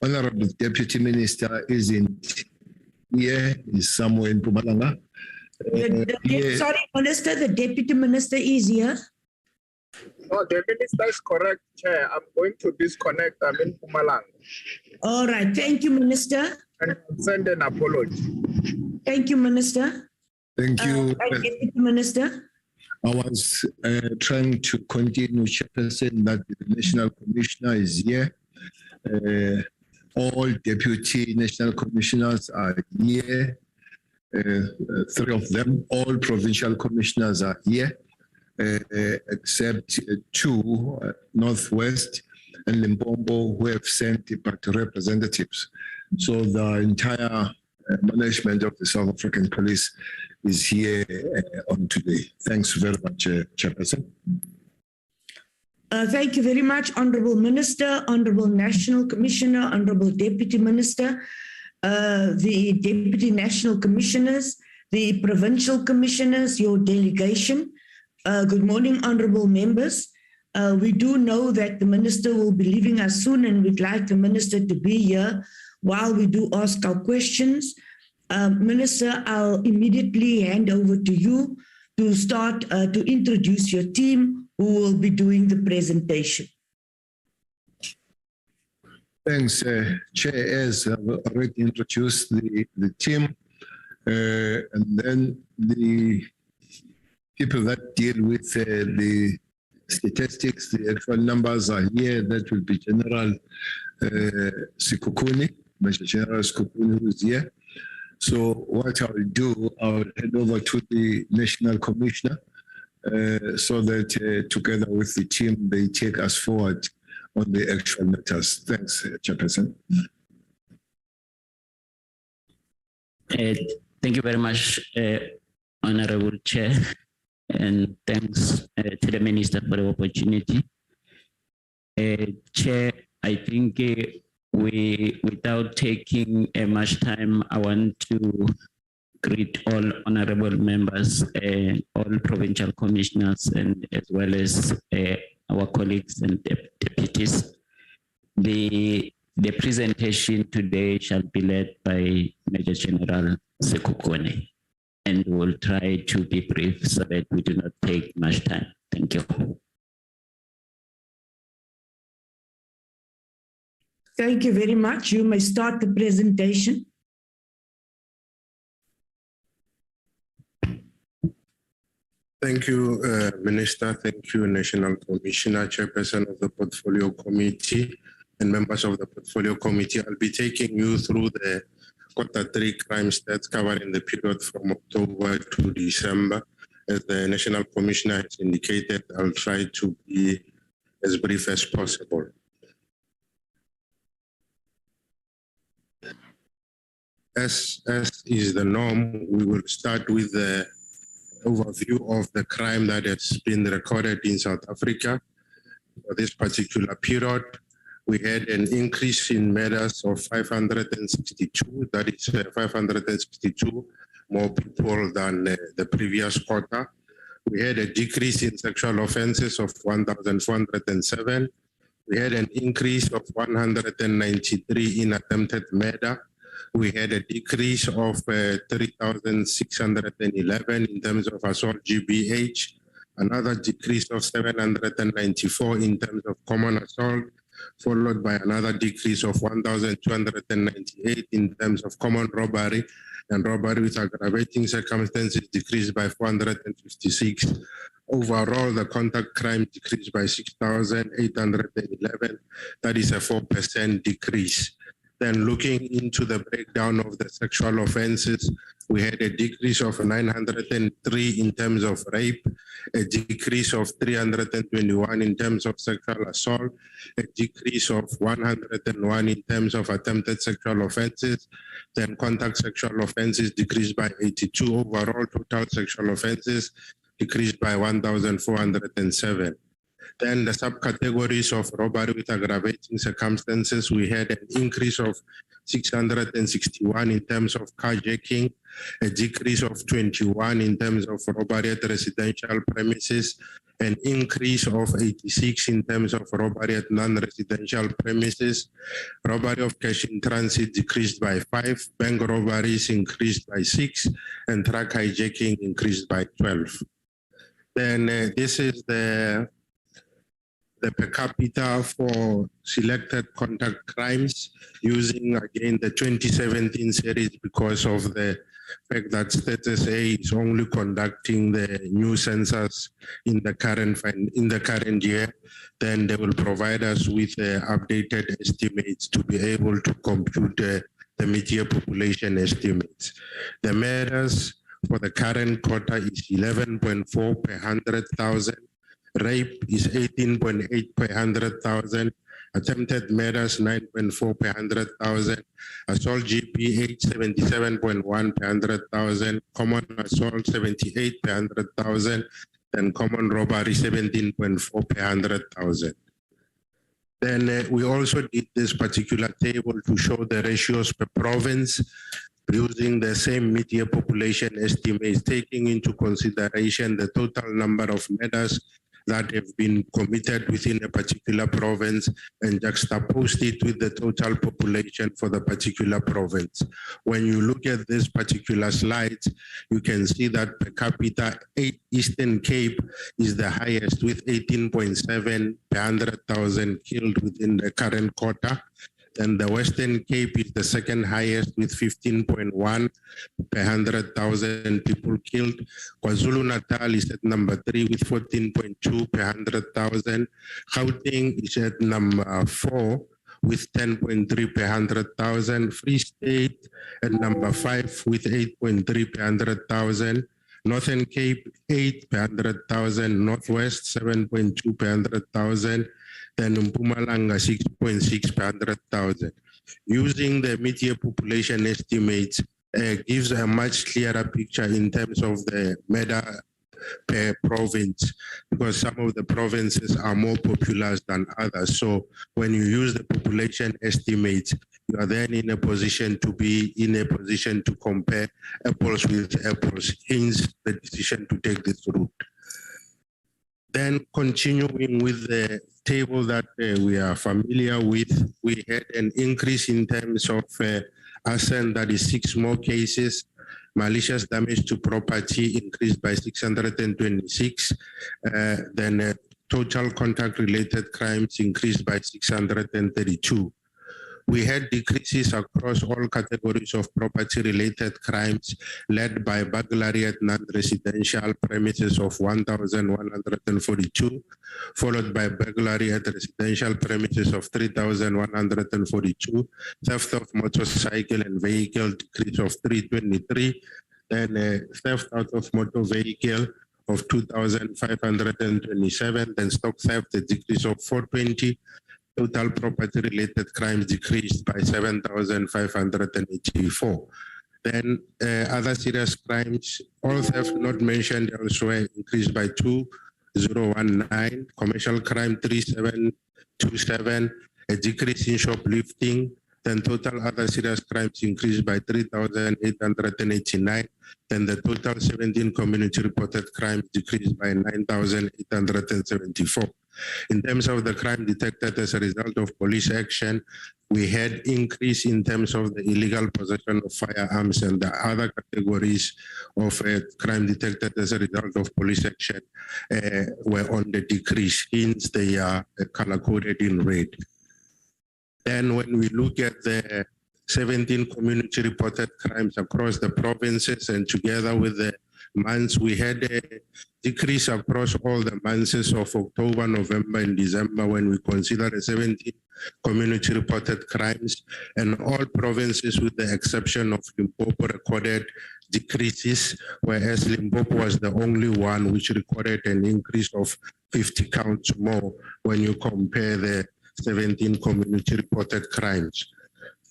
Honorable Deputy Minister isn't here, is somewhere in Mpumalanga. Sorry, Minister, the Deputy Minister is here. No, the Minister is correct, Chair. I'm going to disconnect. I'm in Mpumalanga. All right, thank you, Minister. And send an apology. Thank you, Minister. Thank you. Deputy Minister. I was trying to continue, Chairperson, that the National Commissioner is here. All Deputy National Commissioners are here. 3 of them, all Provincial Commissioners are here, except 2, Northwest and Limpopo, who have sent but representatives. So the entire management of the South African Police is here on today. Thanks very much, Chairperson. Thank you very much, Honourable Minister, Honourable National Commissioner, Honourable Deputy Minister, the Deputy National Commissioners, the Provincial Commissioners, your delegation. Good morning, Honourable members. We do know that the Minister will be leaving us soon, and we'd like the Minister to be here while we do ask our questions. Minister, I'll immediately hand over to you to start to introduce your team who will be doing the presentation. Thanks, Chair. As I've already introduced the team, and then the people that deal with the statistics, the actual numbers are here. That will be General Sikukuni, Major General Sikukuni, who is here. So what I'll do, I'll hand over to the National Commissioner so that together with the team, they take us forward on the actual matters. Thanks, Chairperson. Thank you very much, Honorable Chair, and thanks to the Minister for the opportunity. Chair, I think without taking much time, I want to greet all honorable members and all provincial commissioners, and as well as our colleagues and deputies. The presentation today shall be led by Major General Sekukone, and we'll try to be brief so that we do not take much time. Thank you. Thank you very much. You may start the presentation. Thank you, Minister. Thank you, National Commissioner, Chairperson of the Portfolio Committee, and members of the Portfolio Committee. I'll be taking you through the Q3 crime stats covering the period from October to December. As the National Commissioner has indicated, I'll try to be as brief as possible. As is the norm, we will start with the overview of the crime that has been recorded in South Africa. For this particular period, we had an increase in murders of 562, that is 562 more people than the previous quarter. We had a decrease in sexual offenses of 1,407. We had an increase of 193 in attempted murder. We had a decrease of 3,611 in terms of assault GBH, another decrease of 794 in terms of common assault, followed by another decrease of 1,298 in terms of common robbery, and robbery with aggravating circumstances decreased by 456. Overall, the contact crime decreased by 6,811. That is a 4% decrease. Then looking into the breakdown of the sexual offenses, we had a decrease of 903 in terms of rape, a decrease of 321 in terms of sexual assault, a decrease of 101 in terms of attempted sexual offenses, then contact sexual offenses decreased by 82. Overall, total sexual offenses decreased by 1,407. Then the subcategories of robbery with aggravating circumstances, we had an increase of 661 in terms of carjacking, a decrease of 21 in terms of robbery at residential premises, an increase of 86 in terms of robbery at non-residential premises. Robbery of cash in transit decreased by 5, bank robberies increased by 6, and truck hijacking increased by 12. Then this is the per capita for selected conduct crimes using again the 2017 series because of the fact that Status A is only conducting the new census in the current year. Then they will provide us with updated estimates to be able to compute the mid-year population estimates. The murders for the current quarter is 11.4 per 100,000. Rape is 18.8 per 100,000. Attempted murders 9.4 per 100,000. Assault GPH 77.1 per 100,000. Common assault 78 per 100,000. And common robbery 17.4 per 100,000. Then we also did this particular table to show the ratios per province using the same mid-year population estimates, taking into consideration the total number of murders that have been committed within a particular province and juxtaposed it with the total population for the particular province. When you look at this particular slide, you can see that per capita, Eastern Cape is the highest with 18.7 per 100,000 killed within the current quarter. And the Western Cape is the second highest with 15.1 per 100,000 people killed. KwaZulu-Natal is at number 3 with 14.2 per 100,000. Gauteng is at number 4 with 10.3 per 100,000. Free State at number 5 with 8.3 per 100,000. Northern Cape 8 per 100,000. Northwest 7.2 per 100,000. Then Mpumalanga 6.6 per 100,000. Using the mid-year population estimates gives a much clearer picture in terms of the murder per province, because some of the provinces are more populous than others. So when you use the population estimates, you are then in a position to compare apples with apples, hence the decision to take this route. Then continuing with the table that we are familiar with, we had an increase in terms of arson, that is 6 more cases. Malicious damage to property increased by 626. Then total contact-related crimes increased by 632. We had decreases across all categories of property-related crimes, led by burglary at non-residential premises of 1,142, followed by burglary at residential premises of 3,142, theft of motorcycle and vehicle decrease of 323, then theft out of motor vehicle of 2,527, then stock theft a decrease of 420, total property-related crimes decreased by 7,584. Then other serious crimes, all theft not mentioned elsewhere, increased by 2,019. Commercial crime 3,727, a decrease in shoplifting. Then total other serious crimes increased by 3,889. Then the total 17 community reported crimes decreased by 9,874. In terms of the crime detected as a result of police action, we had increase in terms of the illegal possession of firearms, and the other categories of crime detected as a result of police action were on the decrease, hence they are color-coded in red. Then when we look at the 17 community reported crimes across the provinces and together with the months, we had a decrease across all the months of October, November, and December when we consider the 17 community reported crimes, and all provinces with the exception of Limpopo recorded decreases, whereas Limpopo was the only one which recorded an increase of 50 counts more when you compare the 17 community reported crimes.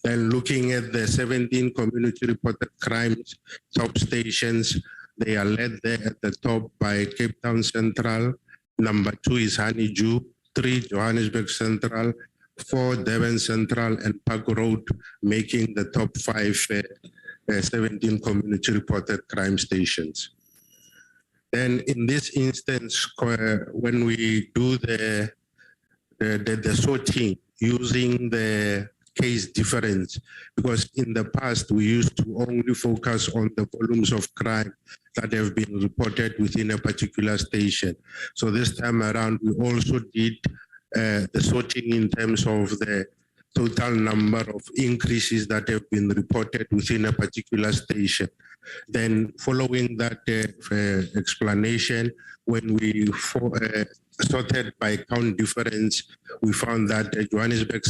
Then looking at the 17 community reported crimes, substations, they are led there at the top by Cape Town Central. Number 2 is Honeydew, 3 Johannesburg Central, 4 Devon Central, and Park Road, making the top 5 17 community reported crime stations. Then in this instance, when we do the sorting using the case difference, because in the past we used to only focus on the volumes of crime that have been reported within a particular station. So this time around, we also did the sorting in terms of the total number of increases that have been reported within a particular station. Then following that explanation, when we sorted by count difference, we found that Johannesburg,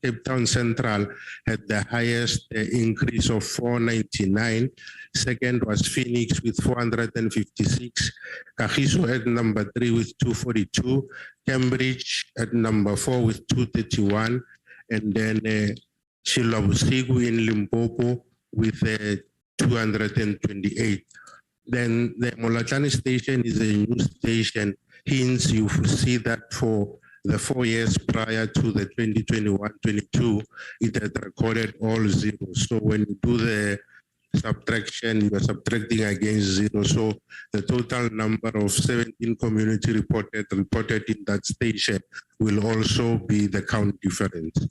Cape Town Central had the highest increase of 499. Second was Phoenix with 456. Kagiso at number 3 with 242. Cambridge at number 4 with 231. And then Chilabusegu in Limpopo with 228. Then the Molatani station is a new station. Hence, you see that for the 4 years prior to the 2021-22, it had recorded all zeros. So when you do the subtraction, you are subtracting against zero. So the total number of 17 community reported in that station will also be the count difference.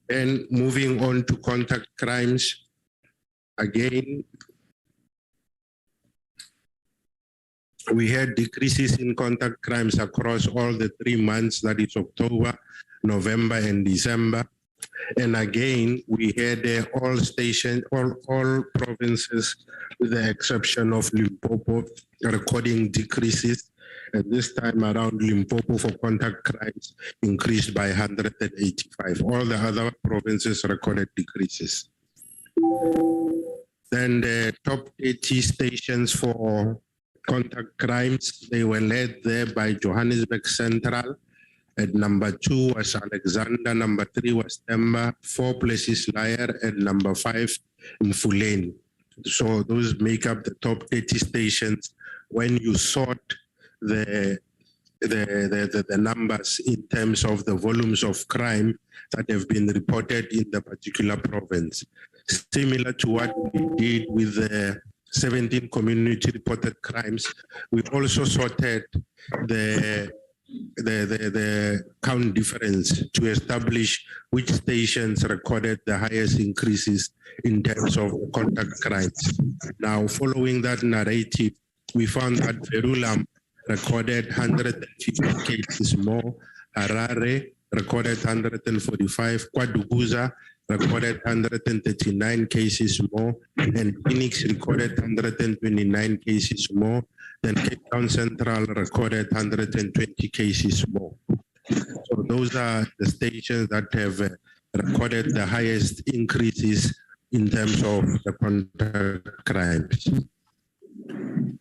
And moving on to contact crimes, again, we had decreases in contact crimes across all the 3 months, that is October, November, and December. And again, we had all stations, all provinces, with the exception of Limpopo, recording decreases. And this time around, Limpopo for contact crimes increased by 185. All the other provinces recorded decreases. Then the top 80 stations for contact crimes, they were led there by Johannesburg Central. At number 2 was Alexander, number 3 was Temba, 4 places Liar, and number 5 Mfuleni. So those make up the top 80 stations when you sort the numbers in terms of the volumes of crime that have been reported in the particular province. Similar to what we did with the 17 community reported crimes, we also sorted the count difference to establish which stations recorded the highest increases in terms of contact crimes. Now, following that narrative, we found that Verulam recorded 150 cases more, Harare recorded 145, Kwaduguza recorded 139 cases more, and Phoenix recorded 129 cases more, then Cape Town Central recorded 120 cases more. So those are the stations that have recorded the highest increases in terms of the contact crimes.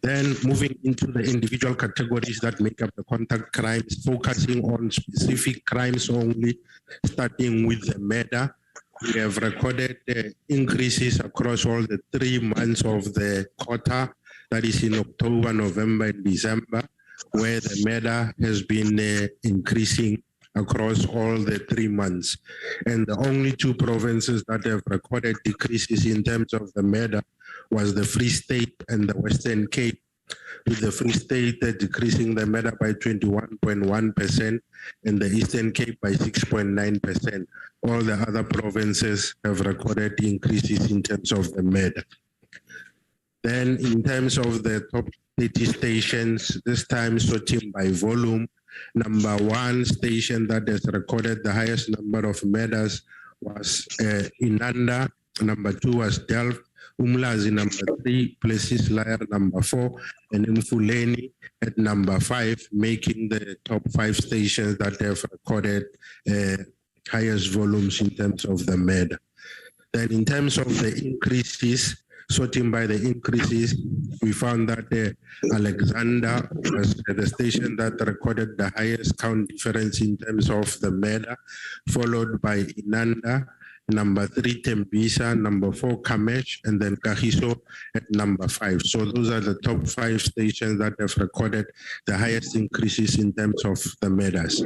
Then moving into the individual categories that make up the contact crimes, focusing on specific crimes only, starting with the murder. We have recorded increases across all the 3 months of the quarter, that is in October, November, and December, where the murder has been increasing across all the 3 months. And the only 2 provinces that have recorded decreases in terms of the murder was the Free State and the Western Cape, with the Free State decreasing the murder by 21.1% and the Eastern Cape by 6.9%. All the other provinces have recorded increases in terms of the murder. Then in terms of the top 80 stations, this time sorting by volume, number 1 station that has recorded the highest number of murders was Inanda, number 2 was Delft, Umlazi number 3, Places Liar number 4, and Mfuleni at number 5, making the top 5 stations that have recorded highest volumes in terms of the murder. Then in terms of the increases, sorting by the increases, we found that Alexander was the station that recorded the highest count difference in terms of the murder, followed by Inanda, number 3 Tembisa, number 4 Kamesh, and then Kagiso at number 5. So those are the top 5 stations that have recorded the highest increases in terms of the murders.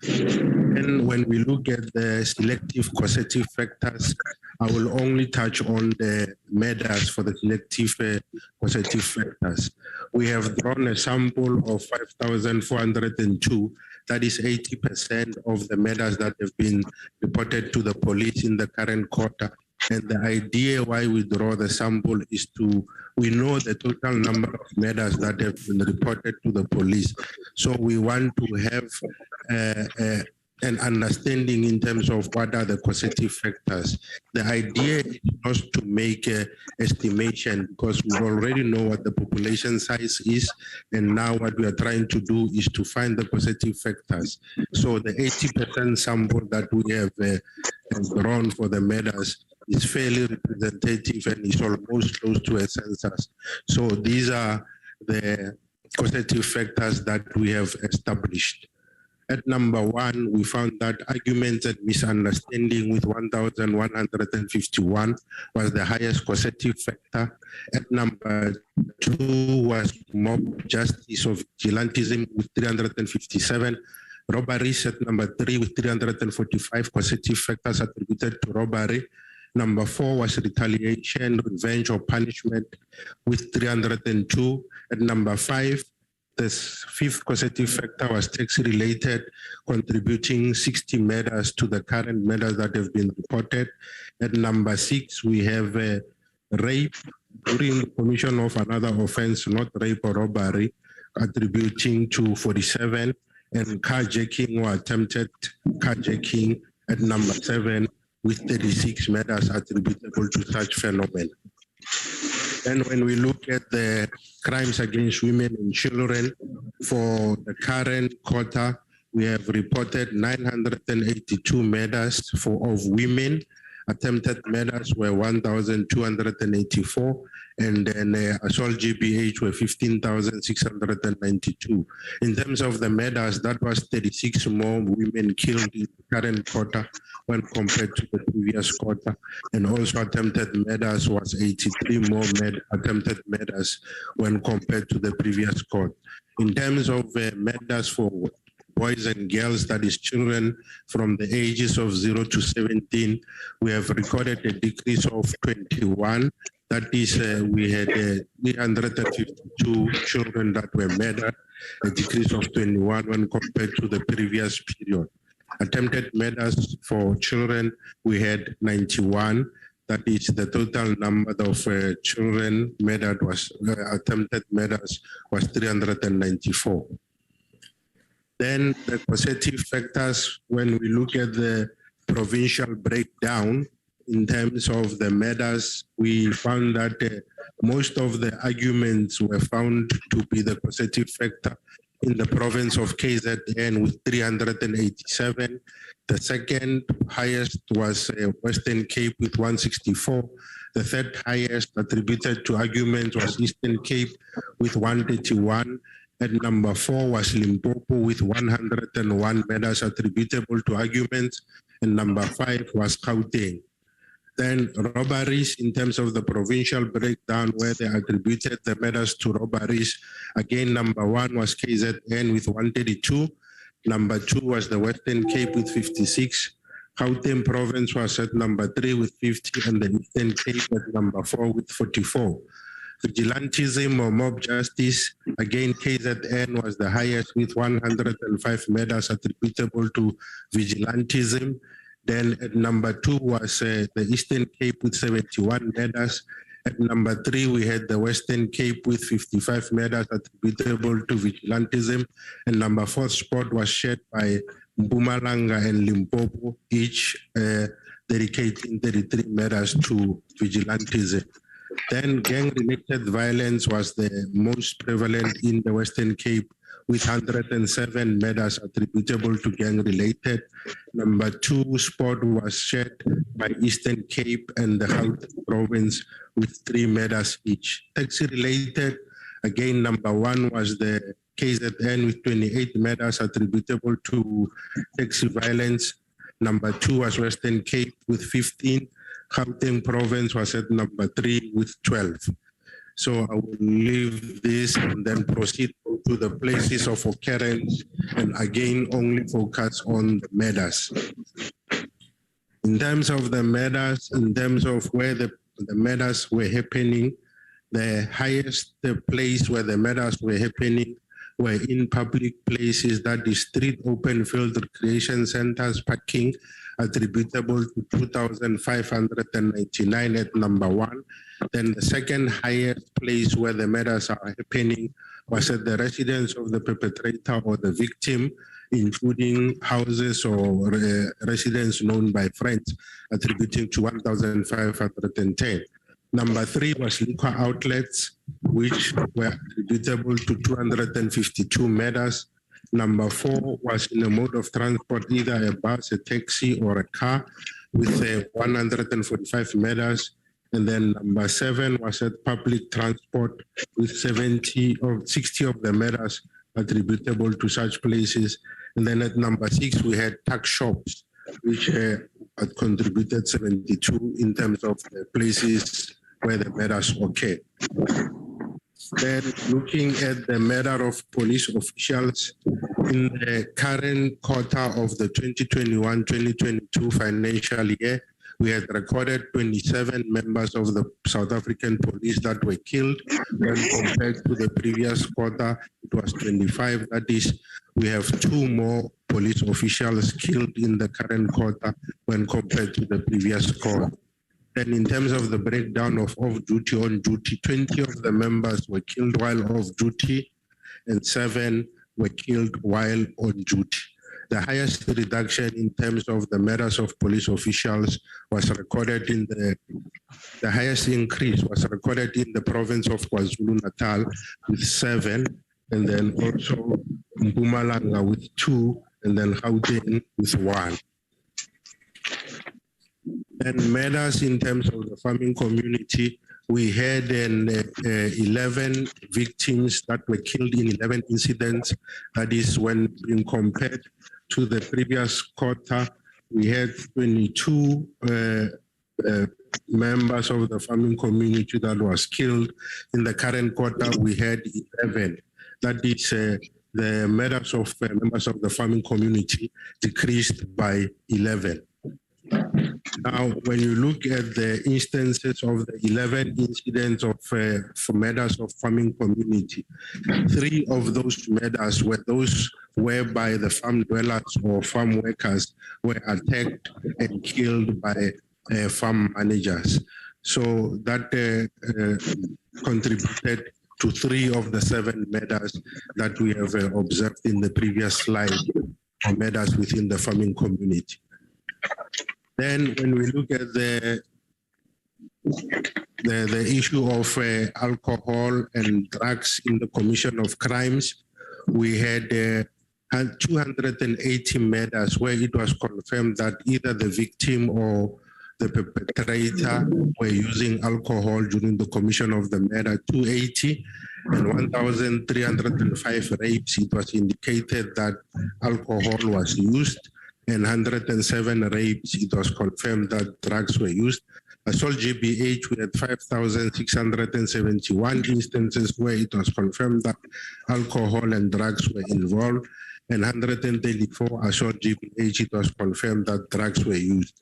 And when we look at the selective causative factors, I will only touch on the matters for the selective causative factors. We have drawn a sample of 5,402. That is 80% of the matters that have been reported to the police in the current quarter. And the idea why we draw the sample is we know the total number of matters that have been reported to the police. So we want to have an understanding in terms of what are the causative factors. The idea is not to make an estimation because we already know what the population size is, and now what we are trying to do is to find the causative factors. So the 80% sample that we have drawn for the matters is fairly representative and is almost close to a census. So these are the causative factors that we have established. At number 1, we found that arguments and misunderstanding with 1,151 was the highest causative factor. At number 2 was mob justice or vigilantism with 357. Robberies at number 3 with 345 causative factors attributed to robbery. Number 4 was retaliation, revenge, or punishment with 302. At number 5, the 5th causative factor was tax-related, contributing 60 matters to the current matters that have been reported. At number 6, we have rape during the commission of another offense, not rape or robbery, attributing to 47, and carjacking or attempted carjacking at number 7, with 36 matters attributable to such phenomenon. And when we look at the crimes against women and children for the current quarter, we have reported 982 matters of women. Attempted matters were 1,284, and then assault GBH were 15,692. In terms of the matters, that was 36 more women killed in the current quarter when compared to the previous quarter, and also attempted matters was 83 more attempted matters when compared to the previous quarter. In terms of matters for boys and girls, that is children from the ages of 0 to 17, we have recorded a decrease of 21. That is, we had 352 children that were murdered, a decrease of 21 when compared to the previous period. Attempted murders for children, we had 91. That is the total number of children murdered was attempted murders was 394. Then the causative factors, when we look at the provincial breakdown in terms of the murders, we found that most of the arguments were found to be the causative factor in the province of KZN with 387. The second highest was Western Cape with 164. The third highest attributed to arguments was Eastern Cape with 131. And number 4 was Limpopo with 101 matters attributable to arguments. And number 5 was Gauteng. Then robberies, in terms of the provincial breakdown where they attributed the matters to robberies, again, number 1 was KZN with 132. Number 2 was the Western Cape with 56. Gauteng province was at number 3 with 50, and the Eastern Cape at number 4 with 44. Vigilantism or mob justice, again, KZN was the highest with 105 matters attributable to vigilantism. Then at number 2 was the Eastern Cape with 71 matters. At number 3, we had the Western Cape with 55 matters attributable to vigilantism. And number 4 spot was shared by Mpumalanga and Limpopo, each dedicating 33 matters to vigilantism. Then gang-related violence was the most prevalent in the Western Cape with 107 matters attributable to gang-related. Number 2 spot was shared by Eastern Cape and the Gauteng province with 3 matters each. Taxi-related, again, number 1 was the KZN with 28 matters attributable to taxi violence. Number 2 was Western Cape with 15. Gauteng province was at number 3 with 12. So I will leave this and then proceed to the places of occurrence and again only focus on the matters. In terms of the murders, in terms of where the murders were happening, the highest place where the murders were happening were in public places, that is street, open field, recreation centers, parking, attributable to 2,599 at number 1. Then the second highest place where the murders are happening was at the residence of the perpetrator or the victim, including houses or residents known by friends, attributing to 1,510. Number 3 was liquor outlets, which were attributable to 252 murders. Number 4 was in a mode of transport, either a bus, a taxi, or a car, with 145 murders. And then number 7 was at public transport, with 60 of the murders attributable to such places. And then at number 6, we had tuck shops, which had contributed 72 in terms of the places where the murders occurred. Then looking at the murder of police officials in the current quarter of the 2021-2022 financial year, we had recorded 27 members of the South African police that were killed. When compared to the previous quarter, it was 25. That is, we have 2 more police officials killed in the current quarter when compared to the previous quarter. And in terms of the breakdown of off-duty, on-duty, 20 of the members were killed while off-duty and 7 were killed while on duty. The highest reduction in terms of the murders of police officials was recorded in the highest increase was recorded in the province of KwaZulu-Natal with 7, and then also Mpumalanga with 2, and then Gauteng with 1. And murders in terms of the farming community, we had 11 victims that were killed in 11 incidents. That is, when being compared to the previous quarter, we had 22 members of the farming community that was killed. In the current quarter, we had 11. That is, the murders of members of the farming community decreased by 11. Now, when you look at the instances of the 11 incidents of murders of farming community, 3 of those murders were those whereby the farm dwellers or farm workers were attacked and killed by farm managers. So that contributed to 3 of the 7 murders that we have observed in the previous slide, or murders within the farming community. Then when we look at the issue of alcohol and drugs in the commission of crimes, we had 280 murders where it was confirmed that either the victim or the perpetrator were using alcohol during the commission of the murder. 280 and 1,305 rapes, it was indicated that alcohol was used. And 107 rapes, it was confirmed that drugs were used. Assault GBH, we had 5,671 instances where it was confirmed that alcohol and drugs were involved. And 134 assault GBH, it was confirmed that drugs were used.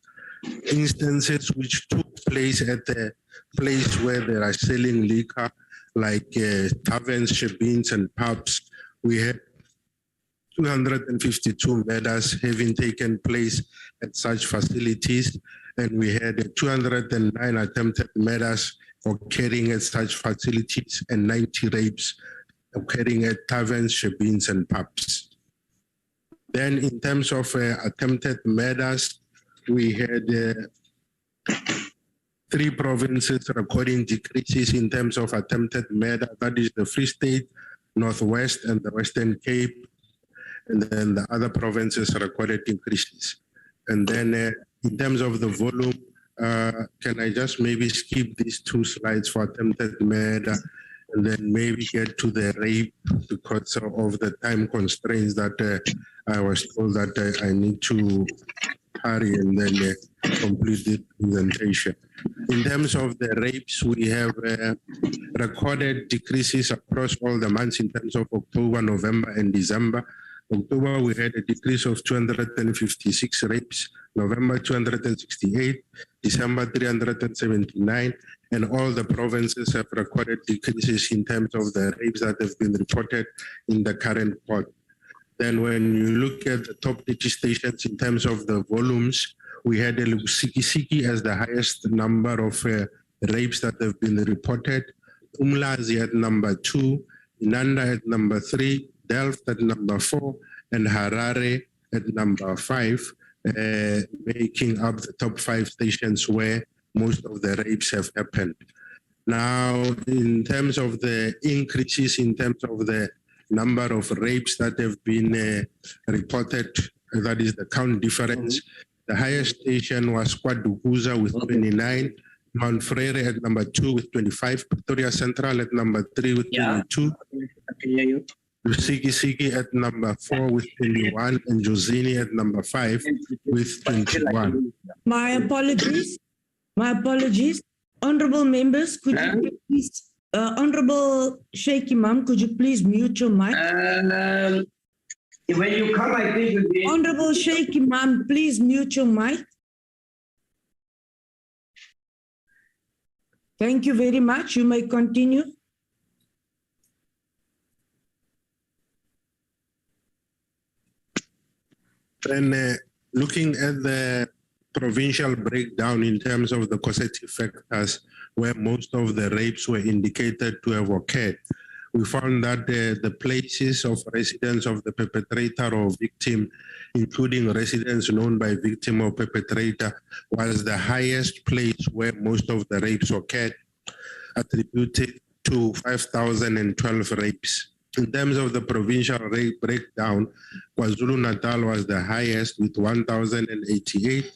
Instances which took place at the place where they are selling liquor, like taverns, shebeens, and pubs, we had 252 murders having taken place at such facilities, and we had 209 attempted murders occurring at such facilities and 90 rapes occurring at taverns, shebeens, and pubs. Then in terms of attempted murders, we had 3 provinces recording decreases in terms of attempted murder. That is the Free State, Northwest, and the Western Cape. And then the other provinces recorded increases. And then in terms of the volume, can I just maybe skip these 2 slides for attempted murder and then maybe get to the rape because of the time constraints that I was told that I need to hurry and then complete the presentation. In terms of the rapes, we have recorded decreases across all the months in terms of October, November, and December, October, we had a decrease of 256 rapes, November 268, December 379, and all the provinces have recorded decreases in terms of the rapes that have been reported in the current quarter. Then when you look at the top 30 stations in terms of the volumes, we had Siki as the highest number of rapes that have been reported, Umlazi at number 2, Inanda at number 3, Delft at number 4, and Harare at number 5, making up the top 5 stations where most of the rapes have happened. Now, in terms of the increases, in terms of the number of rapes that have been reported, that is the count difference, the highest station was Kwadukuza with 29, Mount Freire at number 2 with 25, Pretoria Central at number 3 with 22, Siki at number 4 with 21, and Josini at number 5 with 21. My apologies. Honorable members, could you please, Honorable Sheikh Imam, could you please mute your mic? When you come, I think again. Honorable Sheikh Imam, please mute your mic. Thank you very much. You may continue. Then looking at the provincial breakdown in terms of the causative factors where most of the rapes were indicated to have occurred, we found that the places of residence of the perpetrator or victim, including residence known by victim or perpetrator, was the highest place where most of the rapes occurred, attributed to 5,012 rapes. In terms of the provincial rape breakdown, KwaZulu-Natal was the highest with 1,088.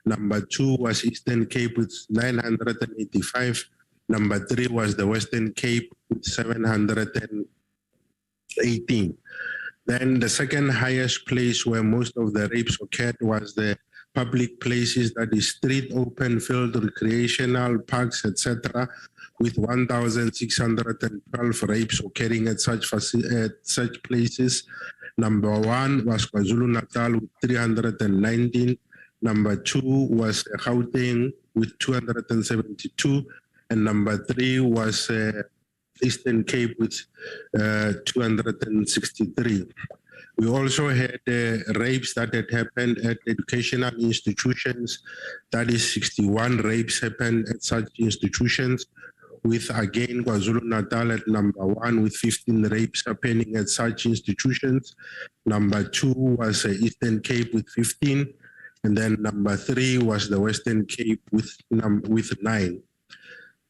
Number 2 was Eastern Cape with 985. Number 3 was the Western Cape with 718. Then the second highest place where most of the rapes occurred was the public places, that is street, open field, recreational parks, etc., with 1,612 rapes occurring at such places. Number 1 was KwaZulu-Natal with 319. Number 2 was Gauteng with 272. And number 3 was Eastern Cape with 263. We also had rapes that had happened at educational institutions. That is 61 rapes happened at such institutions, with again KwaZulu-Natal at number 1 with 15 rapes happening at such institutions. Number 2 was Eastern Cape with 15. And then number 3 was the Western Cape with 9.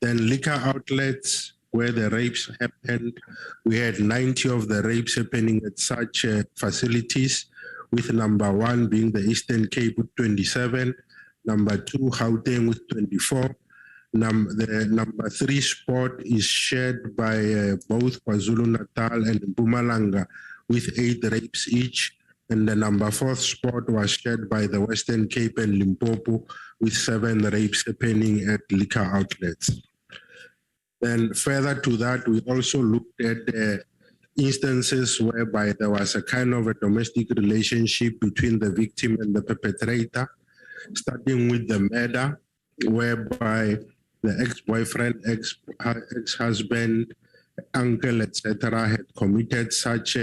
Then liquor outlets where the rapes happened, we had 90 of the rapes happening at such facilities, with number 1 being the Eastern Cape with 27, number 2 Gauteng with 24. The number 3 spot is shared by both KwaZulu-Natal and Mpumalanga with 8 rapes each. And the number 4th spot was shared by the Western Cape and Limpopo with 7 rapes happening at liquor outlets. Then further to that, we also looked at instances whereby there was a kind of a domestic relationship between the victim and the perpetrator, starting with the murder, whereby the ex-boyfriend, ex-husband, uncle, etc., had committed such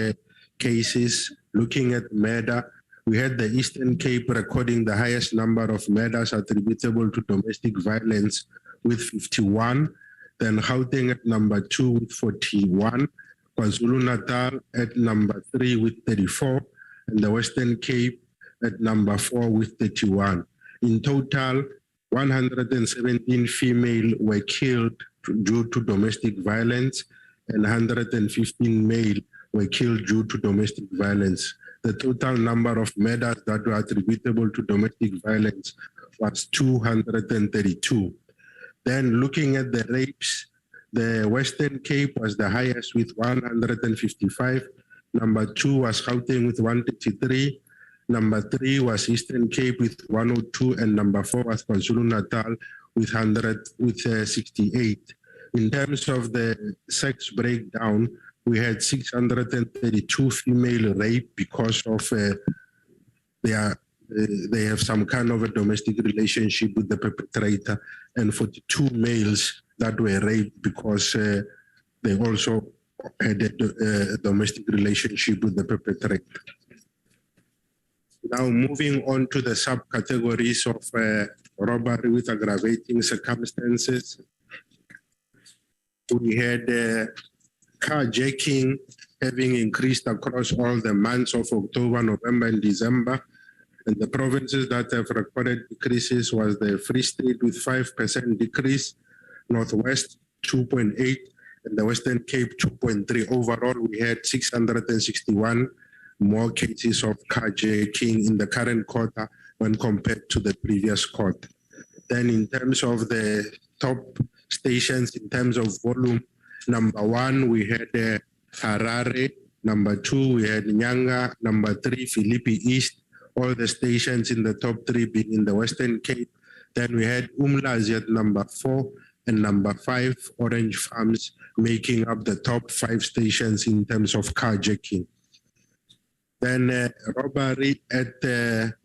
cases. Looking at murder, we had the Eastern Cape recording the highest number of murders attributable to domestic violence with 51. Then Gauteng at number 2 with 41. KwaZulu-Natal at number 3 with 34. And the Western Cape at number 4 with 31. In total, 117 female were killed due to domestic violence, and 115 male were killed due to domestic violence. The total number of murders that were attributable to domestic violence was 232. Then looking at the rapes, the Western Cape was the highest with 155. Number 2 was Gauteng with 133. Number 3 was Eastern Cape with 102, and number 4 was KwaZulu-Natal with 68. In terms of the sex breakdown, we had 632 female rape because of they have some kind of a domestic relationship with the perpetrator, and 42 males that were raped because they also had a domestic relationship with the perpetrator. Now moving on to the subcategories of robbery with aggravating circumstances. We had carjacking having increased across all the months of October, November, and December. And the provinces that have recorded decreases was the Free State with 5% decrease, Northwest 2.8, and the Western Cape 2.3. Overall, we had 661 more cases of carjacking in the current quarter when compared to the previous quarter. Then in terms of the top stations, in terms of volume, number 1, we had Harare. Number 2, we had Nyanga. Number 3, Philippi East. All the stations in the top 3 being in the Western Cape. Then we had Umlazi at number 4 and number 5, Orange Farms, making up the top 5 stations in terms of carjacking. Then robbery at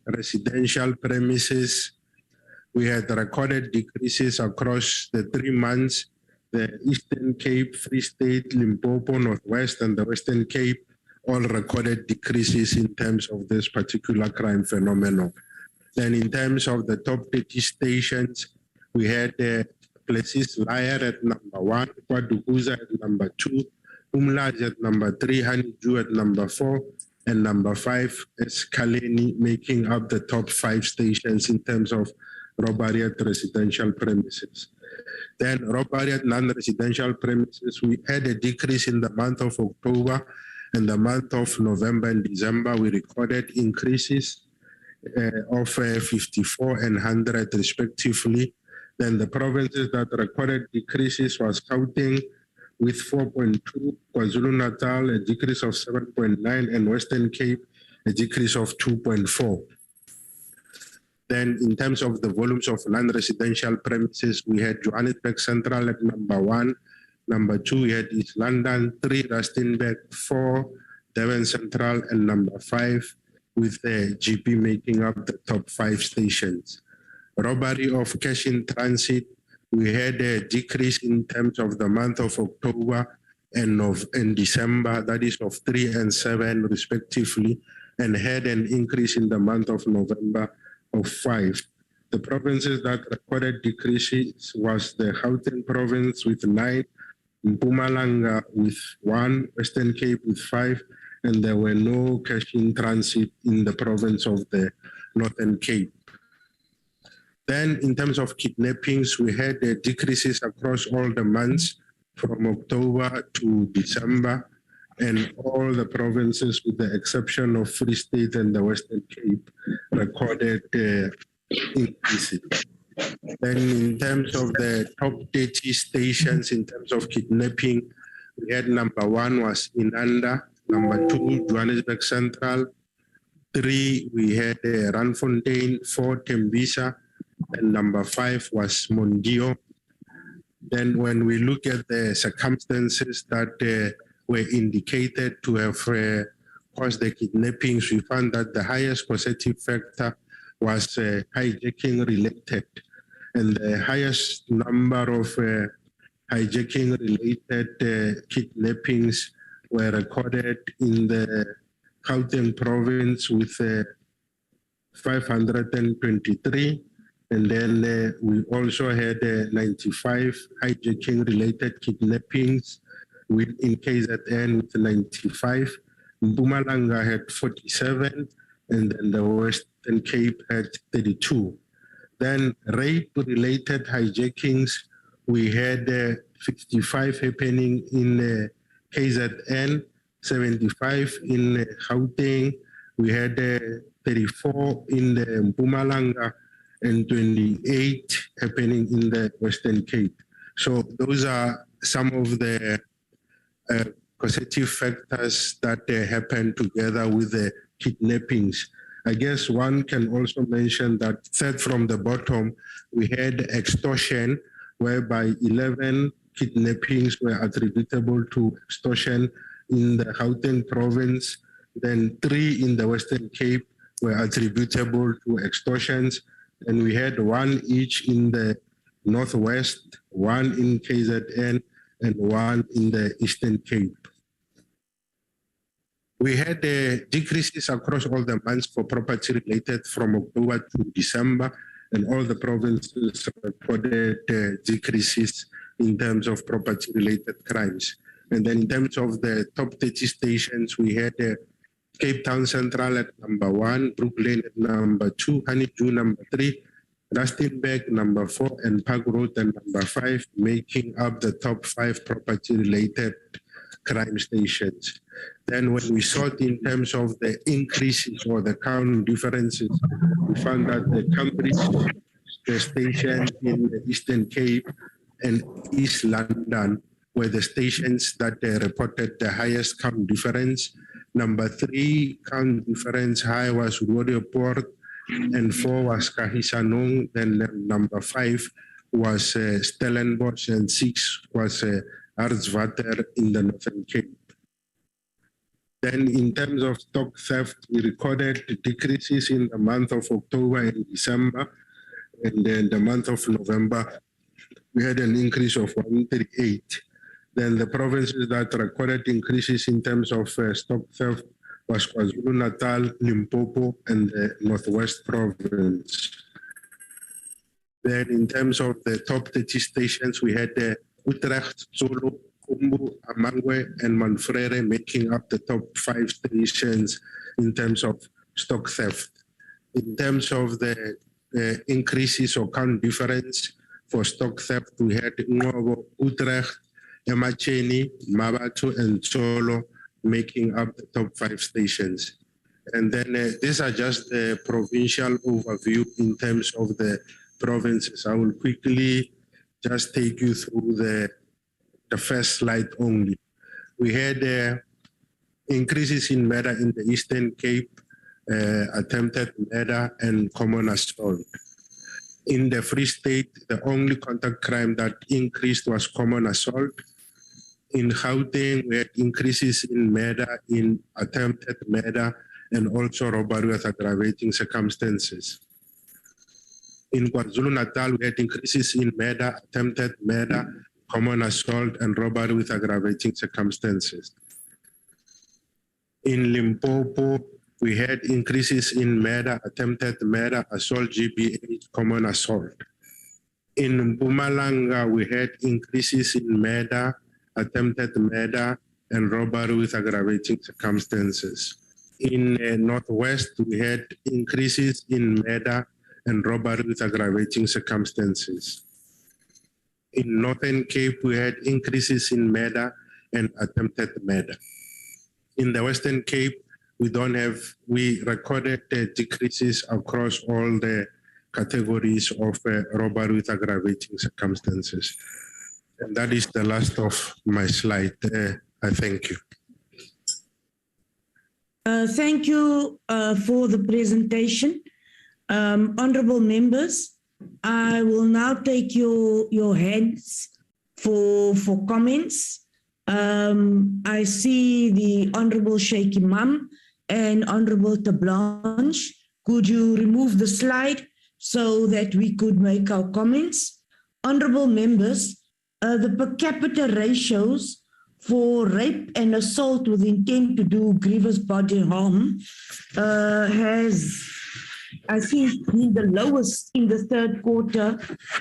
residential premises, we had recorded decreases across the 3 months. The Eastern Cape, Free State, Limpopo, Northwest, and the Western Cape all recorded decreases in terms of this particular crime phenomenon. Then in terms of the top 30 stations, we had places Liar at number 1, Kwadukuza at number 2, Umlazi at number 3, Honeydew at number 4, and number 5 is Kaleni, making up the top 5 stations in terms of robbery at residential premises. Then robbery at non-residential premises, we had a decrease in the month of October. In the month of November and December, we recorded increases of 54 and 100 respectively. Then the provinces that recorded decreases was Gauteng with 4.2, KwaZulu-Natal a decrease of 7.9, and Western Cape a decrease of 2.4. Then in terms of the volumes of non-residential premises, we had Johannesburg Central at number 1. Number 2, we had East London, 3, Rustenburg, 4, Devon Central, and number 5, with the GP making up the top 5 stations. Robbery of cash in transit, we had a decrease in terms of the month of October and December, that is of 3 and 7 respectively, and had an increase in the month of November of 5. The provinces that recorded decreases was the Gauteng province with 9, Mpumalanga with 1, Western Cape with 5, and there were no cash in transit in the province of the Northern Cape. Then in terms of kidnappings, we had decreases across all the months from October to December, and all the provinces with the exception of Free State and the Western Cape recorded increases. Then in terms of the top 30 stations, in terms of kidnapping, we had number 1 was Inanda, number 2, Johannesburg Central, 3, we had Randfontein, 4, Tembisa, and number 5 was Mondio. Then when we look at the circumstances that were indicated to have caused the kidnappings, we found that the highest causative factor was hijacking related. And the highest number of hijacking-related kidnappings were recorded in the Gauteng province with 523. And then we also had 95 hijacking-related kidnappings in KZN with 95. Mpumalanga had 47, and then the Western Cape had 32. Then rape-related hijackings, we had 55 happening in KZN, 75 in Gauteng, we had 34 in the Mpumalanga, and 28 happening in the Western Cape. So those are some of the causative factors that happen together with the kidnappings. I guess one can also mention that third from the bottom, we had extortion, whereby 11 kidnappings were attributable to extortion in the Gauteng province. Then 3 in the Western Cape were attributable to extortions. And we had 1 each in the Northwest, 1 in KZN, and 1 in the Eastern Cape. We had decreases across all the months for property related from October to December, and all the provinces recorded decreases in terms of property related crimes. And then in terms of the top 30 stations, we had Cape Town Central at number 1, Brooklyn at number 2, Honeydew number 3, Rustenburg number 4, and Park Road at number 5, making up the top 5 property related crime stations. Then when we saw it in terms of the increases or the count differences, we found that the Cambridge station in the Eastern Cape and East London were the stations that reported the highest count difference. Number 3 count difference high was Roodepoort, and 4 was Kahisanong. Then number 5 was Stellenbosch, and 6 was Hartswater in the Northern Cape. Then in terms of stock theft, we recorded decreases in the month of October and December. And then the month of November, we had an increase of 138. Then the provinces that recorded increases in terms of stock theft was KwaZulu-Natal, Limpopo, and the Northwest Province. Then in terms of the top 30 stations, we had Utrecht, Zulu, Kumbu, Amangwe, and Manfrere making up the top 5 stations in terms of stock theft. In terms of the increases or count difference for stock theft, we had Ngobo, Utrecht, Emacheni, Mabatu, and Solo making up the top 5 stations. And then these are just the provincial overview in terms of the provinces. I will quickly just take you through the first slide only. We had increases in murder in the Eastern Cape, attempted murder, and common assault. In the Free State, the only contact crime that increased was common assault. In Gauteng, we had increases in murder, in attempted murder, and also robbery with aggravating circumstances. In KwaZulu-Natal, we had increases in murder, attempted murder, common assault, and robbery with aggravating circumstances. In Limpopo, we had increases in murder, attempted murder, assault, GBH, common assault. In Mpumalanga, we had increases in murder, attempted murder, and robbery with aggravating circumstances. In Northwest, we had increases in murder and robbery with aggravating circumstances. In Northern Cape, we had increases in murder and attempted murder. In the Western Cape, we recorded decreases across all the categories of robbery with aggravating circumstances. And that is the last of my slide. I thank you. Thank you for the presentation. Honorable members, I will now take your hands for comments. I see the Honorable Sheikh Imam and Honorable Tablanche. Could you remove the slide so that we could make our comments? Honorable members, the per capita ratios for rape and assault with intent to do grievous bodily harm has, I think, been the lowest in the third quarter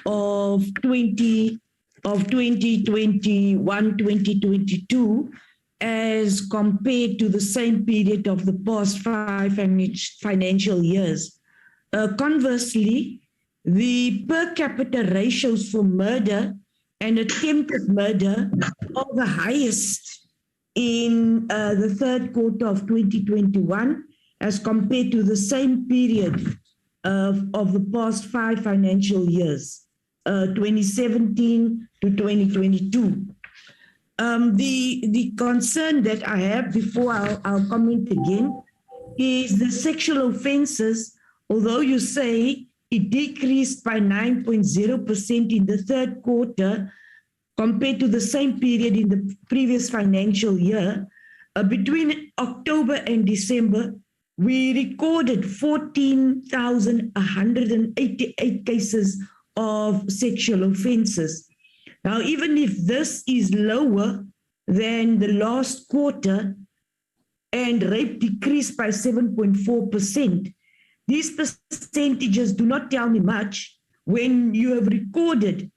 of 2021-2022 as compared to the same period of the past 5 financial years. Conversely, the per capita ratios for murder and attempted murder are the highest in the third quarter of 2021 as compared to the same period of the past 5 financial years, 2017 to 2022. The concern that I have before I'll comment again is the sexual offenses, although you say it decreased by 9.0% in the third quarter, compared to the same period in the previous financial year. Between October and December, we recorded 14,188 cases of sexual offenses. Now, even if this is lower than the last quarter and rape decreased by 7.4%, these percentages do not tell me much when you have recorded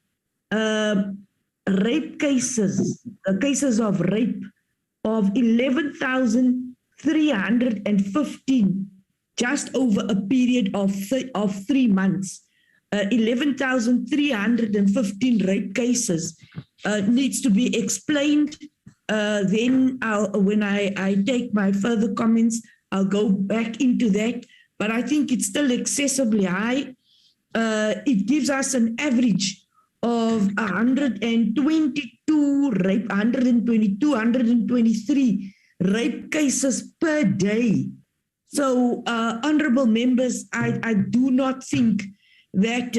rape cases, cases of rape of 11,315 just over a period of 3 months. 11,315 rape cases needs to be explained. Then when I take my further comments, I'll go back into that. But I think it's still excessively high. It gives us an average of 123 rape cases per day. So, honorable members, I do not think that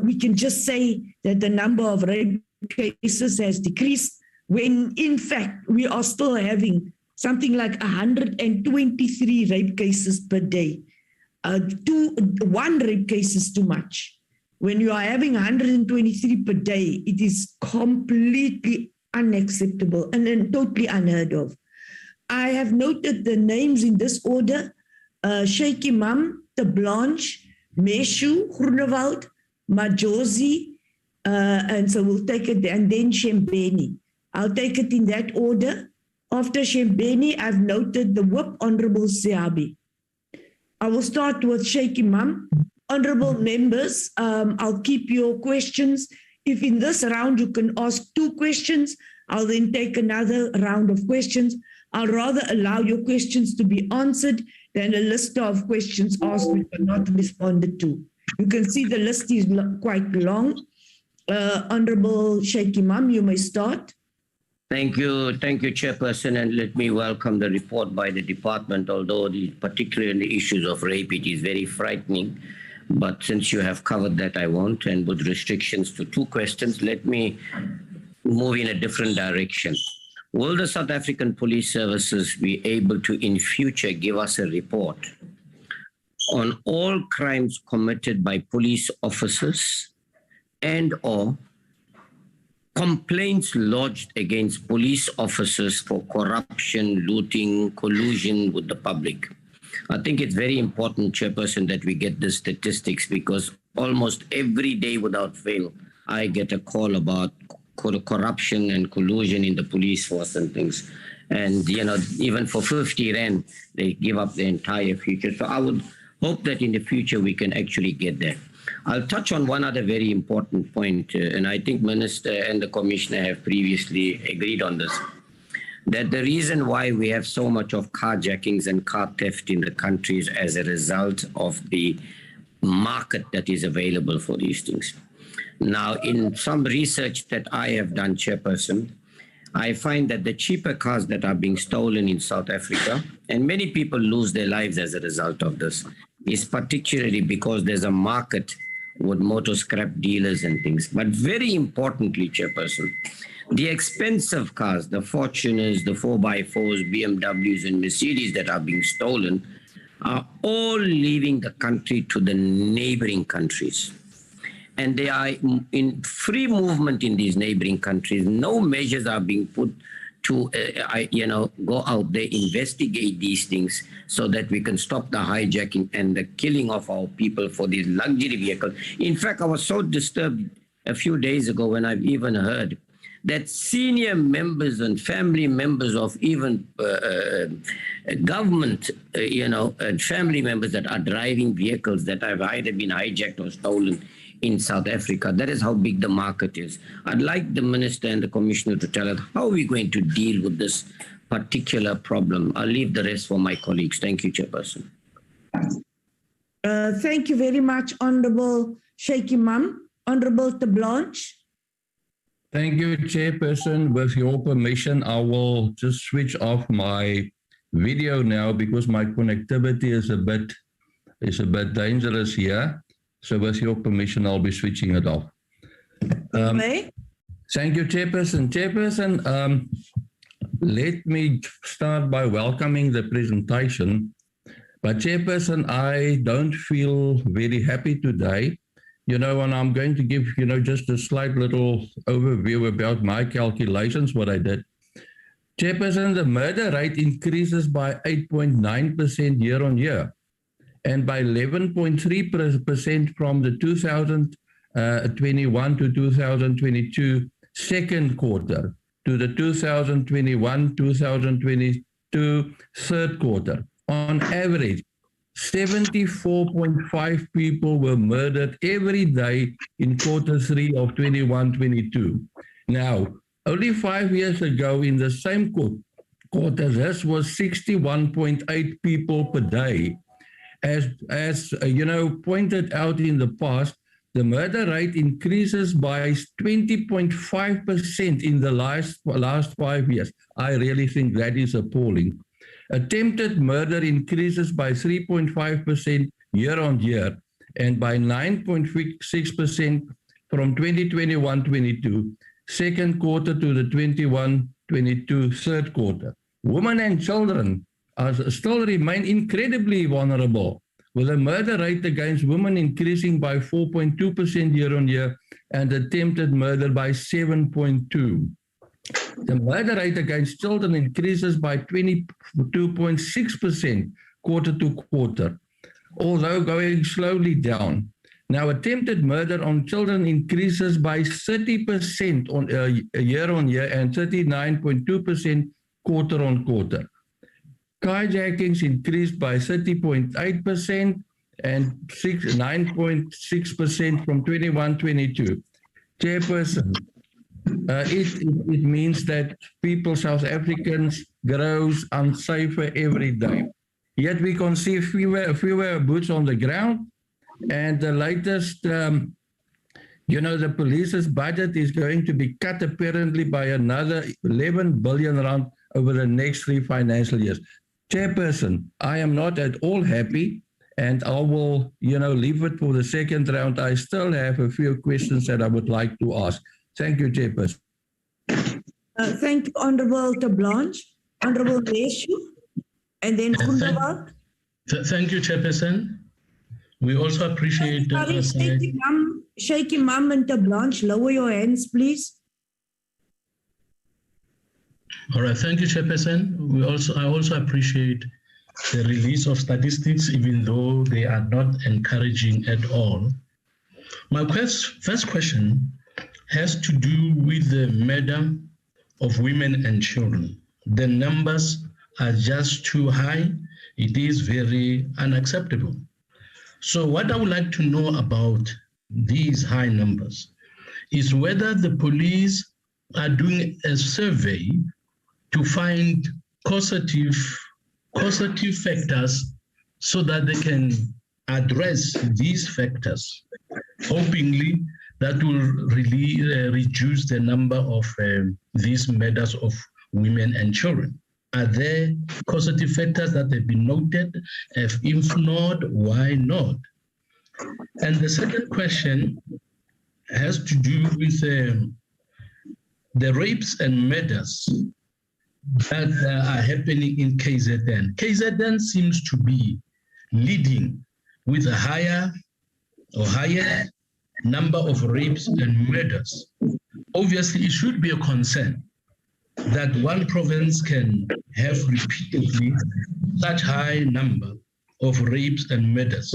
we can just say that the number of rape cases has decreased when, in fact, we are still having something like 123 rape cases per day. One rape case is too much. When you are having 123 per day, it is completely unacceptable and then totally unheard of. I have noted the names in this order: Shaky Mam, De Blanche, Meshu, Groenewald, Majosi, and so we'll take it, and then Shembeni. I'll take it in that order. After Shembeni, I've noted the Whip, Honorable Siabi. I will start with Shaky Mam. Honorable members, I'll keep your questions. If in this round you can ask 2 questions, I'll then take another round of questions. I'll rather allow your questions to be answered than a list of questions asked which are not responded to. You can see the list is quite long. Honorable Shaky Mam, you may start. Thank you, Chairperson, and let me welcome the report by the department, although particularly in the issues of rape, it is very frightening. But since you have covered that, I won't, and with restrictions to 2 questions, let me move in a different direction. Will the South African Police Services be able to, in future, give us a report on all crimes committed by police officers and/or complaints lodged against police officers for corruption, looting, collusion with the public? I think it's very important, Chairperson, that we get the statistics, because almost every day without fail, I get a call about corruption and collusion in the police force and things. And, even for 50 Rand, they give up their entire future. So I would hope that in the future we can actually get there. I'll touch on one other very important point, and I think Minister and the Commissioner have previously agreed on this, that the reason why we have so much of carjackings and car theft in the country is as a result of the market that is available for these things. Now, in some research that I have done, Chairperson, I find that the cheaper cars that are being stolen in South Africa, and many people lose their lives as a result of this, is particularly because there's a market with motor scrap dealers and things. But very importantly, Chairperson, the expensive cars, the Fortuners, the 4x4s, BMWs, and Mercedes that are being stolen are all leaving the country to the neighboring countries. And they are in free movement in these neighboring countries. No measures are being put to, go out there, investigate these things so that we can stop the hijacking and the killing of our people for these luxury vehicles. In fact, I was so disturbed a few days ago when I've even heard that senior members and family members of even government, and family members that are driving vehicles that have either been hijacked or stolen in South Africa. That is how big the market is. I'd like the Minister and the Commissioner to tell us how we're going to deal with this particular problem. I'll leave the rest for my colleagues. Thank you, Chairperson. Thank you very much, Honorable Shaky Mam. Honorable De Blanche. Thank you, Chairperson. With your permission, I will just switch off my video now because my connectivity is a bit dangerous here. So with your permission, I'll be switching it off. Thank you, Chairperson. Chairperson, let me start by welcoming the presentation. But Chairperson, I don't feel very happy today. And I'm going to give, just a slight little overview about my calculations, what I did. Chairperson, the murder rate increases by 8.9% year on year and by 11.3% from the 2021 to 2022 second quarter to the 2021-2022 third quarter. On average, 74.5 people were murdered every day in quarter 3 of 21-22. Now, only 5 years ago in the same quarter, this was 61.8 people per day. As pointed out in the past, the murder rate increases by 20.5% in the last 5 years. I really think that is appalling. Attempted murder increases by 3.5% year on year and by 9.6% from 2021-22 second quarter to the 21-22 third quarter. Women and children still remain incredibly vulnerable, with a murder rate against women increasing by 4.2% year on year and attempted murder by 7.2%. The murder rate against children increases by 22.6% quarter to quarter, although going slowly down. Now, attempted murder on children increases by 30% on year and 39.2% quarter on quarter. Carjackings increased by 30.8% and 9.6% from 21-22. Chairperson, it means that South Africans, grows unsafer every day. Yet we can see fewer boots on the ground. And the latest, the police's budget is going to be cut apparently by another 11 billion rand over the next 3 financial years. Chairperson, I am not at all happy, and I will, leave it for the second round. I still have a few questions that I would like to ask. Thank you, Chairperson. Thank you, Honorable Blanche. Honorable Leshu, and then Groenewald. Thank you, Chairperson. We also appreciate... Shaky Mum and Blanche, lower your hands, please. All right, thank you, Chairperson. I also appreciate the release of statistics, even though they are not encouraging at all. My first question has to do with the murder of women and children. The numbers are just too high. It is very unacceptable. So what I would like to know about these high numbers is whether the police are doing a survey to find causative factors so that they can address these factors. Hopingly, that will really reduce the number of these murders of women and children. Are there causative factors that have been noted? If not, why not? And the second question has to do with the rapes and murders that are happening in KZN. KZN seems to be leading with a higher number of rapes and murders. Obviously, it should be a concern that one province can have repeatedly such high number of rapes and murders.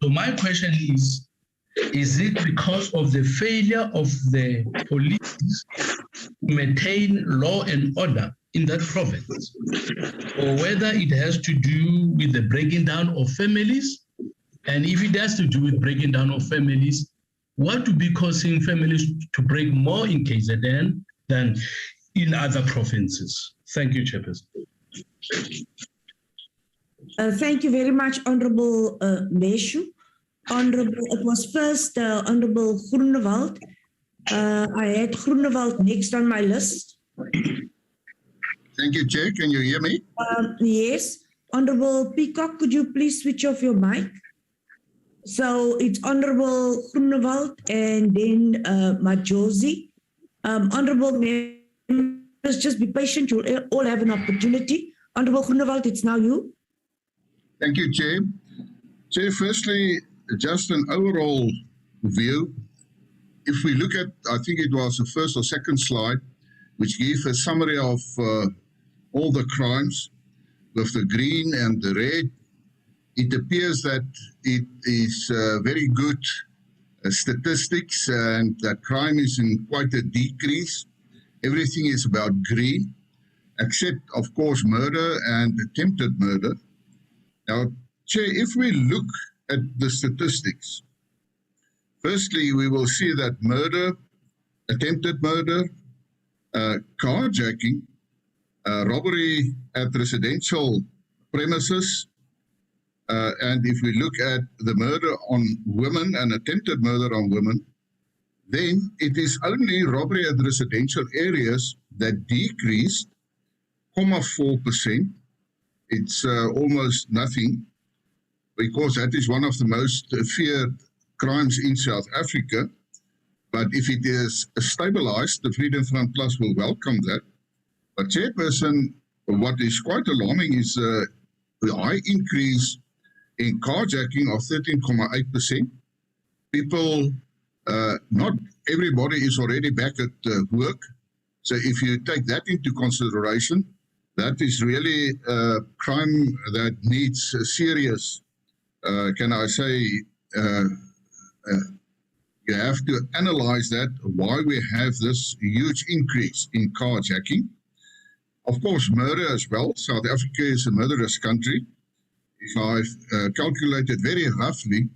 So my question is it because of the failure of the police to maintain law and order in that province, or whether it has to do with the breaking down of families? And if it has to do with breaking down of families, what would be causing families to break more in KZN than in other provinces? Thank you, Chairperson. Thank you very much, Honorable Leshu. It was first Honorable Groenewald. I had Groenewald next on my list. Thank you, Chair. Can you hear me? Yes. Honorable Peacock, could you please switch off your mic? So it's Honorable Groenewald and then Majosi. Honorable members, just be patient. You'll all have an opportunity. Honorable Groenewald, it's now you. Thank you, Chair. Chair, firstly, just an overall view. If we look at, I think it was the first or second slide, which gave a summary of all the crimes with the green and the red, it appears that it is very good statistics and that crime is in quite a decrease. Everything is about green, except, of course, murder and attempted murder. Now, Chair, if we look at the statistics, firstly, we will see that murder, attempted murder, carjacking, robbery at residential premises, and if we look at the murder on women and attempted murder on women, then it is only robbery at residential areas that decreased 0.4%. It's almost nothing, because that is one of the most feared crimes in South Africa. But if it is stabilized, the Freedom Front Plus will welcome that. But Chairperson, what is quite alarming is the high increase in carjacking of 13.8%. People, not everybody is already back at work. So if you take that into consideration, that is really a crime that needs serious, can I say, you have to analyze that, why we have this huge increase in carjacking. Of course, murder as well. South Africa is a murderous country. If I've calculated very roughly,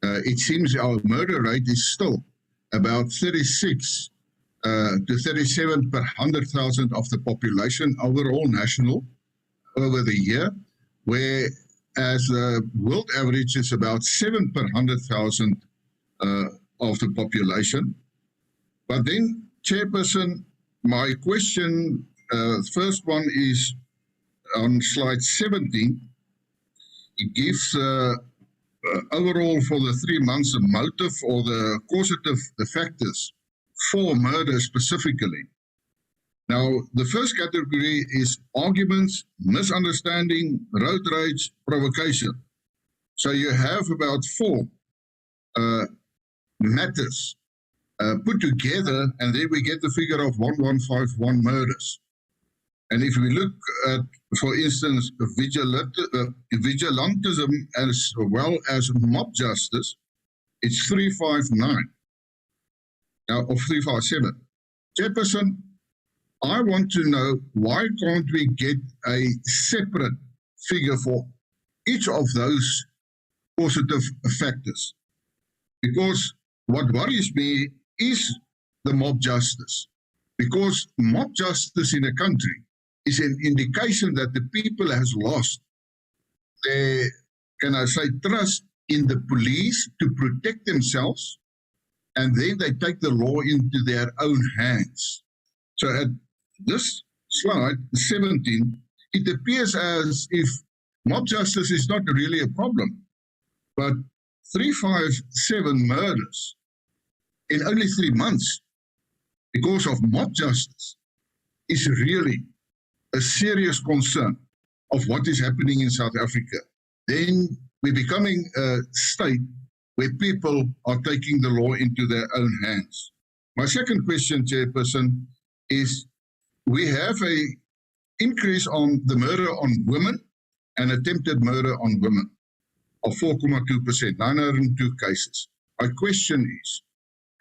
it seems our murder rate is still about 36 to 37 per 100,000 of the population overall national over the year, whereas the world average is about 7 per 100,000 of the population. But then, Chairperson, my question, first one is on slide 17. It gives overall for the 3 months a motive or the causative factors for murder specifically. Now, the first category is arguments, misunderstanding, road rage, provocation. So you have about 4 matters put together, and then we get the figure of 1151 murders. And if we look at, for instance, vigilantism as well as mob justice, it's 359, or 357. Chairperson, I want to know, why can't we get a separate figure for each of those causative factors? Because what worries me is the mob justice. Because mob justice in a country is an indication that the people has lost their, can I say, trust in the police to protect themselves, and then they take the law into their own hands. So at this slide, 17, it appears as if mob justice is not really a problem, but 357 murders in only 3 months because of mob justice is really a serious concern of what is happening in South Africa. Then we're becoming a state where people are taking the law into their own hands. My second question, Chairperson, is we have an increase on the murder on women and attempted murder on women of 4.2%, 902 cases. My question is,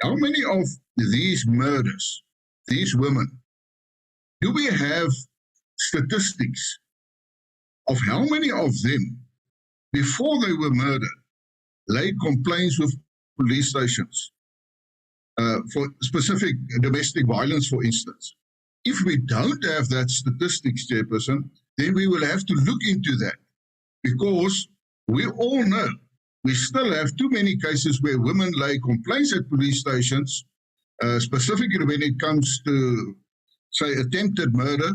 how many of these murders, these women, do we have statistics of how many of them, before they were murdered, laid complaints with police stations for specific domestic violence, for instance? If we don't have that statistics, Chairperson, then we will have to look into that, because we all know we still have too many cases where women lay complaints at police stations, specifically when it comes to, say, attempted murder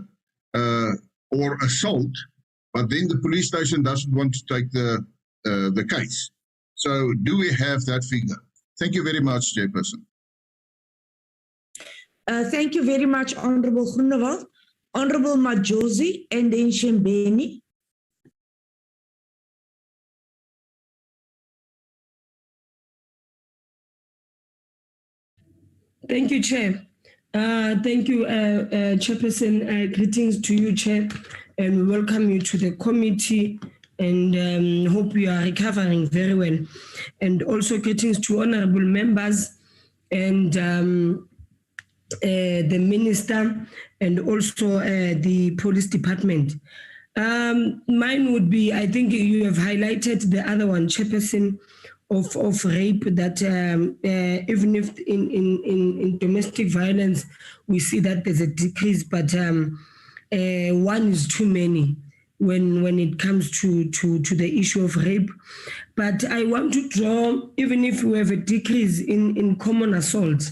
or assault, but then the police station doesn't want to take the case. So do we have that figure? Thank you very much, Chairperson. Thank you very much, Honorable Groenewald. Honorable Majosi and then Shembeni. Thank you, Chair. Thank you, Chairperson. Greetings to you, Chair, and we welcome you to the committee and hope you are recovering very well. And also greetings to honorable members and the Minister and also the Police Department. Mine would be, I think you have highlighted the other one, Chairperson, of rape, that even if in domestic violence we see that there's a decrease, but one is too many when it comes to the issue of rape. But I want to draw, even if we have a decrease in common assault,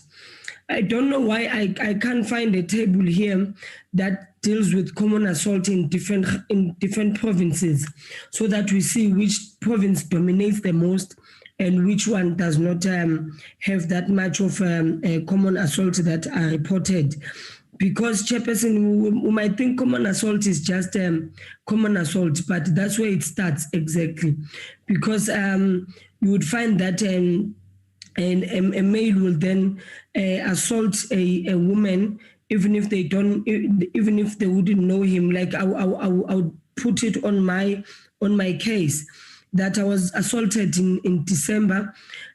I don't know why I can't find a table here that deals with common assault in different provinces, so that we see which province dominates the most and which one does not have that much of common assault that are reported. Because, Chairperson, we might think common assault is just common assault, but that's where it starts exactly. Because you would find that a male will then assault a woman, even if they wouldn't know him. Like I would put it on my case, that I was assaulted in December,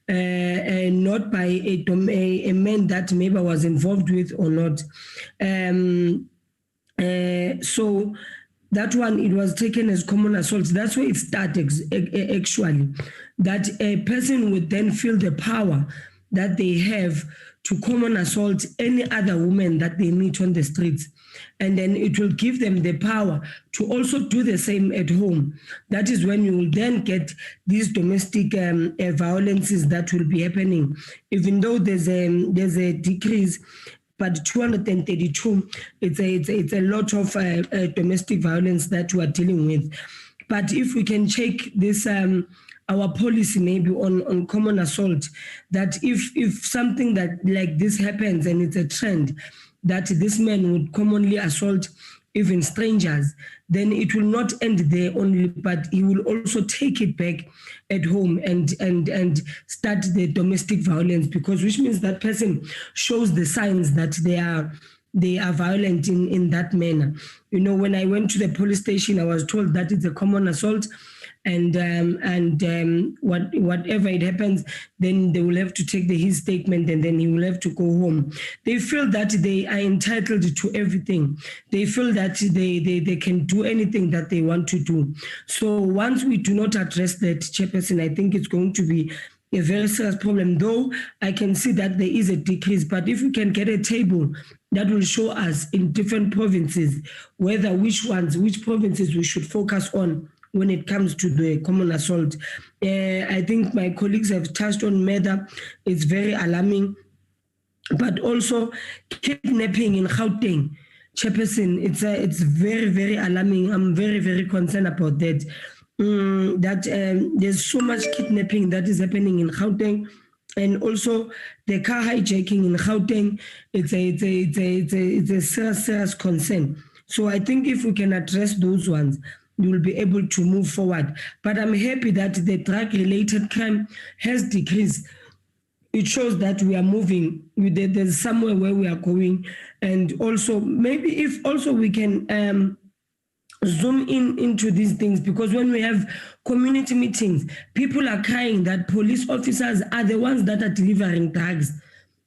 not by a man that maybe I was involved with or not. So that one, it was taken as common assault. That's where it started, actually, that a person would then feel the power that they have to common assault any other woman that they meet on the streets. And then it will give them the power to also do the same at home. That is when you will then get these domestic violences that will be happening. Even though there's a decrease, but 232, it's a lot of domestic violence that we are dealing with. But if we can check this, our policy maybe on common assault, that if something that like this happens and it's a trend, that this man would commonly assault even strangers, then it will not end there only, but he will also take it back at home and start the domestic violence, because which means that person shows the signs that they are violent in that manner. You know, when I went to the police station, I was told that it's a common assault, and whatever it happens, then they will have to take his statement, and then he will have to go home. They feel that they are entitled to everything. They feel that they can do anything that they want to do. So once we do not address that, Chairperson, I think it's going to be a very serious problem, though I can see that there is a decrease. But if we can get a table that will show us in different provinces whether which provinces we should focus on when it comes to the common assault. I think my colleagues have touched on murder. It's very alarming. But also kidnapping in Gauteng, Chairperson, it's very, very alarming. I'm very, very concerned about that. There's so much kidnapping that is happening in Gauteng. And also the car hijacking in Gauteng, it's a serious concern. So I think if we can address those ones, you will be able to move forward. But I'm happy that the drug-related crime has decreased. It shows that we are moving. There's somewhere where we are going. And also, maybe if also we can zoom into these things, because when we have community meetings, people are crying that police officers are the ones that are delivering drugs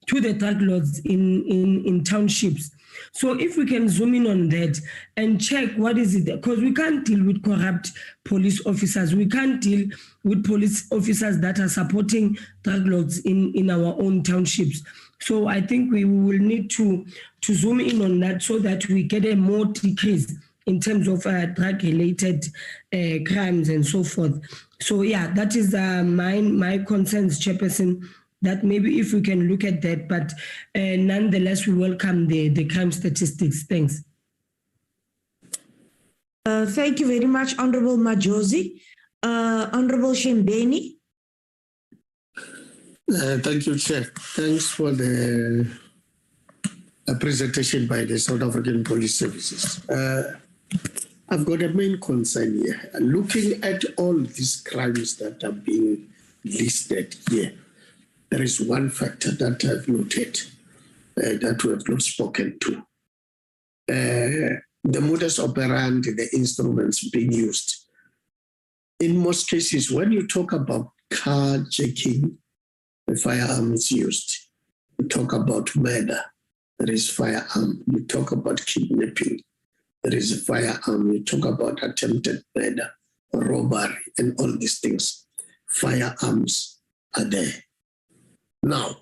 to the drug lords in townships. So if we can zoom in on that and check what is it, because we can't deal with corrupt police officers. We can't deal with police officers that are supporting drug lords in our own townships. So I think we will need to zoom in on that so that we get a more decrease in terms of drug-related crimes and so forth. So yeah, that is my concerns, Chairperson, that maybe if we can look at that, but nonetheless, we welcome the crime statistics. Thanks. Thank you very much, Honorable Majosi. Honorable Shembeni. Thank you, Chair. Thanks for the a presentation by the South African Police Services. I've got a main concern here. Looking at all these crimes that are being listed here, there is one factor that I've noted that we have not spoken to. The modus operandi, the instruments being used. In most cases, when you talk about carjacking, the firearm is used. You talk about murder, there is firearm. You talk about kidnapping, there is a firearm. You talk about attempted murder, robbery, and all these things. Firearms are there. Now,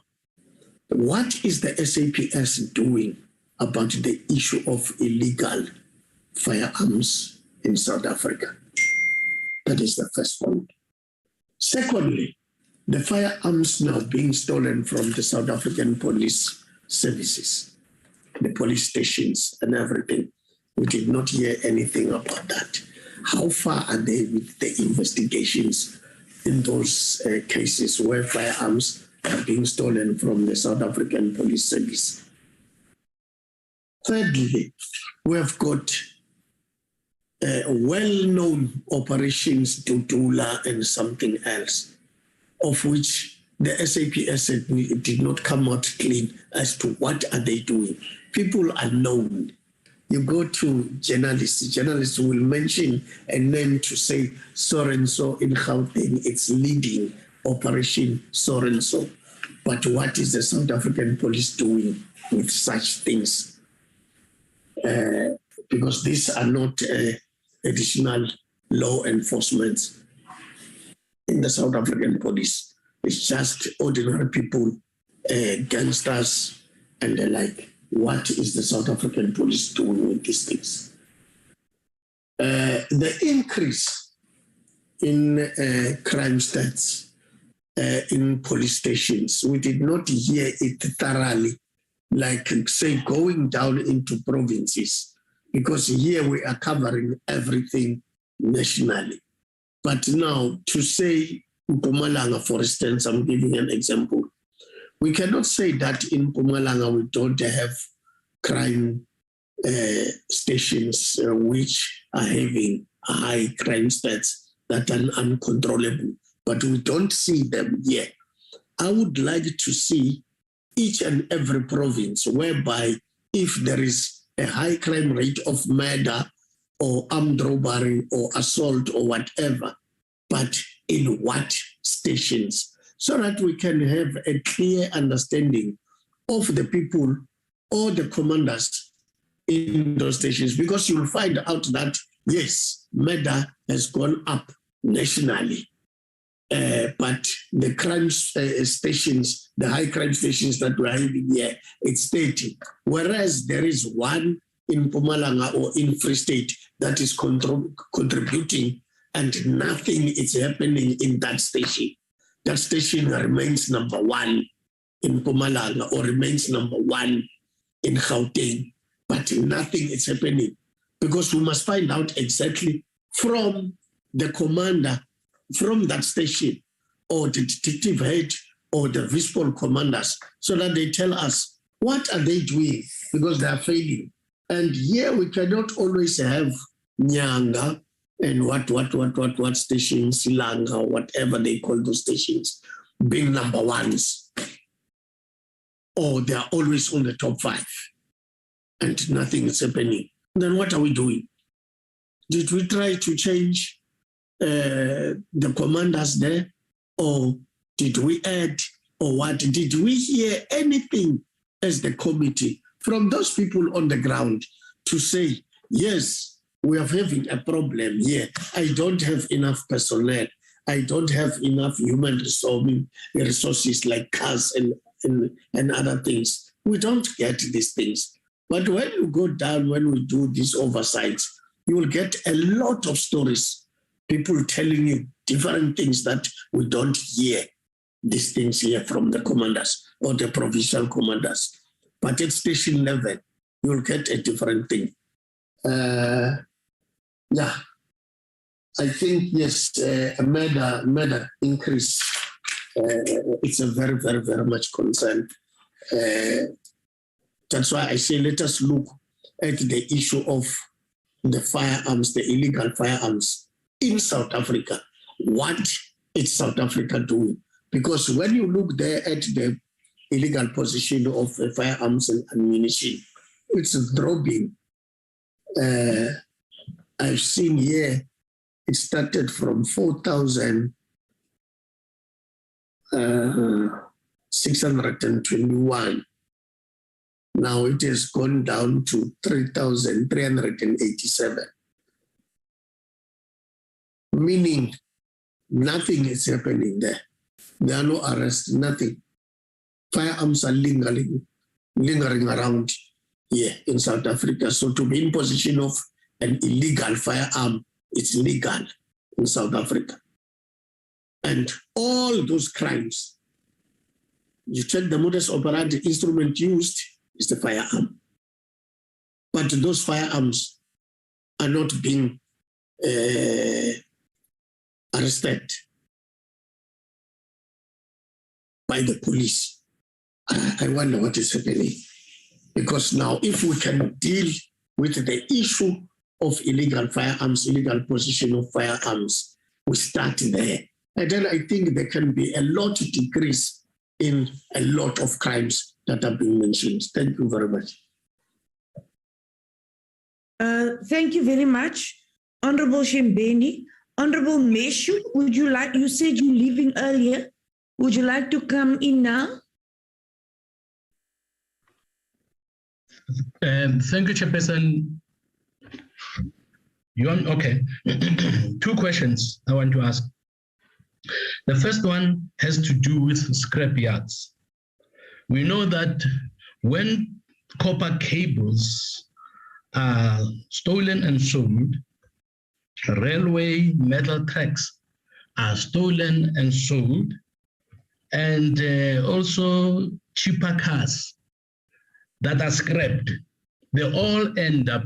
what is the SAPS doing about the issue of illegal firearms in South Africa? That is the first point. Secondly, the firearms now being stolen from the South African Police Services, the police stations and everything. We did not hear anything about that. How far are they with the investigations in those cases where firearms are being stolen from the South African Police Service? Thirdly, we have got well-known operations, Dudula and something else, of which the SAPS did not come out clean as to what are they doing. People are known. You go to journalists will mention a name to say so-and-so in Gauteng, it's leading operation so-and-so. But what is the South African police doing with such things? Because these are not additional law enforcement in the South African police. It's just ordinary people, gangsters and the like. What is the South African police doing with these things? The increase in crime stats in police stations, we did not hear it thoroughly, like say going down into provinces, because here we are covering everything nationally. But now to say Mpumalanga, for instance, I'm giving an example. We cannot say that in Mpumalanga we don't have crime stations which are having high crime stats that are uncontrollable, but we don't see them yet. I would like to see each and every province whereby if there is a high crime rate of murder or armed robbery or assault or whatever, but in what stations, so that we can have a clear understanding of the people or the commanders in those stations, because you'll find out that, yes, murder has gone up nationally, but the crime stations, the high crime stations that we're having here, it's 30, whereas there is one in Mpumalanga or in Free State that is contributing and nothing is happening in that station. That station remains number one in Mpumalanga or remains number one in Gauteng, but nothing is happening, because we must find out exactly from the commander from that station or the detective head or the visible commanders, so that they tell us what are they doing, because they are failing. And here we cannot always have Nyanga and what stations, Silanga, whatever they call those stations, being number ones. Or they are always on the top 5 and nothing is happening. Then what are we doing? Did we try to change the commanders there? Or did we add, or what? Did we hear anything as the committee from those people on the ground to say, yes, we are having a problem here. I don't have enough personnel. I don't have enough human resources like cars and other things. We don't get these things. But when you go down, when we do these oversights, you will get a lot of stories, people telling you different things that we don't hear these things here from the commanders or the provincial commanders. But at station level, you'll get a different thing. Yeah, I think, yes, a murder increase, it's a very, very, very much concern. That's why I say let us look at the issue of the firearms, the illegal firearms in South Africa. What is South Africa doing? Because when you look there at the illegal possession of firearms and ammunition, it's dropping. I've seen here, it started from 4,621. Now it has gone down to 3,387. Meaning nothing is happening there. There are no arrests, nothing. Firearms are lingering around here in South Africa. So to be in possession of an illegal firearm, it's legal in South Africa. And all those crimes, you check the modus operandi, instrument used is the firearm. But those firearms are not being arrested by the police. I wonder what is happening. Because now if we can deal with the issue of illegal firearms, illegal possession of firearms, we start there. And then I think there can be a lot of decrease in a lot of crimes that have been mentioned. Thank you very much. Thank you very much, Honorable Shembeni. Honorable Meshu, would you like, you said you're leaving earlier. Would you like to come in now? Thank you, Chairperson. Okay. Two questions I want to ask. The first one has to do with scrapyards. We know that when copper cables are stolen and sold, railway metal tracks are stolen and sold, and also cheaper cars that are scrapped, they all end up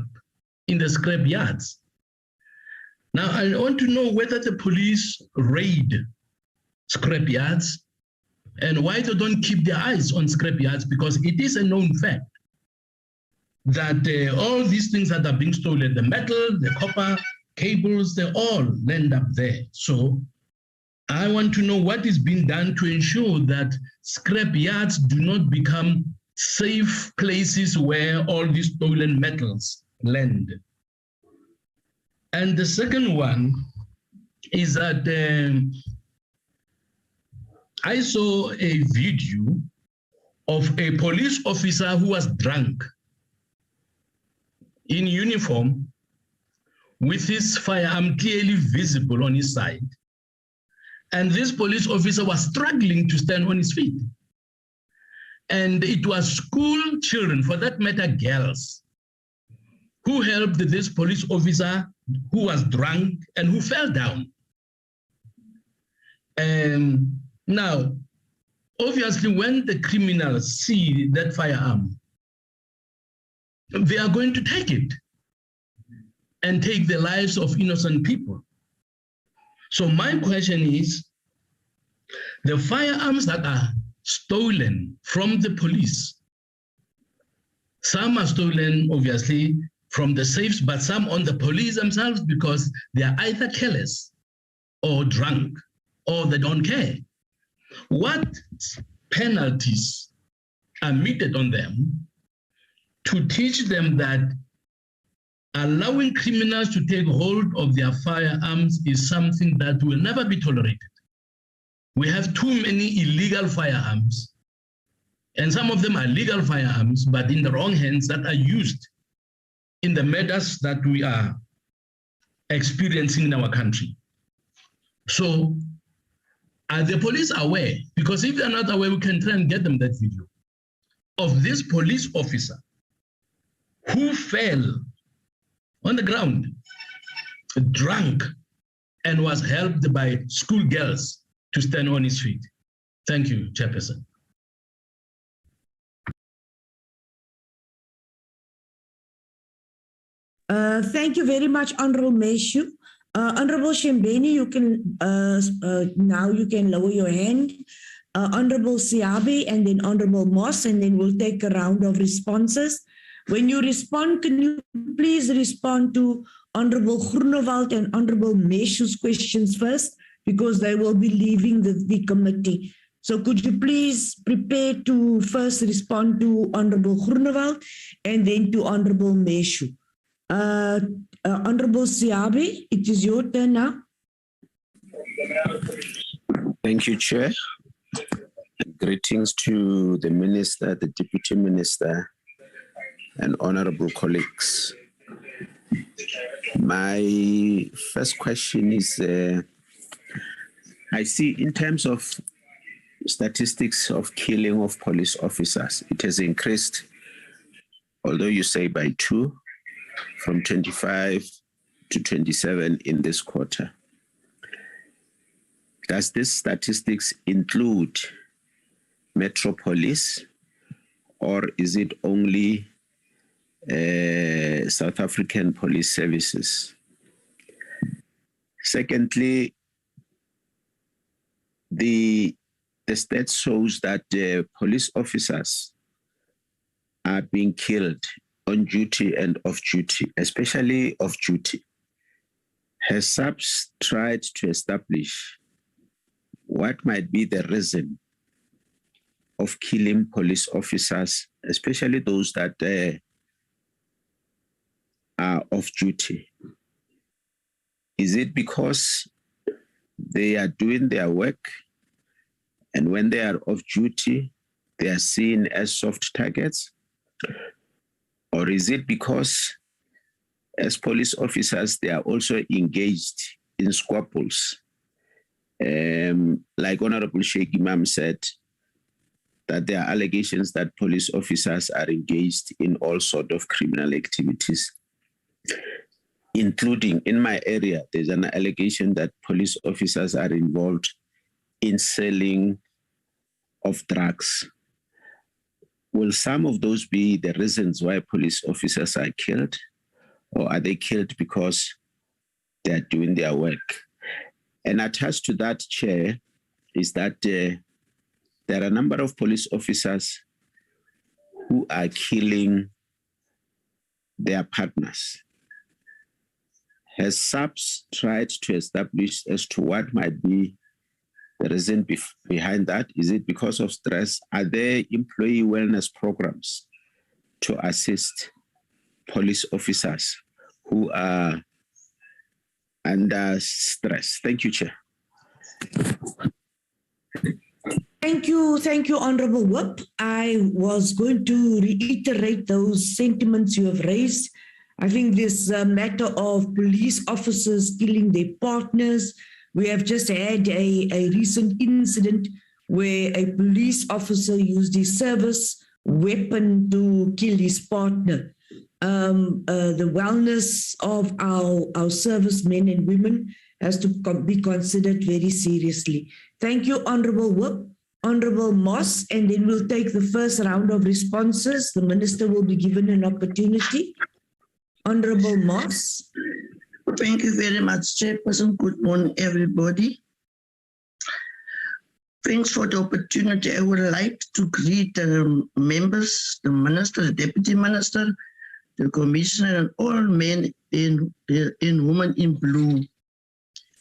in the scrap yards. Now, I want to know whether the police raid scrap yards and why they don't keep their eyes on scrap yards, because it is a known fact that all these things that are being stolen, the metal, the copper, cables, they all end up there. So I want to know what is being done to ensure that scrap yards do not become safe places where all these stolen metals land. And the second one is that I saw a video of a police officer who was drunk in uniform with his firearm clearly visible on his side. And this police officer was struggling to stand on his feet. And it was school children, for that matter, girls, who helped this police officer who was drunk and who fell down. And now, obviously, when the criminals see that firearm, they are going to take it and take the lives of innocent people. So my question is, the firearms that are stolen from the police, some are stolen, obviously, from the safes, but some on the police themselves because they are either careless or drunk or they don't care. What penalties are meted on them to teach them that allowing criminals to take hold of their firearms is something that will never be tolerated? We have too many illegal firearms, and some of them are legal firearms, but in the wrong hands that are used in the murders that we are experiencing in our country. So are the police aware? Because if they're not aware, we can try and get them that video of this police officer who fell on the ground, drunk, and was helped by schoolgirls to stand on his feet. Thank you, Chairperson. Thank you very much, Honorable Meshu. Honorable Shembeni, you can now you can lower your hand. Honorable Siabi and then Honorable Moss, and then we'll take a round of responses. When you respond, can you please respond to Honorable Groenewald and Honorable Meshu's questions first, because they will be leaving the committee. So could you please prepare to first respond to Honorable Groenewald and then to Honorable Meshu. Honorable Siabi, it is your turn now. Thank you, Chair. Greetings to the Minister, the Deputy Minister, and honorable colleagues. My first question is, I see in terms of statistics of killing of police officers, it has increased, although you say by 2, from 25 to 27 in this quarter. Does this statistics include Metropolis, or is it only South African police services? Secondly, the stat shows that police officers are being killed on duty and off duty, especially off duty. Has SAPS tried to establish what might be the reason of killing police officers, especially those that are off duty? Is it because they are doing their work, and when they are off duty, they are seen as soft targets? Or is it because as police officers, they are also engaged in squabbles? Like Honorable Sheikh Imam said, that there are allegations that police officers are engaged in all sorts of criminal activities, including in my area, there's an allegation that police officers are involved in selling of drugs. Will some of those be the reasons why police officers are killed, or are they killed because they are doing their work? And attached to that, Chair, is that there are a number of police officers who are killing their partners. Has SAPS tried to establish as to what might be the reason behind that? Is it because of stress? Are there employee wellness programs to assist police officers who are under stress? Thank you, Chair. Thank you, Honorable Whip. I was going to reiterate those sentiments you have raised. I think this matter of police officers killing their partners, we have just had a recent incident where a police officer used his service weapon to kill his partner. The wellness of our servicemen and women has to be considered very seriously. Thank you, Honorable Whip. Honorable Moss, and then we'll take the first round of responses. The Minister will be given an opportunity. Honorable Moss. Thank you very much, Chairperson. Good morning, everybody. Thanks for the opportunity. I would like to greet the members, the Minister, the Deputy Minister, the Commissioner, and all men and women in blue.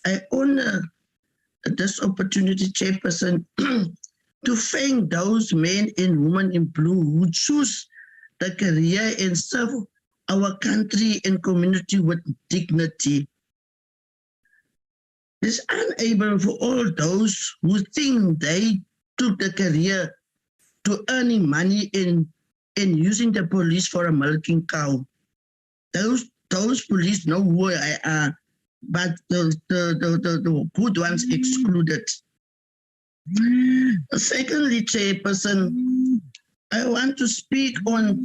I honor this opportunity, Chairperson, to thank those men and women in blue who choose the career and serve our country and community with dignity. It's unable for all those who think they took the career to earning money and using the police for a milking cow. Those police know who I are, but the good ones excluded. Secondly, Chairperson, I want to speak on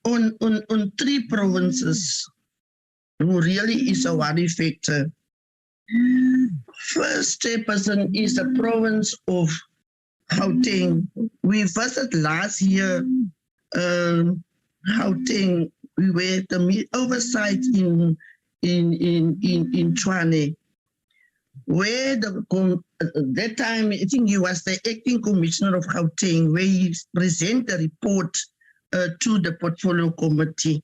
3 provinces who really is a worry factor. First, Chairperson, is the province of Gauteng. We visited last year Gauteng. We were the oversight in Tshwane. where that time, I think he was the acting commissioner of Gauteng, where he presented a report to the portfolio committee.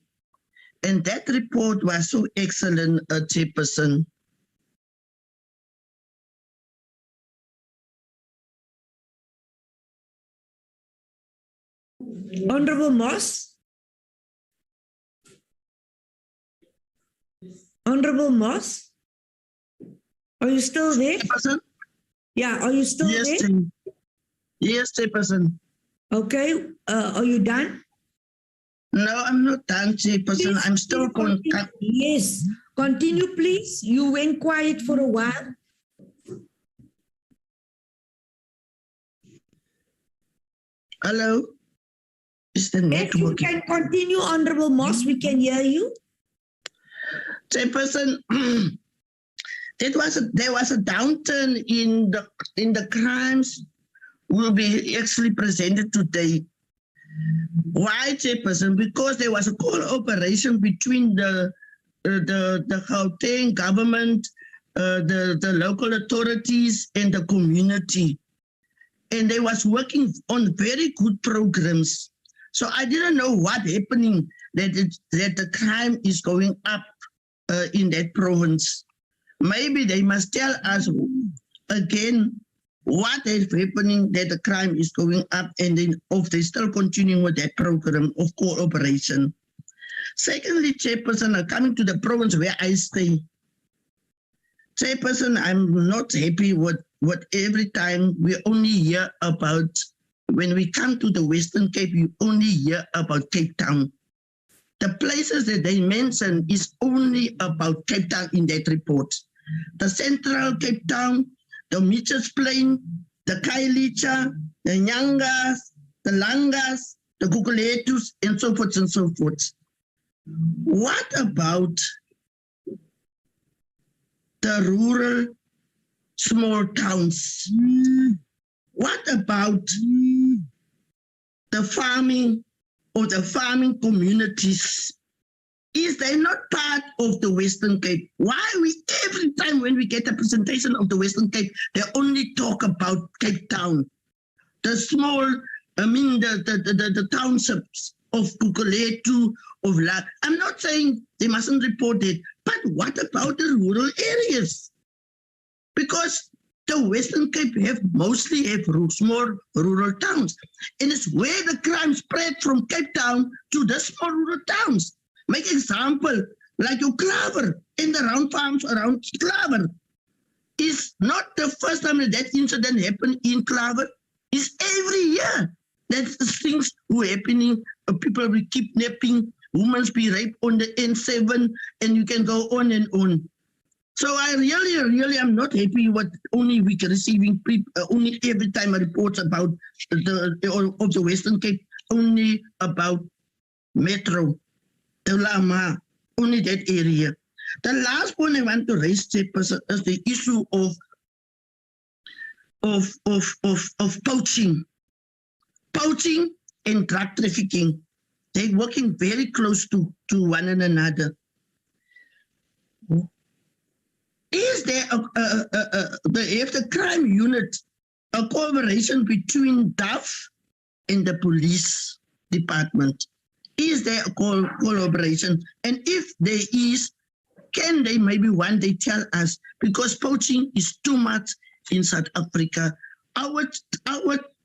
And that report was so excellent, Chairperson. Honorable Moss? Honorable Moss? Are you still there? Chairperson? Yeah, are you still Yes, there? Yes, Chairperson. Okay, are you done? No, I'm not done, Chairperson. I'm still continue. Yes, continue, please. You went quiet for a while. Hello? Is the network? Yes, you can continue, Honorable Moss. We can hear you. Chairperson, there was a downturn in the crimes will be actually presented today. Why, Chairperson? Because there was a cooperation between the Gauteng government, the local authorities, and the community, and they was working on very good programs. So I didn't know what happening that the crime is going up in that province. Maybe they must tell us again what is happening that the crime is going up, and then if they still continuing with that program of cooperation. Secondly, Chairperson, coming to the province where I stay. Chairperson, I'm not happy with what every time we only hear about, when we come to the Western Cape, you only hear about Cape Town. The places that they mention is only about Cape Town in that report. The Central Cape Town, the Mitchells Plain, the Kailicha, the Nyangas, the Langas, the Guguletus, and so forth and so forth. What about the rural small towns? What about the farming or the farming communities? Is they not part of the Western Cape? Why we every time when we get a presentation of the Western Cape, they only talk about Cape Town, the small, the townships of Guguletu, of La. I'm not saying they mustn't report it, but what about the rural areas? Because the Western Cape mostly have small rural towns, and it's where the crime spread from Cape Town to the small rural towns. Make example, like your Klaver and the round farms around Klaver. Is not the first time that incident happened in Klaver. It's every year that things were happening. People be kidnapping, women be raped on the N7, and you can go on and on. So I really am not happy with only we can receiving only every time reports about the Western Cape, only about Metro, the Lama, only that area. The last point I want to raise, Chairperson, is the issue of poaching and drug trafficking. They're working very close to one another. Is there if the crime unit a cooperation between DAF and the police department? Is there a collaboration? And if there is, can they maybe one day tell us? Because poaching is too much in South Africa. Our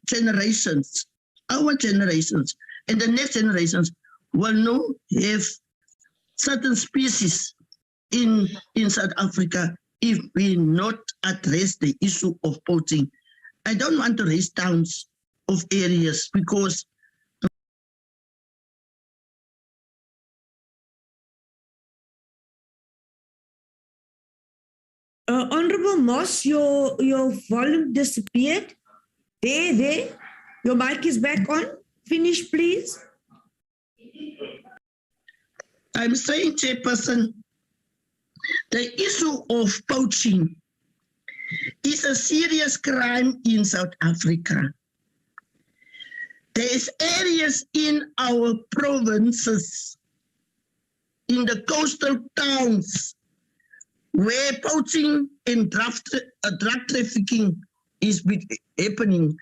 generations, and the next generations will not have certain species in South Africa if we not address the issue of poaching. I don't want to raise towns of areas because Honorable Moss, your volume disappeared. There. Your mic is back on. Finish, please. I'm saying, Chairperson, the issue of poaching is a serious crime in South Africa. There's areas in our provinces, in the coastal towns, where poaching and drug trafficking is happening.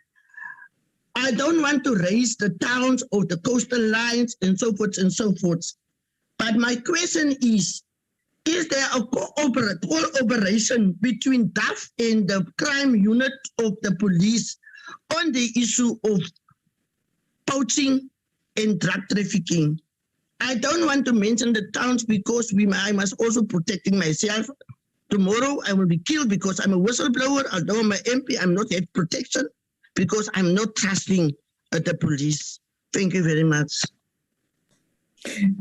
I don't want to raise the towns or the coastal lines and so forth and so forth. But my question is there a cooperation between DAF and the crime unit of the police on the issue of poaching and drug trafficking? I don't want to mention the towns because I must also protecting myself. Tomorrow I will be killed because I'm a whistleblower. Although I'm an MP, I'm not at protection because I'm not trusting the police. Thank you very much.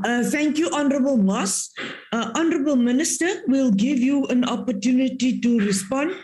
Thank you, Honorable Moss. Honorable Minister, we'll give you an opportunity to respond.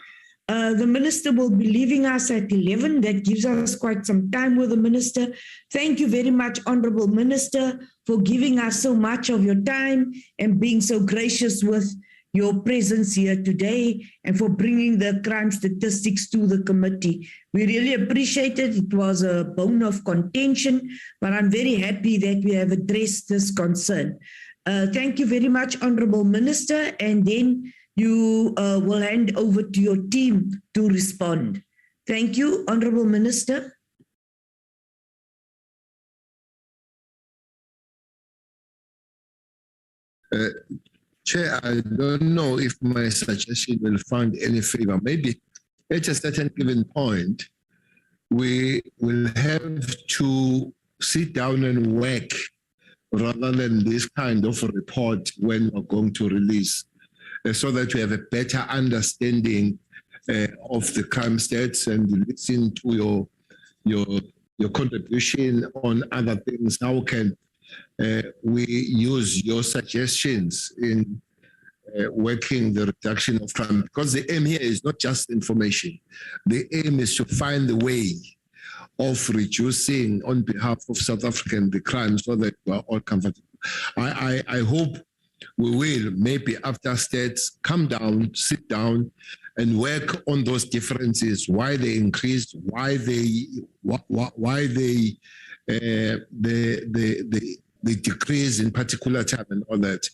The Minister will be leaving us at 11. That gives us quite some time with the Minister. Thank you very much, Honorable Minister, for giving us so much of your time and being so gracious with your presence here today and for bringing the crime statistics to the committee. We really appreciate it. It was a bone of contention, but I'm very happy that we have addressed this concern. Thank you very much, Honorable Minister, and then you will hand over to your team to respond. Thank you, Honorable Minister. Chair, I don't know if my suggestion will find any favor. Maybe at a certain given point, we will have to sit down and work rather than this kind of report when we're going to release, so that we have a better understanding of the crime stats and listen to your contribution on other things. How can we use your suggestions in working the reduction of crime? Because the aim here is not just information. The aim is to find the way of reducing on behalf of South African the crime so that we are all comfortable. I hope we will, maybe after stats, come down, sit down, and work on those differences, why they increased, why they decrease in particular time and all that.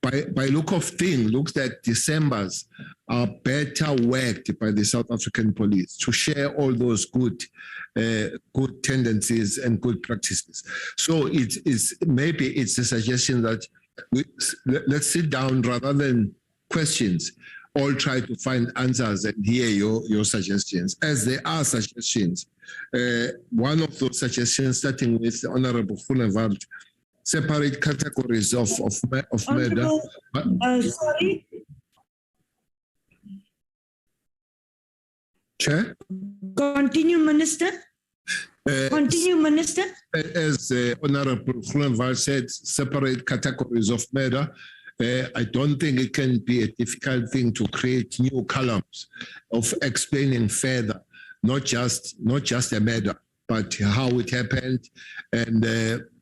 By look of things, looks that Decembers are better worked by the South African police to share all those good tendencies and good practices. So maybe it's a suggestion that let's sit down rather than questions, all try to find answers and hear your suggestions. As there are suggestions, one of those suggestions, starting with Honorable Groenewald, separate categories of murder. Sorry. Chair? Continue, Minister. Continue, Minister. As Honorable Groenewald said, separate categories of murder. I don't think it can be a difficult thing to create new columns of explaining further, not just a murder, but how it happened. And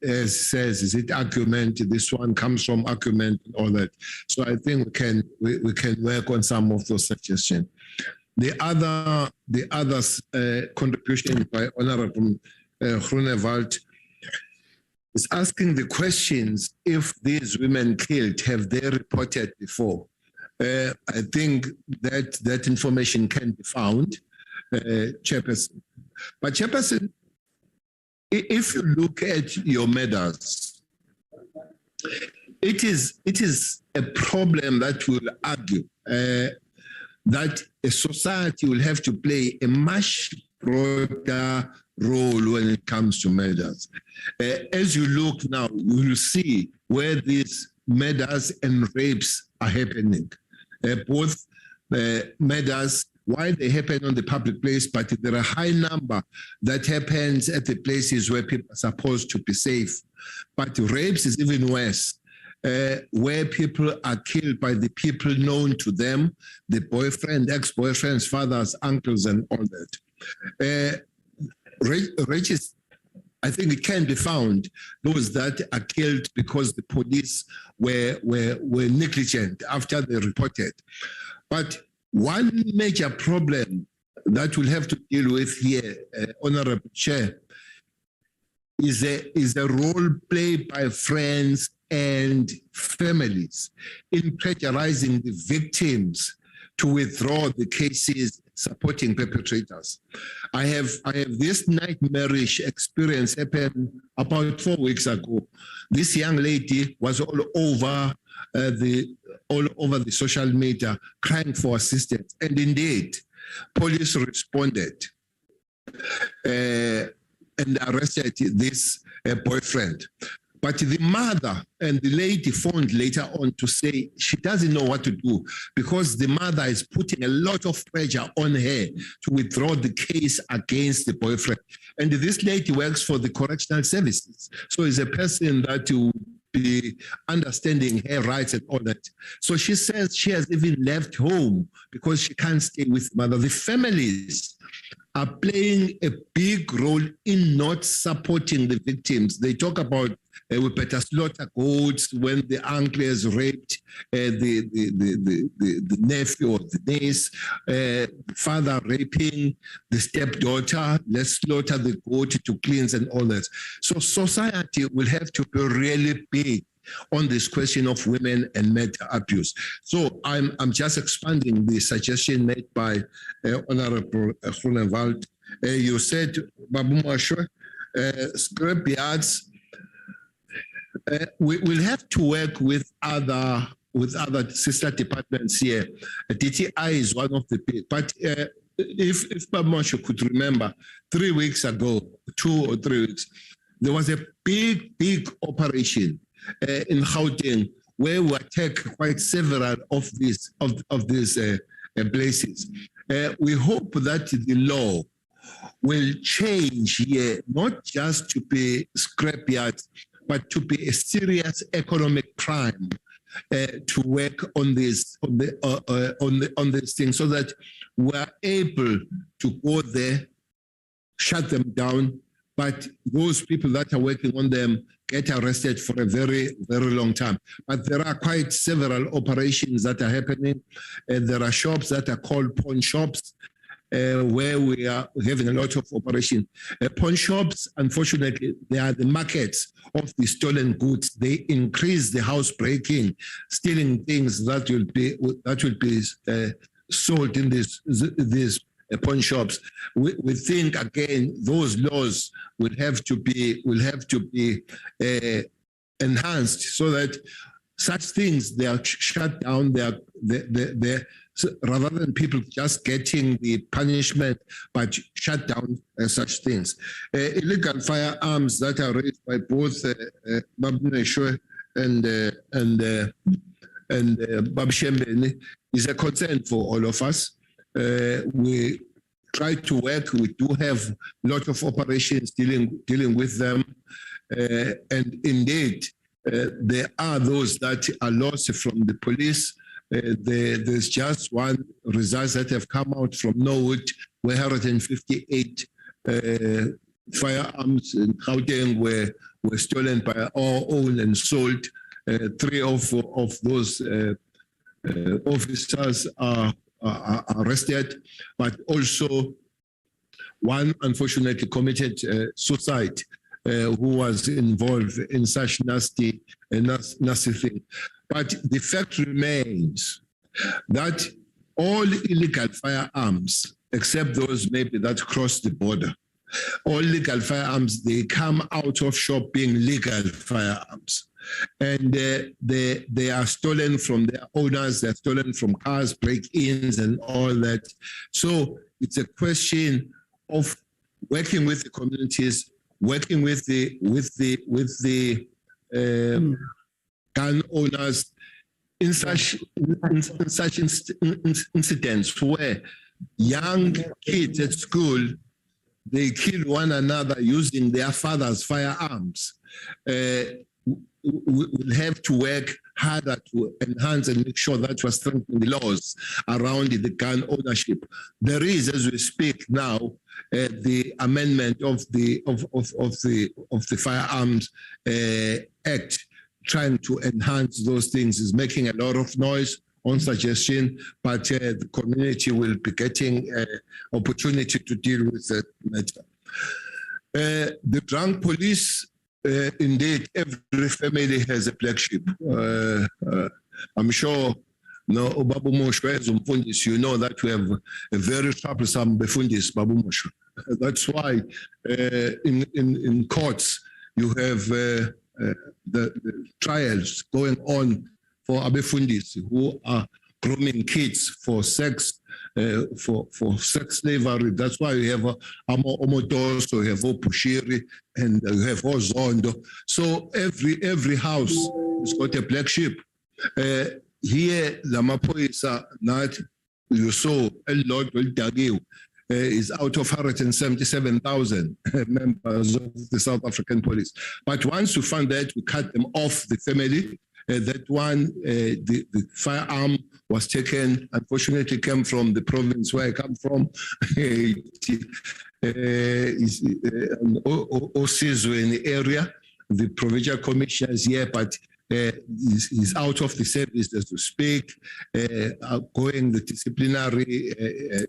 as says, is it argument? This one comes from argument and all that. So I think we can work on some of those suggestions. The other contribution by Honorable Groenewald is asking the questions, if these women killed, have they reported before? I think that information can be found, Chairperson. But Chairperson, if you look at your murders, it is a problem that will argue that a society will have to play a much broader role when it comes to murders. As you look now, you will see where these murders and rapes are happening. Both murders, why they happen on the public place, but there are a high number that happens at the places where people are supposed to be safe. But rapes is even worse, where people are killed by the people known to them, the boyfriend, ex-boyfriends, fathers, uncles, and all that. Rages, I think it can be found, those that are killed because the police were negligent after they reported. But one major problem that we'll have to deal with here, Honorable Chair, is a role played by friends and families in pressurizing the victims to withdraw the cases supporting perpetrators. I have this nightmarish experience happen about 4 weeks ago. This young lady was all over the social media crying for assistance, and indeed, police responded and arrested this boyfriend. But the mother and the lady phoned later on to say she doesn't know what to do because the mother is putting a lot of pressure on her to withdraw the case against the boyfriend. And this lady works for the correctional services. So it's a person that will be understanding her rights and all that. So she says she has even left home because she can't stay with mother. The families are playing a big role in not supporting the victims. They talk about we better slaughter goats when the uncle has raped the nephew or the niece, father raping the stepdaughter, let's slaughter the goat to cleanse and all that. So society will have to be really big on this question of women and mental abuse. So I'm just expanding the suggestion made by Honorable Groenewald. You said, Babu Mashwe, Scrapyards, we will have to work with other sister departments here. DTI is one of the big, but if Babu Mashwe could remember, 3 weeks ago, 2 or 3 weeks, there was a big operation in Gauteng, where we attacked quite several of these places. We hope that the law will change here, not just to be scrapyards, but to be a serious economic crime to work on this on this thing, so that we are able to go there, shut them down. But those people that are working on them get arrested for a very, very long time. But there are quite several operations that are happening. There are shops that are called pawn shops, where we are having a lot of operation. Pawn shops, unfortunately, they are the markets of the stolen goods. They increase the housebreaking, stealing things that will be sold in these pawn shops. We think again those laws will have to be enhanced so that such things they are shut down. So rather than people just getting the punishment, but shut down such things. Illegal firearms that are raised by both Babu Mashwe and Babu Shembeni is a concern for all of us. We try to work. We do have a lot of operations dealing with them, and indeed there are those that are lost from the police. There's just one results that have come out from Norwood, where 158 firearms in Gauteng were stolen by our own and sold. 3 of those officers are arrested, but also one unfortunately committed suicide, who was involved in such nasty thing. But the fact remains that all illegal firearms, except those maybe that cross the border, all legal firearms, they come out of shop being legal firearms. And they are stolen from their owners, they're stolen from cars, break-ins and all that. So it's a question of working with the communities, working with the gun owners in such incidents where young kids at school, they kill one another using their father's firearms. We'll have to work harder to enhance and make sure that we're strengthening the laws around the gun ownership. There is, as we speak now, the amendment of the Firearms Act, trying to enhance those things, is making a lot of noise on suggestion, but the community will be getting opportunity to deal with that matter. The drunk police, indeed, every family has a black sheep. I'm sure, no, Babu Moshe, you know that we have a very troublesome befundis, Babu Moshe. That's why in courts you have the trials going on for abefundis who are grooming kids for sex, for sex slavery. That's why we have Omodos, we have Opushiri, and we have Ozondo. So every house has got a black sheep. Here, Lamapoisa, not you saw a lot will Dagil is out of 177,000 members of the South African police. But once you find that, we cut them off the family. That one, the firearm was taken, unfortunately came from the province where I come from. Osizo in the area. The provincial commissioner is here, but is out of the service as we speak, going the disciplinary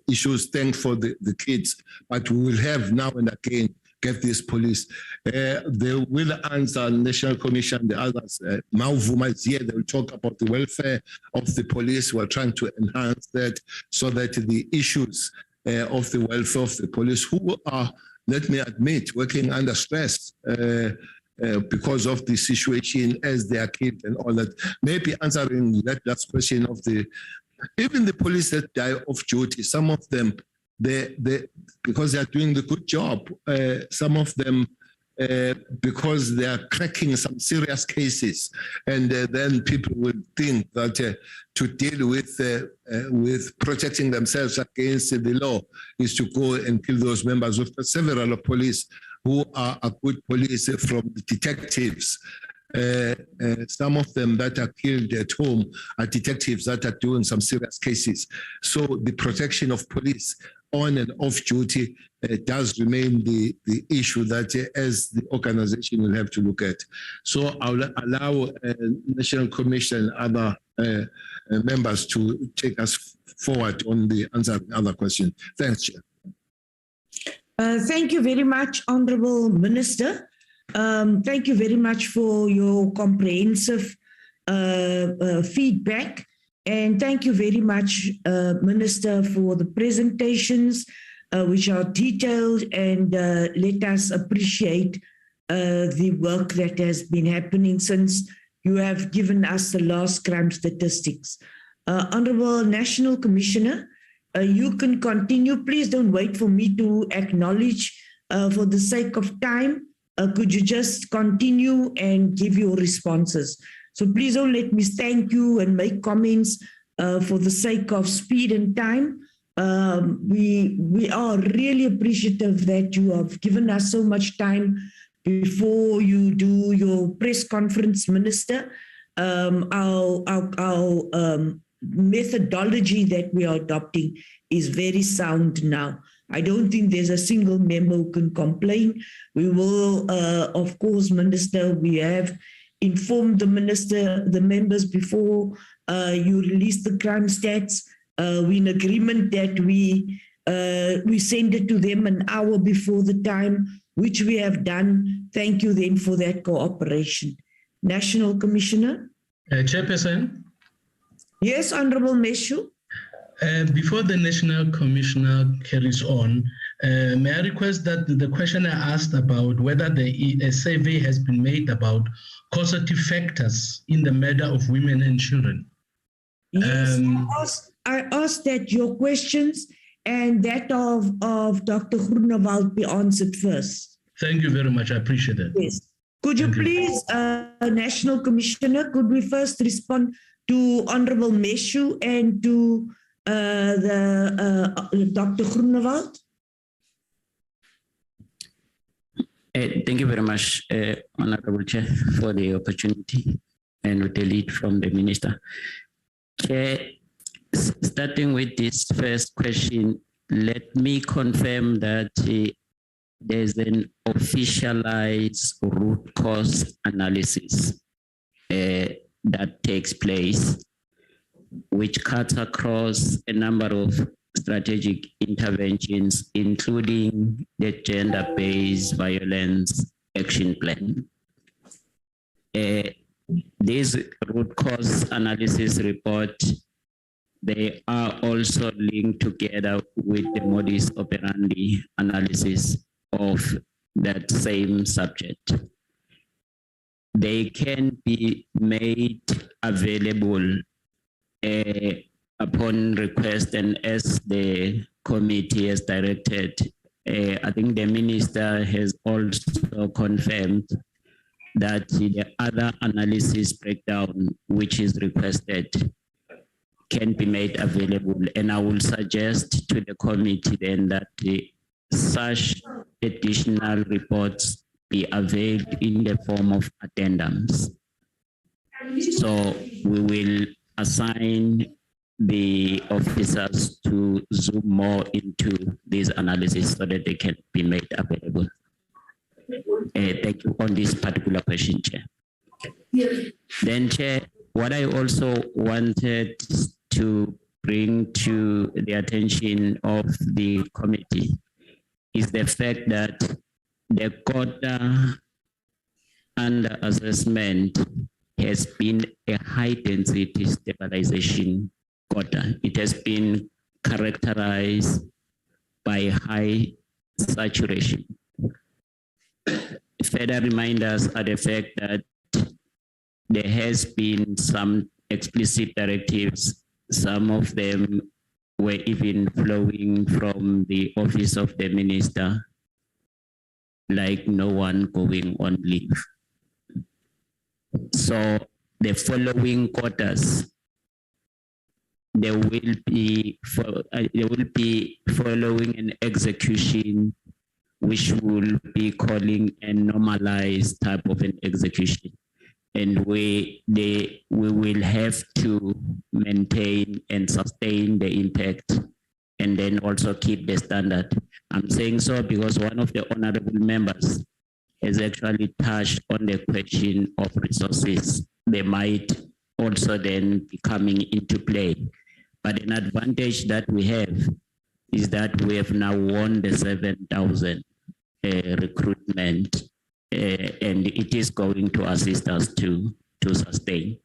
issues, thank for the kids, but we will have now and again get this police. They will answer National Commission, the others. Mauvuma is here, they will talk about the welfare of the police. We're trying to enhance that so that the issues of the welfare of the police, who are, let me admit, working under stress, because of the situation as they are killed and all that. Maybe answering that last question of even the police that die off duty, some of them, because they are doing the good job, some of them, because they are cracking some serious cases, and then people will think that to deal with protecting themselves against the law is to go and kill those members of several police who are good police from the detectives. Some of them that are killed at home are detectives that are doing some serious cases. So the protection of police on and off duty does remain the issue that as the organization will have to look at. So I'll allow National Commission and other members to take us forward on the answering other question. Thanks, Chair. Thank you very much, Honourable Minister. Thank you very much for your comprehensive feedback. And thank you very much, Minister, for the presentations, which are detailed, and let us appreciate the work that has been happening since you have given us the last crime statistics. Honourable National Commissioner, you can continue. Please don't wait for me to acknowledge for the sake of time. Could you just continue and give your responses? So please don't let me thank you and make comments for the sake of speed and time. We are really appreciative that you have given us so much time before you do your press conference, Minister. Our methodology that we are adopting is very sound now. I don't think there's a single member who can complain. We will, of course, Minister, we have informed the members before you release the crime stats. We're in agreement that we send it to them an hour before the time, which we have done. Thank you then for that cooperation. National Commissioner? Chairperson? Yes, Honourable Meshu. Before the National Commissioner carries on, may I request that the question I asked about whether a survey has been made about causative factors in the murder of women and children? Yes, I asked that your questions and that of Dr. Groenewald be answered first. Thank you very much. I appreciate that. Yes. Could you please, National Commissioner, could we first respond to Honourable Meshu and to Dr. Groenewald? Thank you very much, Honourable Chair, for the opportunity and with the lead from the Minister. Chair, starting with this first question, let me confirm that there's an officialized root cause analysis that takes place, which cuts across a number of strategic interventions, including the gender-based violence action plan. This root cause analysis report, they are also linked together with the modus operandi analysis of that same subject. They can be made available upon request, and as the committee has directed, I think the minister has also confirmed that the other analysis breakdown which is requested can be made available. And I will suggest to the committee then that such additional reports be availed in the form of addendums. So we will assign the officers to zoom more into this analysis so that they can be made available. Thank you on this particular question, Chair. Then, Chair, what I also wanted to bring to the attention of the committee is the fact that the quota under assessment has been a high density stabilization quota. It has been characterized by high saturation. Further reminders are the fact that there has been some explicit directives. Some of them were even flowing from the office of the minister, like no one going on leave. So the following quarters, there will be following an execution which will be calling a normalized type of an execution. And we will have to maintain and sustain the impact and then also keep the standard. I'm saying so because one of the honorable members has actually touched on the question of resources. They might also then be coming into play. But an advantage that we have is that we have now won the 7,000 recruitment, and it is going to assist us to sustain.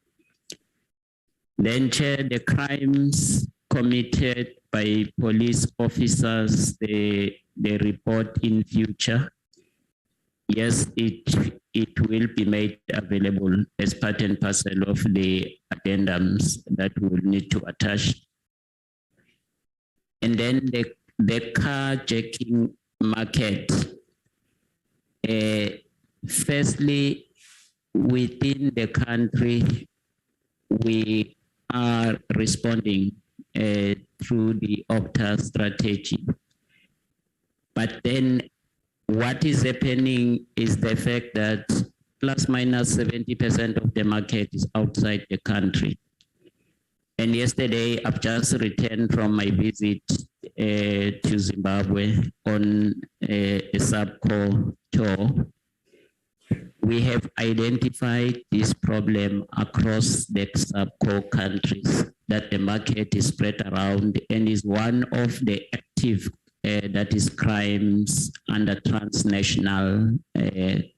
Then, Chair, the crimes committed by police officers, they report in future. Yes, it will be made available as part and parcel of the addendums that we will need to attach. And then the carjacking market. Firstly, within the country, we are responding through the OCTA strategy. But then what is happening is the fact that plus minus 70% of the market is outside the country. And yesterday, I've just returned from my visit to Zimbabwe on a SAPCO tour. We have identified this problem across the SAPCO countries, that the market is spread around and is one of the active that is crimes under transnational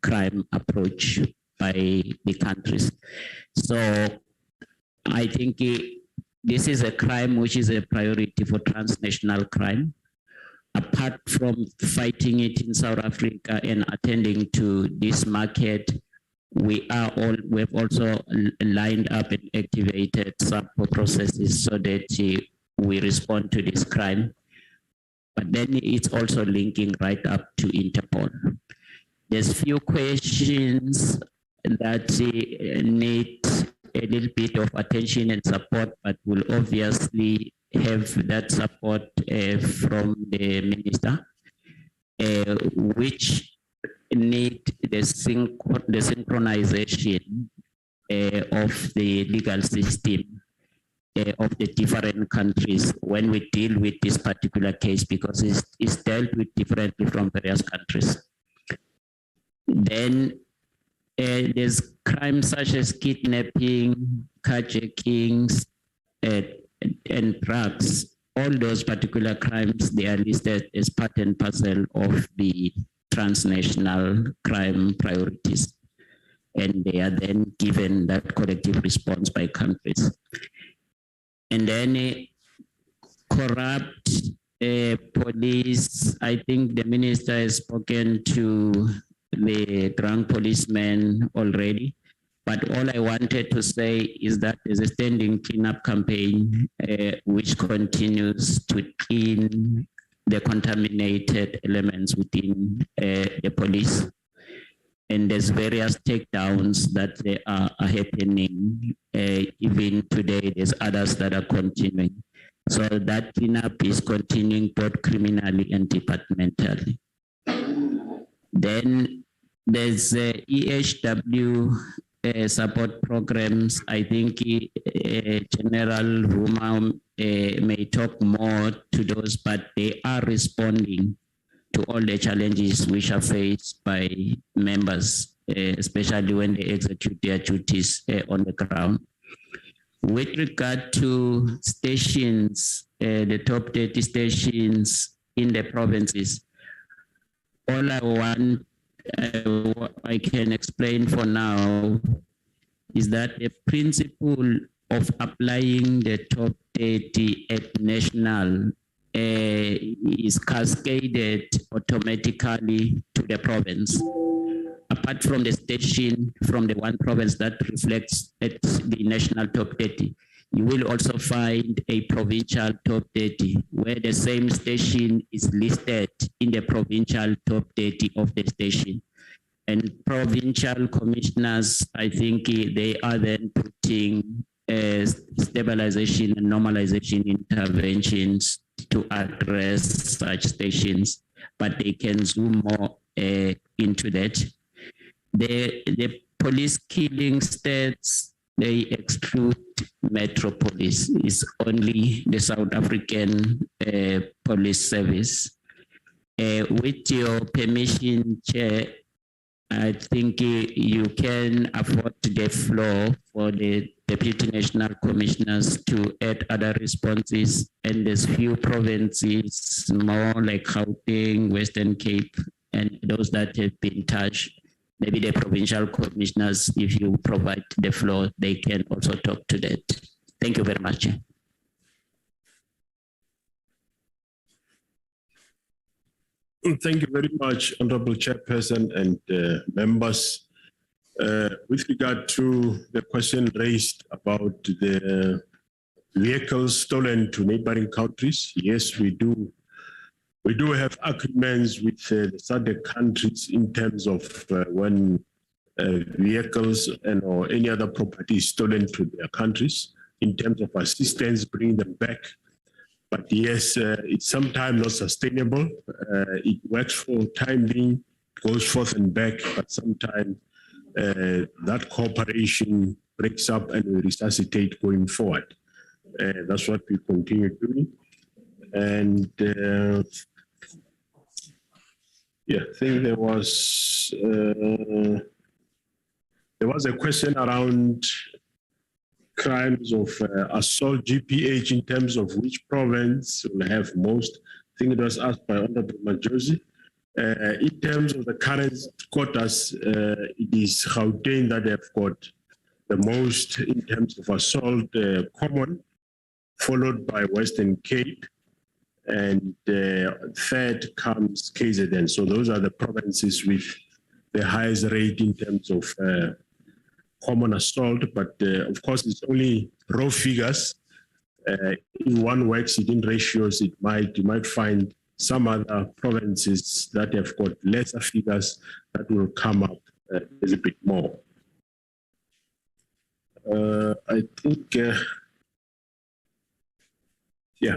crime approach by the countries. So I think this is a crime which is a priority for transnational crime. Apart from fighting it in South Africa and attending to this market, we have also lined up and activated SAPCO processes so that we respond to this crime. But then it's also linking right up to Interpol. There's few questions that need a little bit of attention and support, but will obviously have that support from the minister, which need the synchronization of the legal system of the different countries when we deal with this particular case, because it's dealt with differently from various countries. Then there's crimes such as kidnapping, carjackings, and drugs. All those particular crimes, they are listed as part and parcel of the transnational crime priorities. and they are then given that collective response by countries. And then corrupt police, I think the minister has spoken to the drunk policemen already. But all I wanted to say is that there's a standing cleanup campaign which continues to clean the contaminated elements within the police. And there's various takedowns that are happening. Even today, there's others that are continuing. So that cleanup is continuing both criminally and departmentally. Then there's EHW support programs. I think General Ruma may talk more to those, but they are responding to all the challenges which are faced by members, especially when they execute their duties on the ground. With regard to stations, the top 30 stations in the provinces, all I can explain for now is that the principle of applying the top 30 at national is cascaded automatically to the province. Apart from the station from the one province that reflects at the national top 30, you will also find a provincial top 30 where the same station is listed in the provincial top 30 of the station. And provincial commissioners, I think they are then putting stabilization and normalization interventions to address such stations, but they can zoom more into that. The police killing stats, they exclude metropolis. It's only the South African police service. With your permission, Chair, I think you can afford the floor for the Deputy National Commissioners to add other responses. And there's few provinces, more like Gauteng, Western Cape, and those that have been touched. Maybe the provincial commissioners, if you provide the floor, they can also talk to that. Thank you very much. Thank you very much, Honorable Chairperson and members. With regard to the question raised about the vehicles stolen to neighboring countries, yes, we do. We do have agreements with the SADC countries in terms of when vehicles and or any other property is stolen to their countries, in terms of assistance, bringing them back. But yes, it's sometimes not sustainable. It works for time being, goes forth and back, but sometimes that cooperation breaks up and we resuscitate going forward. That's what we continue doing. And yeah, I think there was a question around crimes of assault GPH in terms of which province will have most. I think it was asked by Honorable Majosi. In terms of the current quotas, it is Gauteng that have got the most in terms of assault common, followed by Western Cape, and third comes KZN. So those are the provinces with the highest rate in terms of common assault, but of course it's only raw figures. In one works it in ratios, you might find some other provinces that have got lesser figures that will come up a little bit more. I think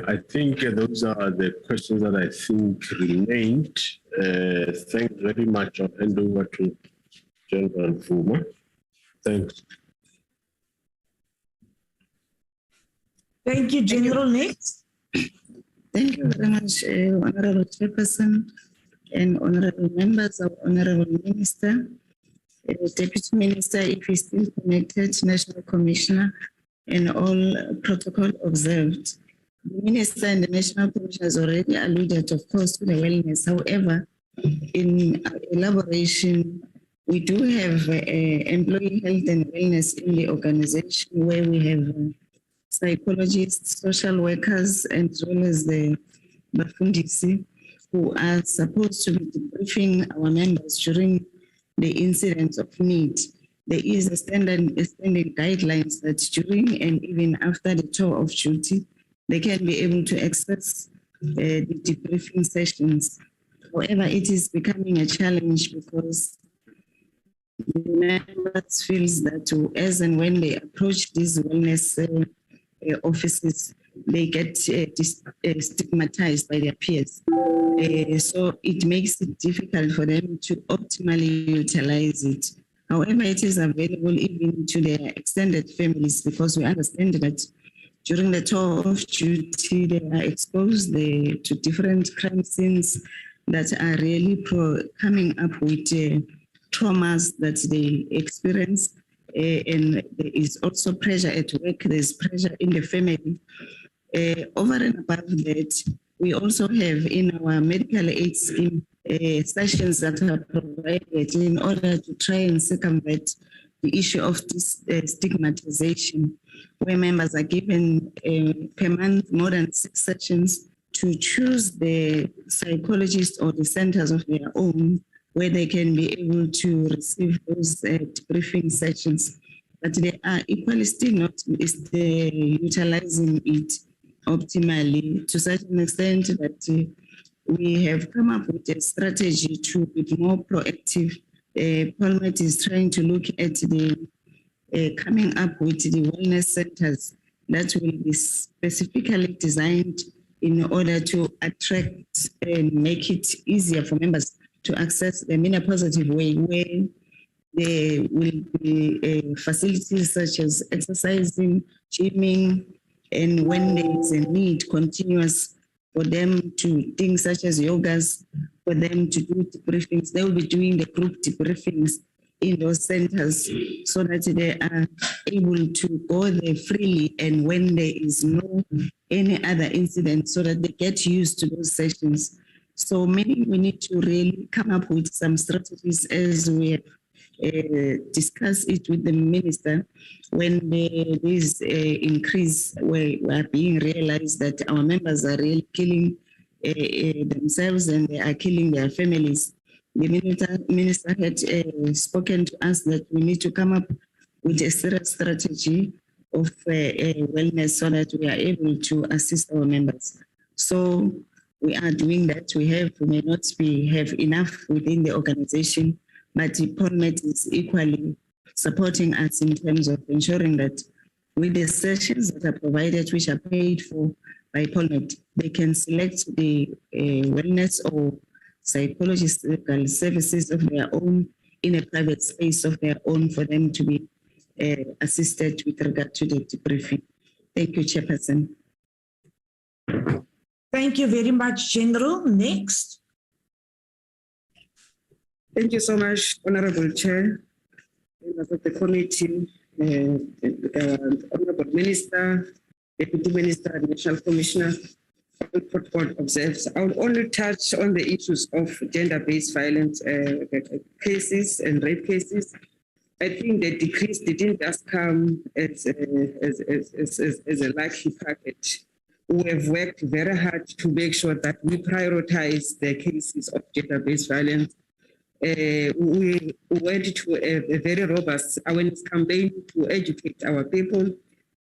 I think those are the questions that I think remained. Thanks very much. I'll hand over to General Fuma. Thanks. Thank you, General. Next. Thank you very much, Honorable Chairperson and Honorable members of Honorable Minister, Deputy Minister, if he's still connected, National Commissioner, and all protocol observed. The Minister and the National Commissioner has already alluded, of course, to the wellness. However, in elaboration We do have employee health and wellness in the organization, where we have psychologists, social workers, as well as the Bafundisi, who are supposed to be debriefing our members during the incidents of need. There is a standing guidelines that during and even after the tour of duty, they can be able to access the debriefing sessions. However, it is becoming a challenge because the members feel that as and when they approach these wellness offices, they get stigmatized by their peers. So it makes it difficult for them to optimally utilize it. However, it is available even to their extended families, because we understand that during the tour of duty, they are exposed to different crime scenes that are really coming up with traumas that they experience. And there is also pressure at work, there's pressure in the family. Over and above that, we also have in our medical aid scheme sessions that are provided in order to try and circumvent the issue of this stigmatization, where members are given per month more than 6 sessions to choose the psychologist or the centers of their own, where they can be able to receive those debriefing sessions. But they are equally still not utilizing it optimally, to such an extent that we have come up with a strategy to be more proactive. Parliament is trying to look at coming up with the wellness centers that will be specifically designed in order to attract and make it easier for members to access them in a positive way, where there will be facilities such as exercising, gymming, and when there is a need, continuous, for them to things such as yogas, for them to do debriefings. They will be doing the group debriefings in those centers so that they are able to go there freely and when there is no any other incident, so that they get used to those sessions. So maybe we need to really come up with some strategies as we have discuss it with the minister when there is increase where we are being realized that our members are really killing themselves and they are killing their families. The minister had spoken to us that we need to come up with a serious strategy of wellness so that we are able to assist our members. So we are doing that. We may not have enough within the organization, but Parliament is equally supporting us in terms of ensuring that with the sessions that are provided, which are paid for by Parliament, they can select the wellness or psychological services of their own in a private space of their own for them to be assisted with regard to the debriefing. Thank you, Chairperson. Thank you very much, General. Next. Thank you so much, Honorable Chair, members of the committee, Honorable Minister, Deputy Minister, and National Commissioner. All protocol observes. I will only touch on the issues of gender-based violence cases and rape cases. I think the decrease didn't just come as a lucky package. We have worked very hard to make sure that we prioritize the cases of gender-based violence. We went to a very robust awareness campaign to educate our people,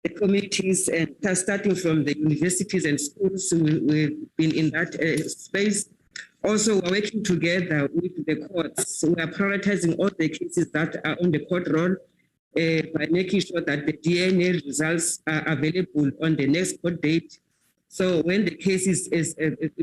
the communities, and starting from the universities and schools. We've been in that space. Also, we're working together with the courts. We are prioritizing all the cases that are on the court roll by making sure that the DNA results are available on the next court date. So when the case is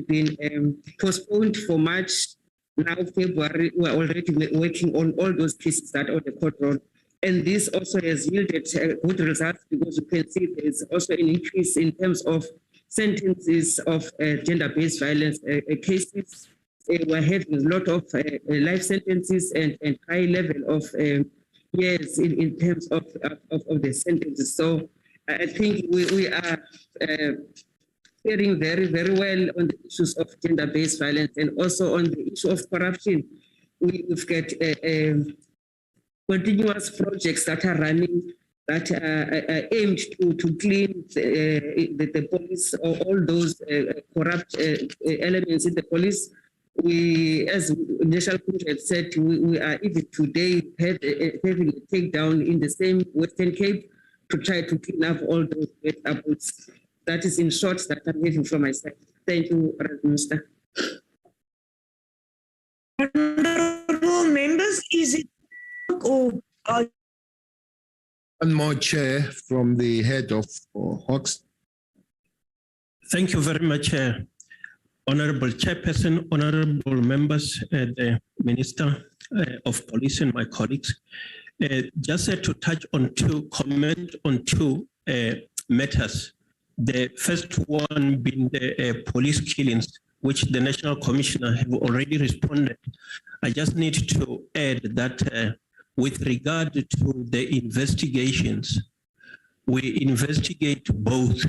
been postponed for March, now February, we're already working on all those cases that are on the court roll. And this also has yielded good results, because you can see there's also an increase in terms of sentences of gender-based violence cases. We're having a lot of life sentences and high level of years in terms of the sentences. So I think we are faring very, very well on the issues of gender-based violence, and also on the issue of corruption. We've got continuous projects that are running that are aimed to clean the police or all those corrupt elements in the police. We, as National Commission had said, we are even today having a takedown in the same Western Cape to try to clean up all those wet apples. That is in short that I'm having from my side. Thank you, Minister. Honorable members, is it or one more chair from the head of Hawks? Thank you very much, Honorable Chairperson, honorable members, the Minister of Police and my colleagues. Just to touch on comment on two matters. The first one being the police killings, which the National Commissioner have already responded. I just need to add that with regard to the investigations, we investigate both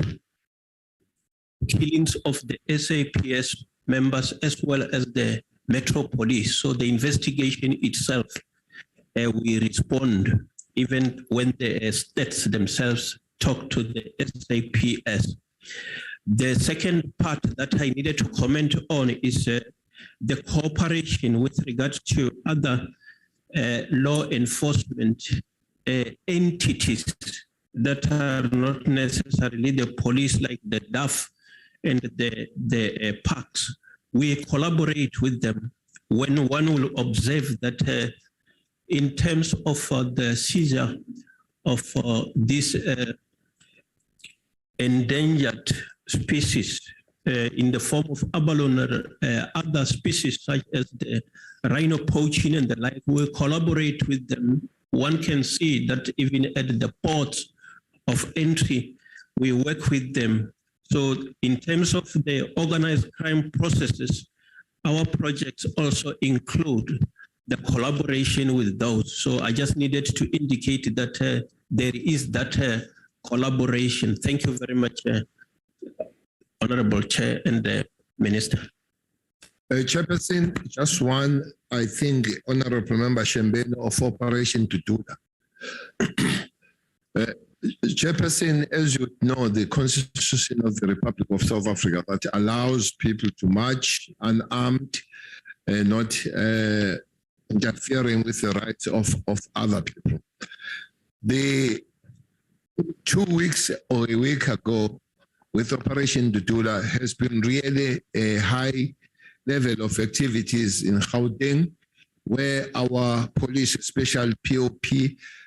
killings of the SAPS members as well as the Metro Police. So the investigation itself, we respond even when the states themselves talk to the SAPS. The second part that I needed to comment on is the cooperation with regard to other law enforcement entities that are not necessarily the police, like the DAF and the parks. We collaborate with them when one will observe that in terms of the seizure of this endangered species in the form of abalone or other species such as the rhino poaching and the like, we collaborate with them. One can see that even at the ports of entry, we work with them. So in terms of the organized crime processes, our projects also include the collaboration with those. So I just needed to indicate that there is that collaboration. Thank you very much, Honorable Chair and the Minister. Chairperson, just one, I think, Honorable Member Shembeni of Operation to do that. Chairperson, as you know, the Constitution of the Republic of South Africa that allows people to march unarmed, not interfering with the rights of other people. The 2 weeks or a week ago, with Operation Dudula, has been really a high level of activities in Gauteng, where our police, special POP,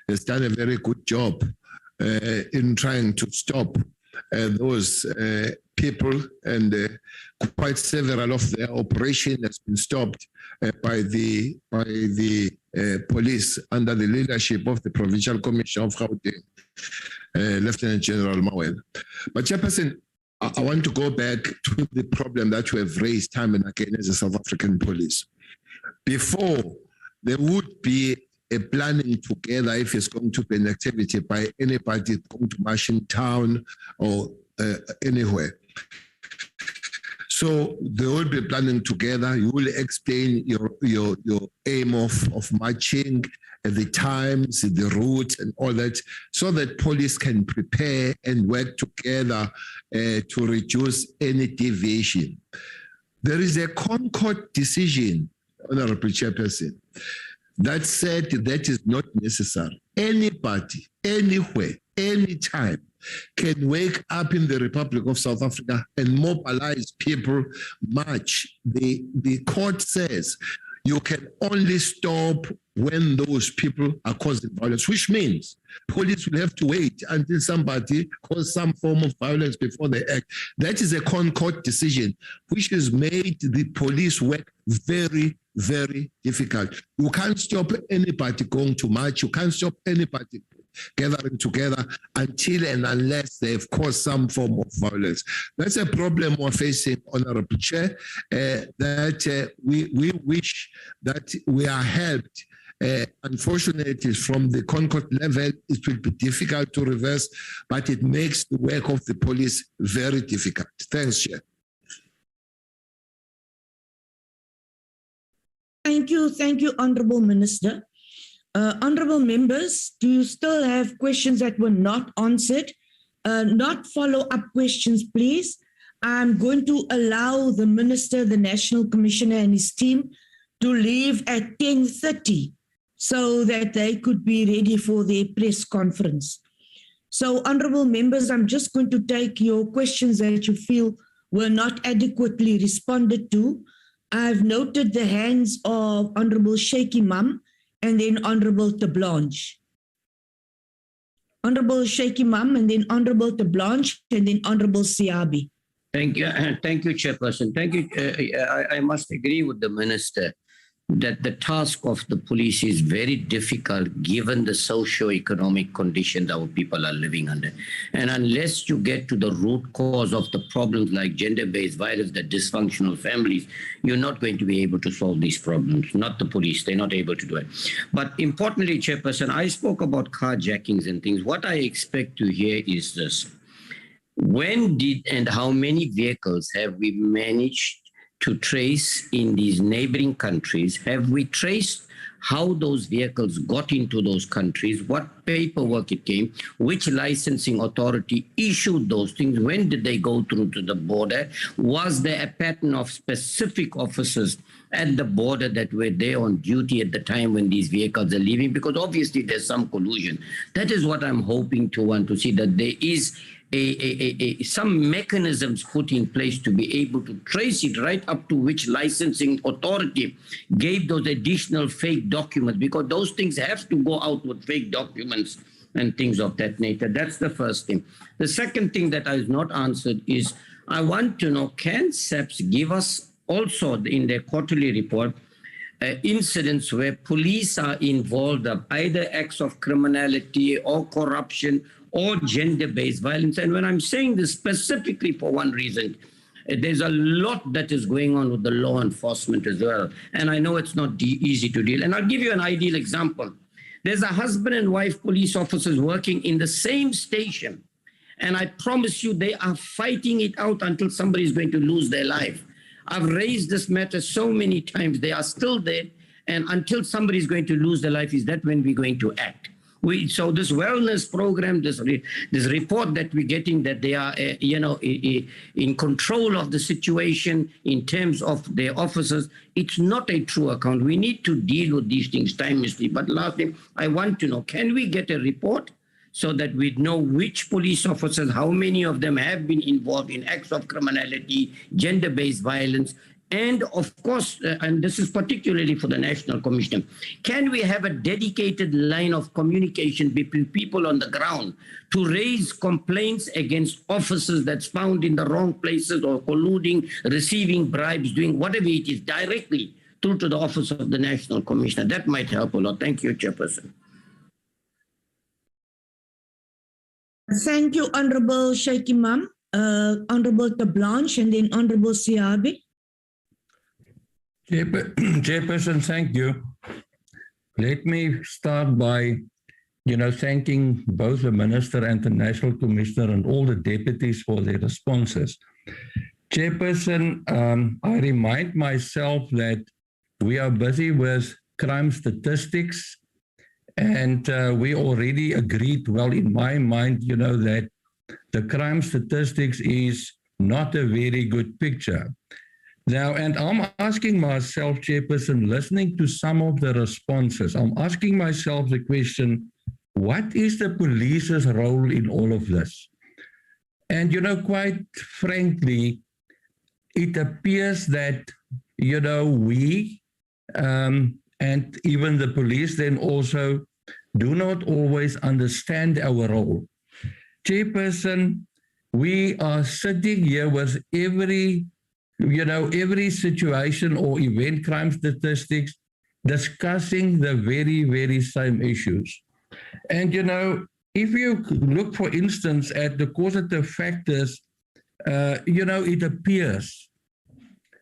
has done a very good job in trying to stop those people, and quite several of their operation has been stopped by the police under the leadership of the Provincial Commissioner of Gauteng, Lieutenant General Mawela. But Chairperson, I want to go back to the problem that we have raised time and again as a South African police. Before, there would be a planning together if it's going to be an activity by anybody going to march in town or anywhere. So they will be planning together. You will explain your aim of marching, the times, the route, and all that, so that police can prepare and work together to reduce any deviation. There is a Concord decision, Honorable Chairperson, that said that is not necessary. Anybody, anywhere, anytime can wake up in the Republic of South Africa and mobilize people, march. The court says you can only stop when those people are causing violence, which means police will have to wait until somebody causes some form of violence before they act. That is a Concord decision, which has made the police work very, very difficult. You can't stop anybody going to march. You can't stop anybody gathering together until and unless they've caused some form of violence. That's a problem we're facing, Honorable Chair, that we wish that we are helped. Unfortunately, from the Concord level, it will be difficult to reverse, but it makes the work of the police very difficult. Thanks, Chair. Thank you, Honorable Minister. Honorable members, do you still have questions that were not answered? Not follow-up questions, please. I'm going to allow the Minister, the National Commissioner and his team to leave at 10:30 so that they could be ready for their press conference. So, honorable members, I'm just going to take your questions that you feel were not adequately responded to. I've noted the hands of Honorable Shaky Mum and then Honorable Tablanche. Honorable Shaky Mum and then Honorable Tablanche and then Honorable Siabi. Thank you, Chairperson. Thank you. I must agree with the Minister that the task of the police is very difficult given the socio-economic conditions our people are living under. And unless you get to the root cause of the problems like gender-based violence, the dysfunctional families, you're not going to be able to solve these problems. Not the police, they're not able to do it. But importantly, Chairperson, I spoke about carjackings and things. What I expect to hear is this. When did and how many vehicles have we managed to trace in these neighboring countries? Have we traced how those vehicles got into those countries, what paperwork it came, which licensing authority issued those things, when did they go through to the border? Was there a pattern of specific officers at the border that were there on duty at the time when these vehicles are leaving? Because obviously there's some collusion. That is what I'm hoping to want to see, that there is some mechanisms put in place to be able to trace it right up to which licensing authority gave those additional fake documents, because those things have to go out with fake documents and things of that nature. That's the first thing. The second thing that is not answered is, I want to know, can SAPS give us also in their quarterly report incidents where police are involved of either acts of criminality or corruption or gender-based violence? And when I'm saying this specifically for one reason, there's a lot that is going on with the law enforcement as well. And I know it's not easy to deal. And I'll give you an ideal example. There's a husband and wife police officers working in the same station. And I promise you, they are fighting it out until somebody is going to lose their life. I've raised this matter so many times. They are still there. And until somebody is going to lose their life, is that when we're going to act? So this wellness program, this report that we're getting, that they are, in control of the situation in terms of their officers, it's not a true account. We need to deal with these things timelessly. But lastly, I want to know, can we get a report so that we know which police officers, how many of them have been involved in acts of criminality, gender-based violence, and of course, and this is particularly for the National Commissioner, can we have a dedicated line of communication between people on the ground to raise complaints against officers that's found in the wrong places or colluding, receiving bribes, doing whatever it is directly through to the office of the National Commissioner? That might help a lot. Thank you, Chairperson. Thank you, Honorable Shaky Mum, Honorable Tablanche, and then Honorable Siabi. Chairperson, thank you. Let me start by, thanking both the Minister and the National Commissioner and all the deputies for their responses. Chairperson, I remind myself that we are busy with crime statistics, and we already agreed, well, in my mind, that the crime statistics is not a very good picture. Now, and I'm asking myself, Chairperson, listening to some of the responses, I'm asking myself the question, what is the police's role in all of this? And, quite frankly, it appears that, we and even the police then also do not always understand our role. Chairperson, we are sitting here with every situation or event crime statistics discussing the very, very same issues. And, if you look, for instance, at the causative factors, it appears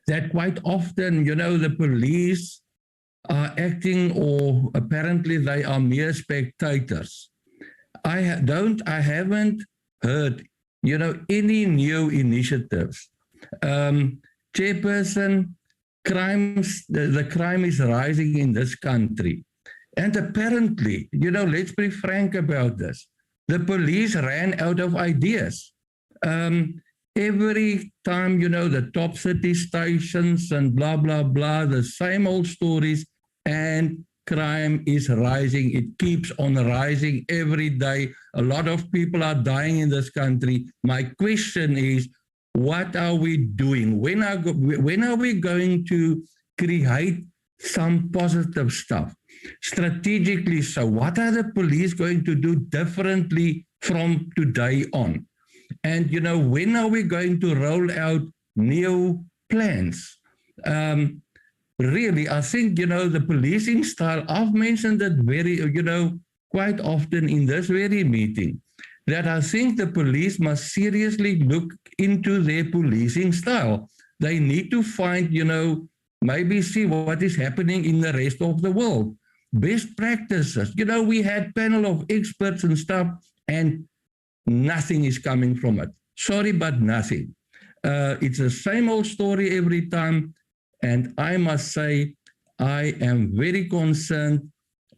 that quite often, the police are acting, or apparently they are mere spectators. I haven't heard, any new initiatives. Chairperson, the crime is rising in this country. And apparently, let's be frank about this. The police ran out of ideas. Every time, the top city stations and blah, blah, blah, the same old stories, and crime is rising. It keeps on rising every day. A lot of people are dying in this country. My question is, what are we doing? When are we going to create some positive stuff? Strategically, so what are the police going to do differently from today on? And, when are we going to roll out new plans? Really, I think, the policing style, I've mentioned it quite often in this very meeting, that I think the police must seriously look into their policing style. They need to find, maybe see what is happening in the rest of the world. Best practices. We had panel of experts and stuff, and nothing is coming from it. Sorry, but nothing. It's the same old story every time. And I must say, I am very concerned.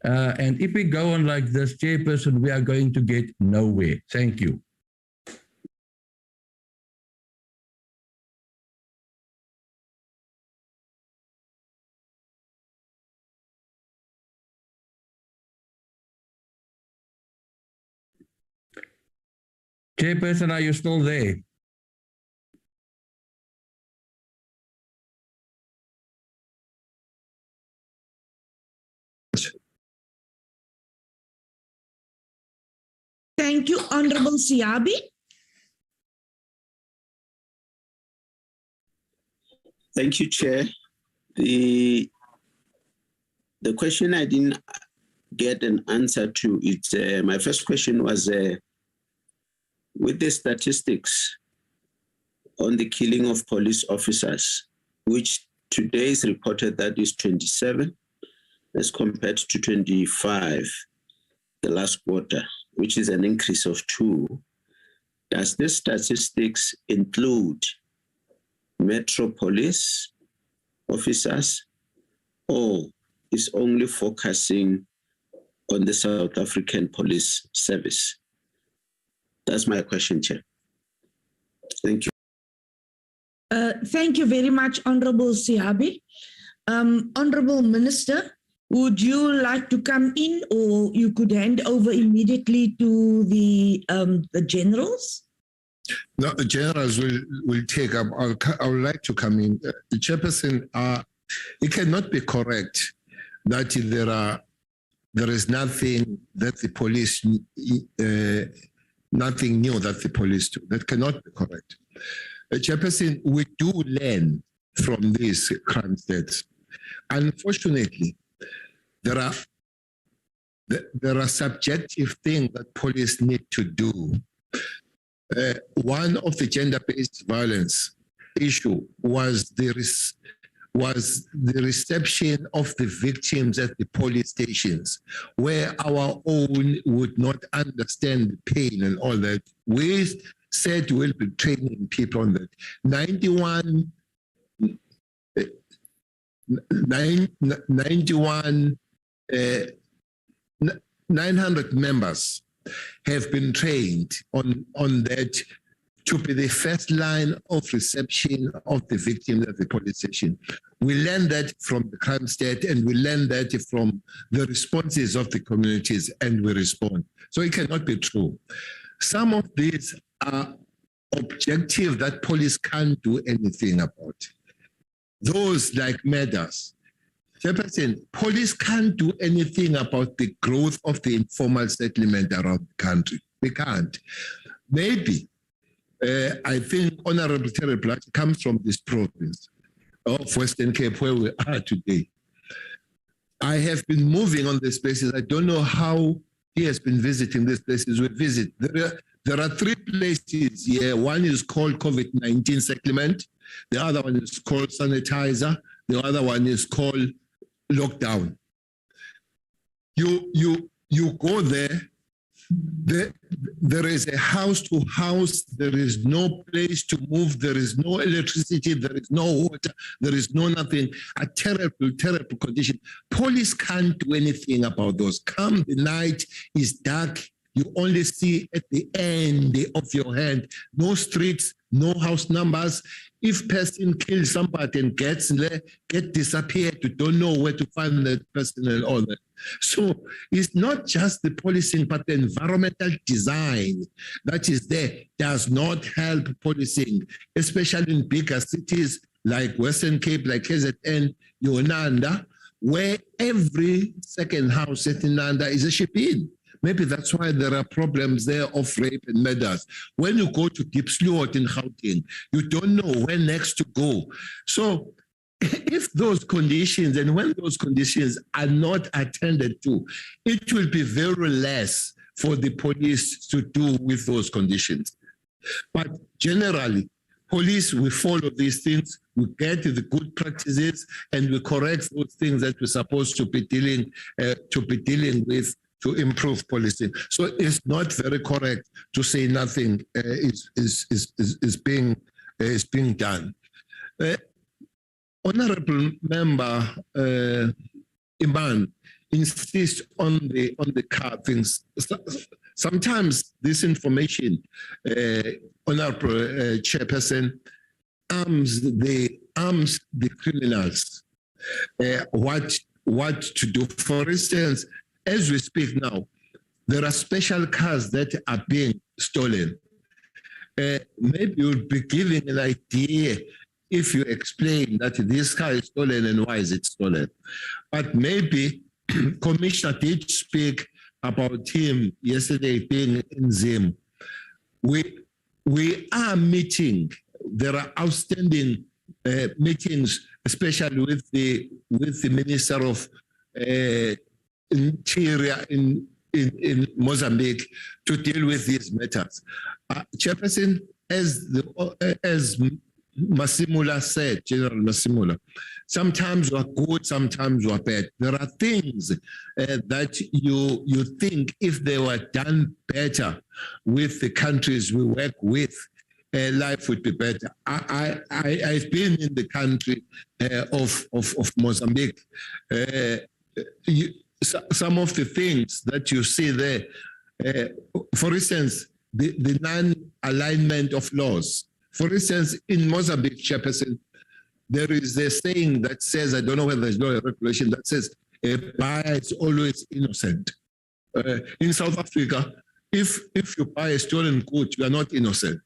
And if we go on like this, Chairperson, we are going to get nowhere. Thank you. Chairperson, are you still there? Thank you, Honorable Siabi. Thank you, Chair. The question I didn't get an answer to, my first question was, with the statistics on the killing of police officers, which today is reported that is 27 as compared to 25 the last quarter, which is an increase of 2. Does this statistics include Metro Police officers, or is only focusing on the South African Police Service? That's my question, Chair. Thank you. Thank you very much, Honorable Siabi. Honorable Minister, would you like to come in, or you could hand over immediately to the generals? No, the generals will take up. I would like to come in. Chairperson, it cannot be correct that there is nothing that the police nothing new that the police do. That cannot be correct. Chairperson, we do learn from these crime stats. Unfortunately, there are subjective things that police need to do. One of the gender-based violence issue was the reception of the victims at the police stations, where our own would not understand the pain and all that. We said we'll be training people on that. 900 members have been trained on that to be the first line of reception of the victim at the police station. We learned that from the crime state, and we learned that from the responses of the communities, and we respond. So it cannot be true. Some of these are objective that police can't do anything about. Those like murders. Chairperson, police can't do anything about the growth of the informal settlement around the country. We can't. Maybe, I think Honorable Terry Black comes from this province of Western Cape, where we are today. I have been moving on these places. I don't know how he has been visiting these places. We visit. There are 3 places here. One is called COVID-19 settlement. The other one is called sanitizer. The other one is called lockdown. You go there, There is a house to house, there is no place to move, there is no electricity, there is no water, there is no nothing. A terrible, terrible condition. Police can't do anything about those. Come the night, is dark, you only see at the end of your hand, no streets, no house numbers. If person kills somebody and get disappeared, you don't know where to find that person and all that. So it's not just the policing, but the environmental design that is there does not help policing, especially in bigger cities like Western Cape, like KZN, Yonanda, where every second house in Nanda is a ship-in. Maybe that's why there are problems there of rape and murders. When you go to Deep Sloot in Gauteng, you don't know where next to go. So if those conditions and when those conditions are not attended to, it will be very less for the police to do with those conditions. But generally, police, we follow these things, we get the good practices, and we correct those things that we're supposed to be dealing with to improve policing. So it's not very correct to say nothing is being done. Honorable Member Iman insists on the car things. Sometimes this information, Honorable Chairperson, arms the criminals. What to do? For instance, as we speak now, there are special cars that are being stolen. Maybe you'll be giving an idea if you explain that this car is stolen and why is it stolen. But maybe Commissioner did speak about him yesterday being in Zim. We are meeting. There are outstanding meetings, especially with the Minister of Interior in Mozambique, to deal with these matters. Chairperson, as Massimula said, General Massimula, sometimes we are good, sometimes we are bad. There are things that you think if they were done better with the countries we work with, life would be better. I've been in the country of Mozambique. Some of the things that you see there, for instance, the non-alignment of laws. For instance, in Mozambique, Chairperson, there is a saying that says, I don't know whether there's no regulation, that says, a buyer is always innocent. In South Africa, if you buy a stolen good, you are not innocent.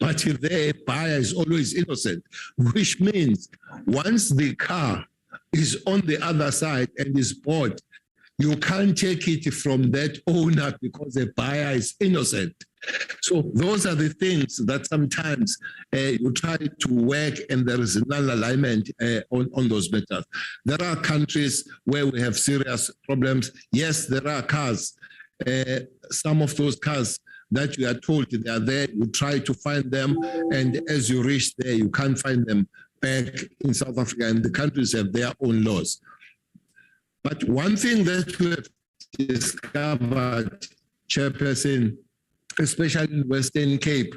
But there, a buyer is always innocent, which means once the car is on the other side and is bought, you can't take it from that owner because the buyer is innocent. So those are the things that sometimes you try to work and there is a non-alignment on those matters. There are countries where we have serious problems. Yes, there are cars. Some of those cars that you are told they are there, you try to find them, and as you reach there, you can't find them back in South Africa, and the countries have their own laws. But one thing that we have discovered, Chairperson, especially in Western Cape,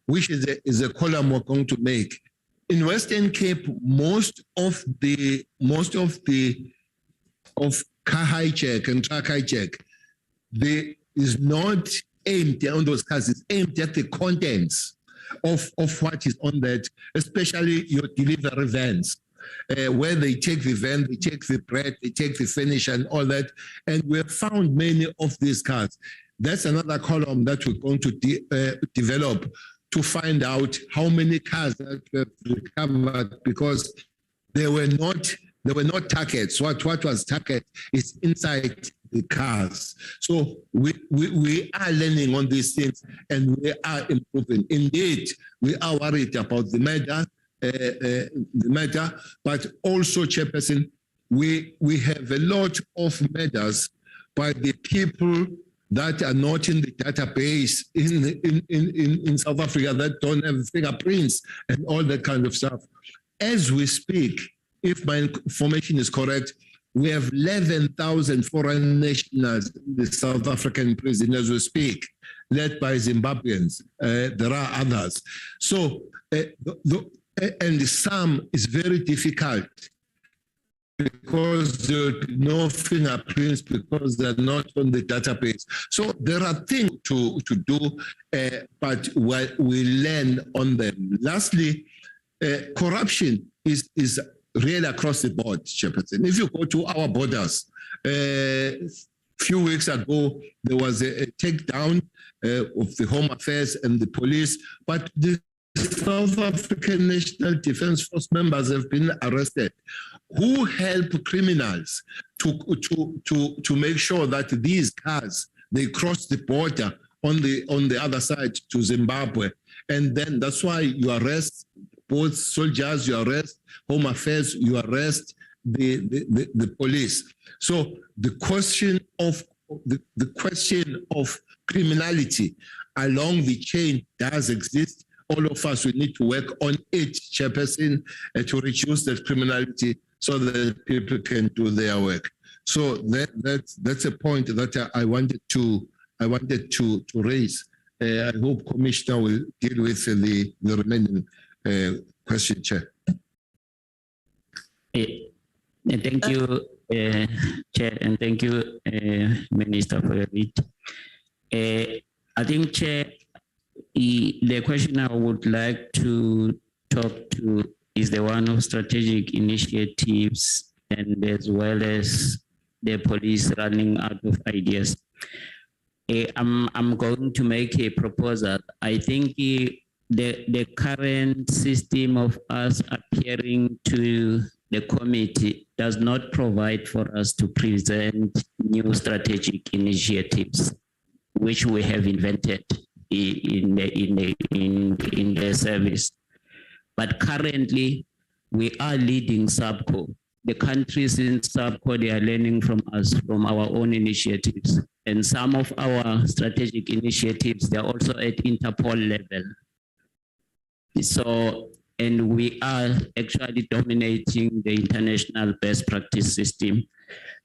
which is a column we're going to make. In Western Cape, most of car hijack and truck hijack, they is not aimed on those cars, it's aimed at the contents of what is on that, especially your delivery vans. Where they take the van, they take the bread, they take the furniture and all that. And we have found many of these cars. That's another column that we're going to develop to find out how many cars that we have recovered, because they were not targets. What was target is inside the cars. So we are learning on these things and we are improving. Indeed, we are worried about the matter, but also, Chairperson, we have a lot of matters by the people that are not in the database in South Africa, that don't have fingerprints and all that kind of stuff. As we speak, if my information is correct, We have 11,000 foreign nationals in the South African prison as we speak, led by Zimbabweans. There are others. So, and some is very difficult because there are no fingerprints, because they're not on the database. So there are things to do, but we learn on them. Lastly, corruption is really across the board, Chairperson. If you go to our borders, few weeks ago, there was a takedown of the Home Affairs and the police, but the South African National Defence Force members have been arrested who help criminals to make sure that these cars, they cross the border on the other side to Zimbabwe. And then that's why you arrest both soldiers, you arrest Home Affairs, you arrest the police. So the question of criminality along the chain does exist. All of us, we need to work on it, Chairperson, to reduce that criminality so that people can do their work. So that's a point that I wanted to raise. I hope Commissioner will deal with the remaining question, Chair. Thank you, Chair, and thank you, Minister, for your read. I think, Chair, the question I would like to talk to is the one of strategic initiatives and as well as the police running out of ideas. I'm going to make a proposal. I think the current system of us appearing to the committee does not provide for us to present new strategic initiatives, which we have invented in the service. But currently, we are leading SAPCO. The countries in SAPCO, they are learning from us, from our own initiatives. And some of our strategic initiatives, they're also at Interpol level. So, and we are actually dominating the international best practice system.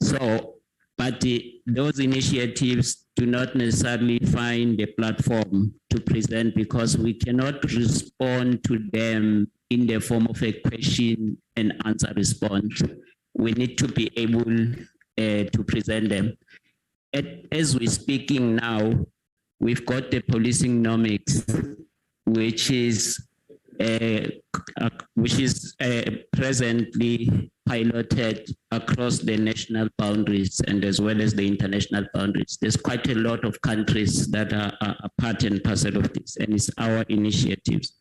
So, but those initiatives do not necessarily find a platform to present because we cannot respond to them in the form of a question and answer response. We need to be able to present them. As we're speaking now, we've got the policing nomics, which is presently piloted across the national boundaries and as well as the international boundaries. There's quite a lot of countries that are part and parcel of this, and it's our initiatives.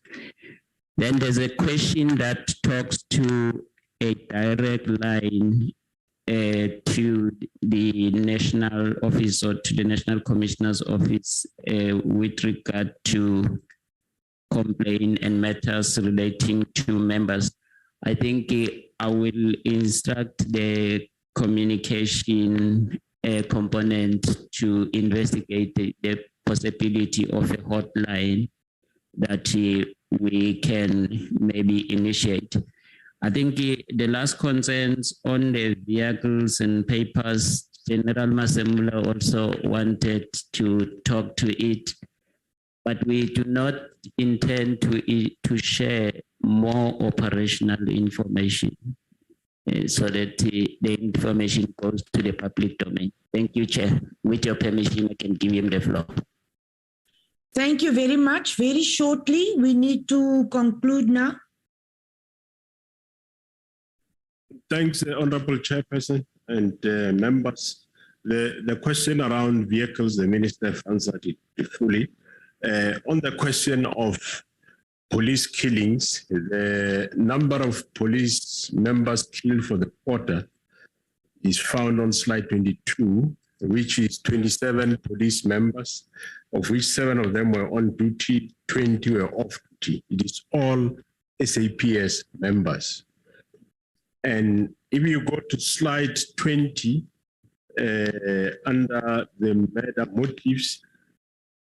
Then there's a question that talks to a direct line to the national office or to the National Commissioner's office with regard to complaint and matters relating to members. I think I will instruct the communication component to investigate the possibility of a hotline that we can maybe initiate. I think the last concerns on the vehicles and papers, General Masembula also wanted to talk to it, but we do not intend to share more operational information so that the information goes to the public domain. Thank you, Chair. With your permission, I can give him the floor. Thank you very much. Very shortly, we need to conclude now. Thanks, Honorable Chairperson and members. The question around vehicles, the Minister has answered it fully. On the question of police killings, the number of police members killed for the quarter is found on slide 22, which is 27 police members, of which 7 of them were on duty, 20 were off duty. It is all SAPS members. And if you go to slide 20, under the murder motives,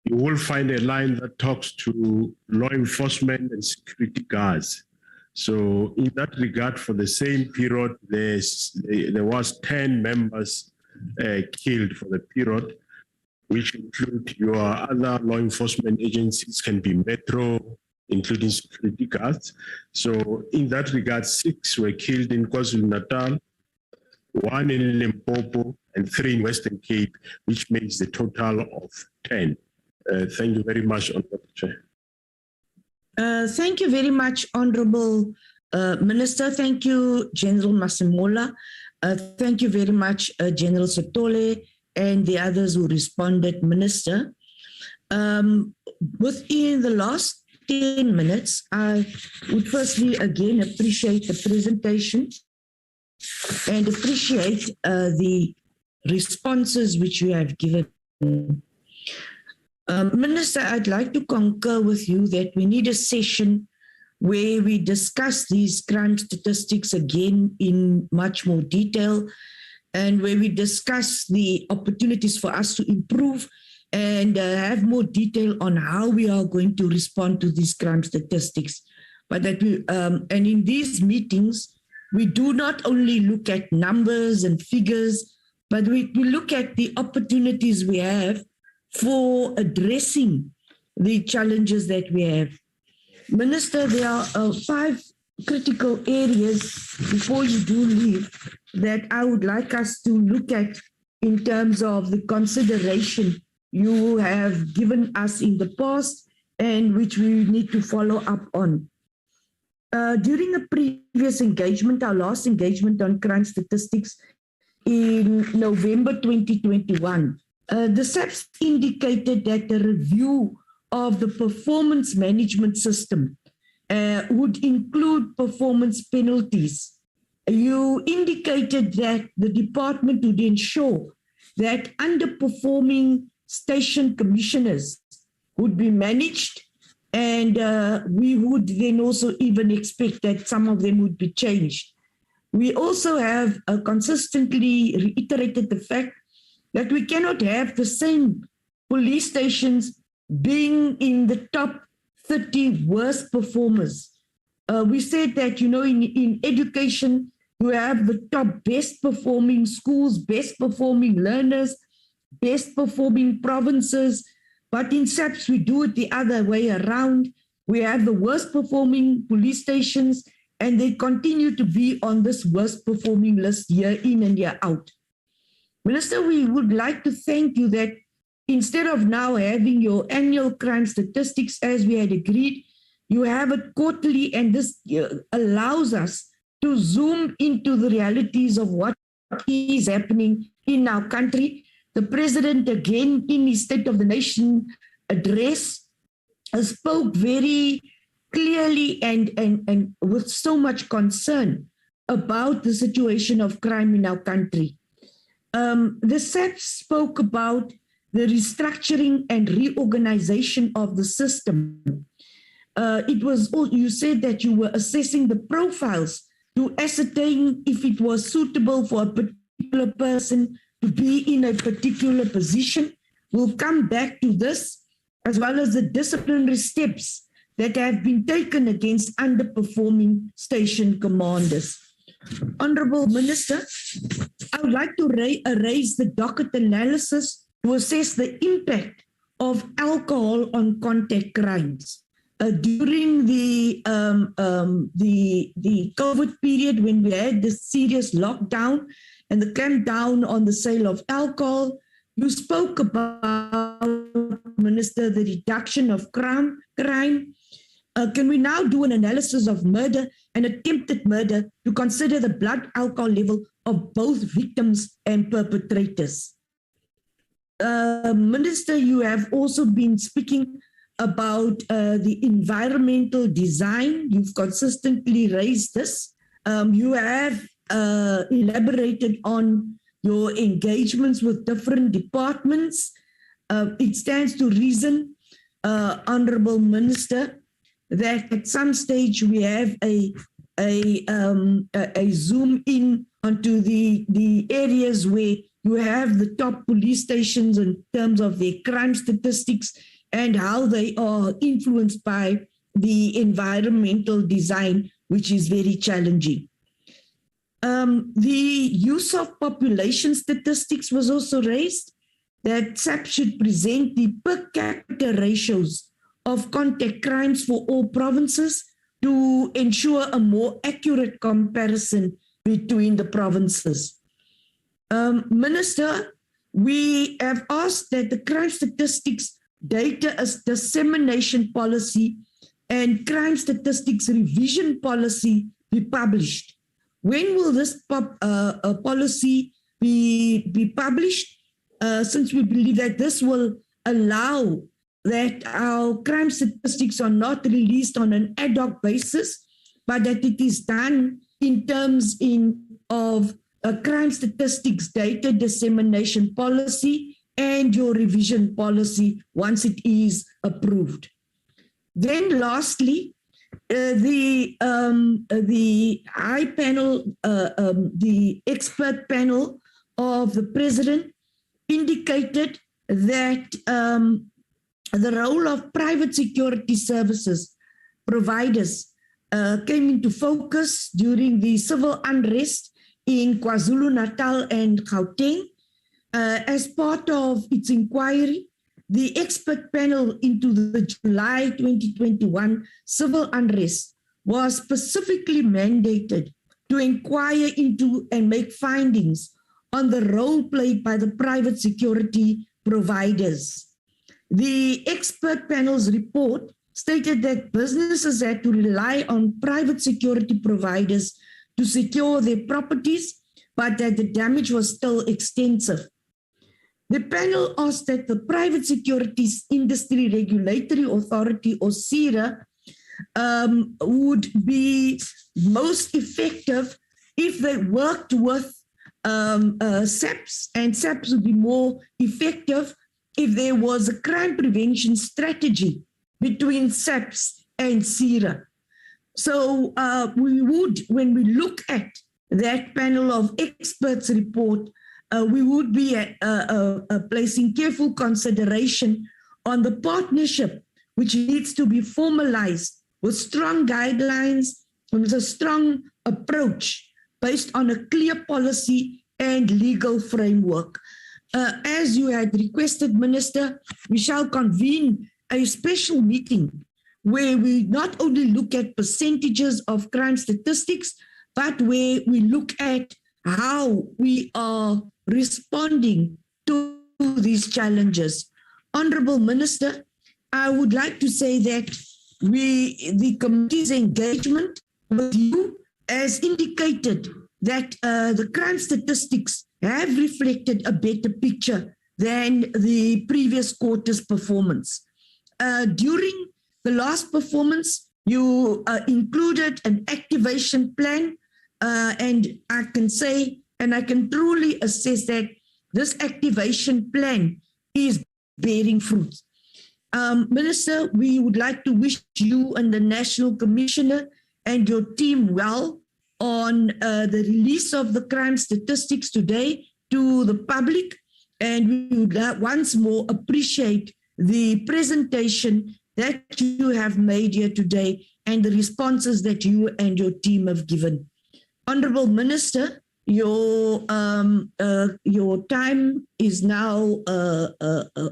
you will find a line that talks to law enforcement and security guards. So in that regard, for the same period, there was 10 members killed for the period, which include your other law enforcement agencies, can be Metro, including security guards. So in that regard, 6 were killed in KwaZulu-Natal, 1 in Limpopo, and 3 in Western Cape, which makes the total of 10. Thank you very much, Honorable Chair. Thank you very much, Honorable Minister. Thank you, General Masemola. Thank you very much, General Sotole, and the others who responded, Minister. Within the last 10 minutes, I would firstly again appreciate the presentation and appreciate the responses which you have given. Minister, I'd like to concur with you that we need a session where we discuss these crime statistics again in much more detail, and where we discuss the opportunities for us to improve and have more detail on how we are going to respond to these crime statistics. But that we, and in these meetings, we do not only look at numbers and figures, but we look at the opportunities we have for addressing the challenges that we have. Minister, there are 5 critical areas before you do leave that I would like us to look at in terms of the consideration you have given us in the past and which we need to follow up on. During a previous engagement, our last engagement on crime statistics in November 2021, the SAPS indicated that the review of the performance management system would include performance penalties. You indicated that the department would ensure that underperforming station commissioners would be managed, and we would then also even expect that some of them would be changed. We also have consistently reiterated the fact that we cannot have the same police stations being in the top 30 worst performers. We said that, you know, in education, you have the top best performing schools, best performing learners, best performing provinces. But in SAPS, we do it the other way around. We have the worst performing police stations, and they continue to be on this worst performing list year in and year out. Minister, we would like to thank you that instead of now having your annual crime statistics as we had agreed, you have it quarterly, and this allows us to zoom into the realities of what is happening in our country. The President, again, in his State of the Nation address, spoke very clearly and with so much concern about the situation of crime in our country. The SAPS spoke about the restructuring and reorganization of the system. You said that you were assessing the profiles to ascertain if it was suitable for a particular person to be in a particular position. We'll come back to this, as well as the disciplinary steps that have been taken against underperforming station commanders. Honorable Minister, I would like to raise the docket analysis to assess the impact of alcohol on contact crimes. During the COVID period, when we had this serious lockdown and the clampdown on the sale of alcohol, you spoke about, Minister, the reduction of crime. Can we now do an analysis of murder and attempted murder to consider the blood alcohol level of both victims and perpetrators? Minister, you have also been speaking about the environmental design. You've consistently raised this. You have elaborated on your engagements with different departments. It stands to reason, Honorable Minister, that at some stage we have a zoom in onto the areas where you have the top police stations in terms of their crime statistics and how they are influenced by the environmental design which is very challenging. The use of population statistics was also raised, that SAPS should present the per capita ratios of contact crimes for all provinces to ensure a more accurate comparison between the provinces. Minister, we have asked that the crime statistics data dissemination policy and crime statistics revision policy be published. When will this policy be published? Since we believe that this will allow that our crime statistics are not released on an ad hoc basis, but that it is done in terms of a crime statistics data dissemination policy and your revision policy once it is approved. Then lastly, the high panel, the expert panel of the president indicated that the role of private security services providers came into focus during the civil unrest in KwaZulu-Natal and Gauteng. As part of its inquiry, the expert panel into the July 2021 civil unrest was specifically mandated to inquire into and make findings on the role played by the private security providers. The expert panel's report stated that businesses had to rely on private security providers to secure their properties, but that the damage was still extensive. The panel asked that the Private Securities Industry Regulatory Authority, or SIRA, would be most effective if they worked with SAPS, and SAPS would be more effective if there was a crime prevention strategy between SAPS and SIRA. So we would, when we look at that panel of experts report, we would be placing careful consideration on the partnership, which needs to be formalized with strong guidelines, with a strong approach based on a clear policy and legal framework. As you had requested, Minister, we shall convene a special meeting where we not only look at percentages of crime statistics, but where we look at how we are responding to these challenges. Honorable Minister, I would like to say that the committee's engagement with you has indicated that the crime statistics have reflected a better picture than the previous quarter's performance. During the last performance, you included an activation plan, and I can say, and I can truly assess that this activation plan is bearing fruit. Minister, we would like to wish you and the National Commissioner and your team well on the release of the crime statistics today to the public, and we would once more appreciate the presentation that you have made here today and the responses that you and your team have given. Honorable Minister, your time is now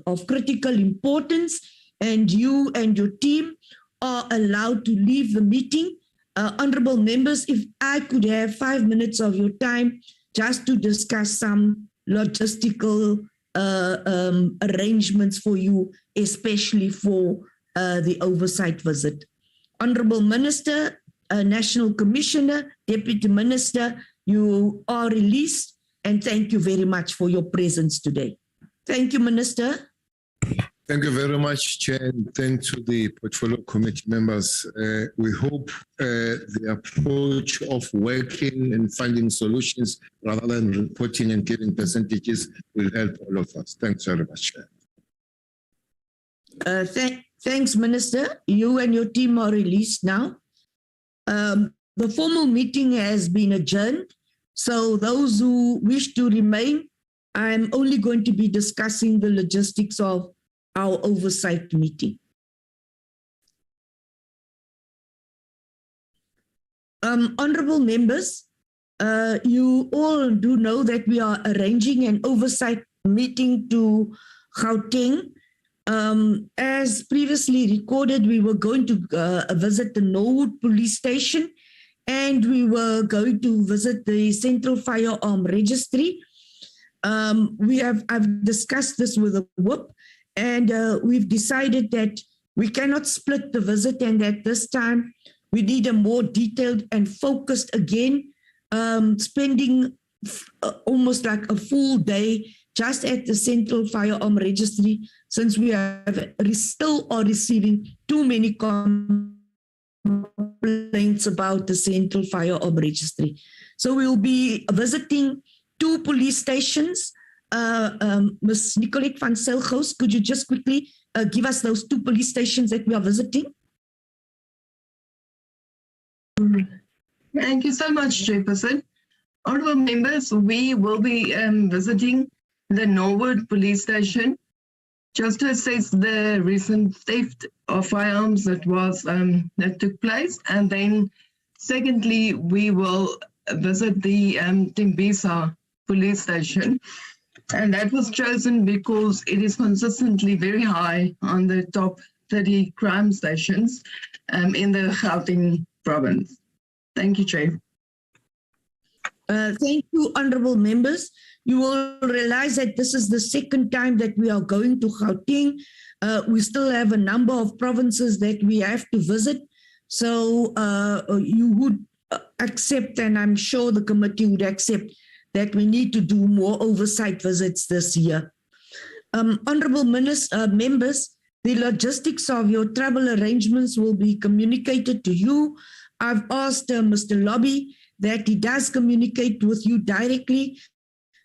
of critical importance, and you and your team are allowed to leave the meeting. Honorable members, if I could have 5 minutes of your time just to discuss some logistical arrangements for you, especially for the oversight visit. Honorable Minister, National Commissioner, Deputy Minister, you are released, and thank you very much for your presence today. Thank you, Minister. Thank you very much, Chair, and thanks to the Portfolio Committee members. We hope the approach of working and finding solutions rather than reporting and giving percentages will help all of us. Thanks very much, Chair. Thanks, Minister. You and your team are released now. The formal meeting has been adjourned. So those who wish to remain, I'm only going to be discussing the logistics of our oversight meeting. Honorable members, you all do know that we are arranging an oversight meeting to Gauteng. As previously recorded, we were going to visit the Norwood police station, and we were going to visit the Central Firearm Registry. I've discussed this with the whip, and we've decided that we cannot split the visit, and at this time we need a more detailed and focused again, spending almost like a full day just at the Central Firearm Registry, since we still are receiving too many complaints about the Central Firearm Registry. So we'll be visiting 2 police stations. Ms. Nicolette van Selgos, could you just quickly give us those 2 police stations that we are visiting? Thank you so much, Chairperson. Honourable members, we will be visiting the Norwood police station just to assess the recent theft of firearms that took place, and then secondly, we will visit the Tembisa police station, and that was chosen because it is consistently very high on the top 30 crime stations in the Gauteng province. Thank you, Chair. Thank you, honourable members. You will realize that this is the second time that we are going to Gauteng. We still have a number of provinces that we have to visit. So you would accept, and I'm sure the committee would accept, that we need to do more oversight visits this year. Honourable members, the logistics of your travel arrangements will be communicated to you. I've asked Mr. Lobby that he does communicate with you directly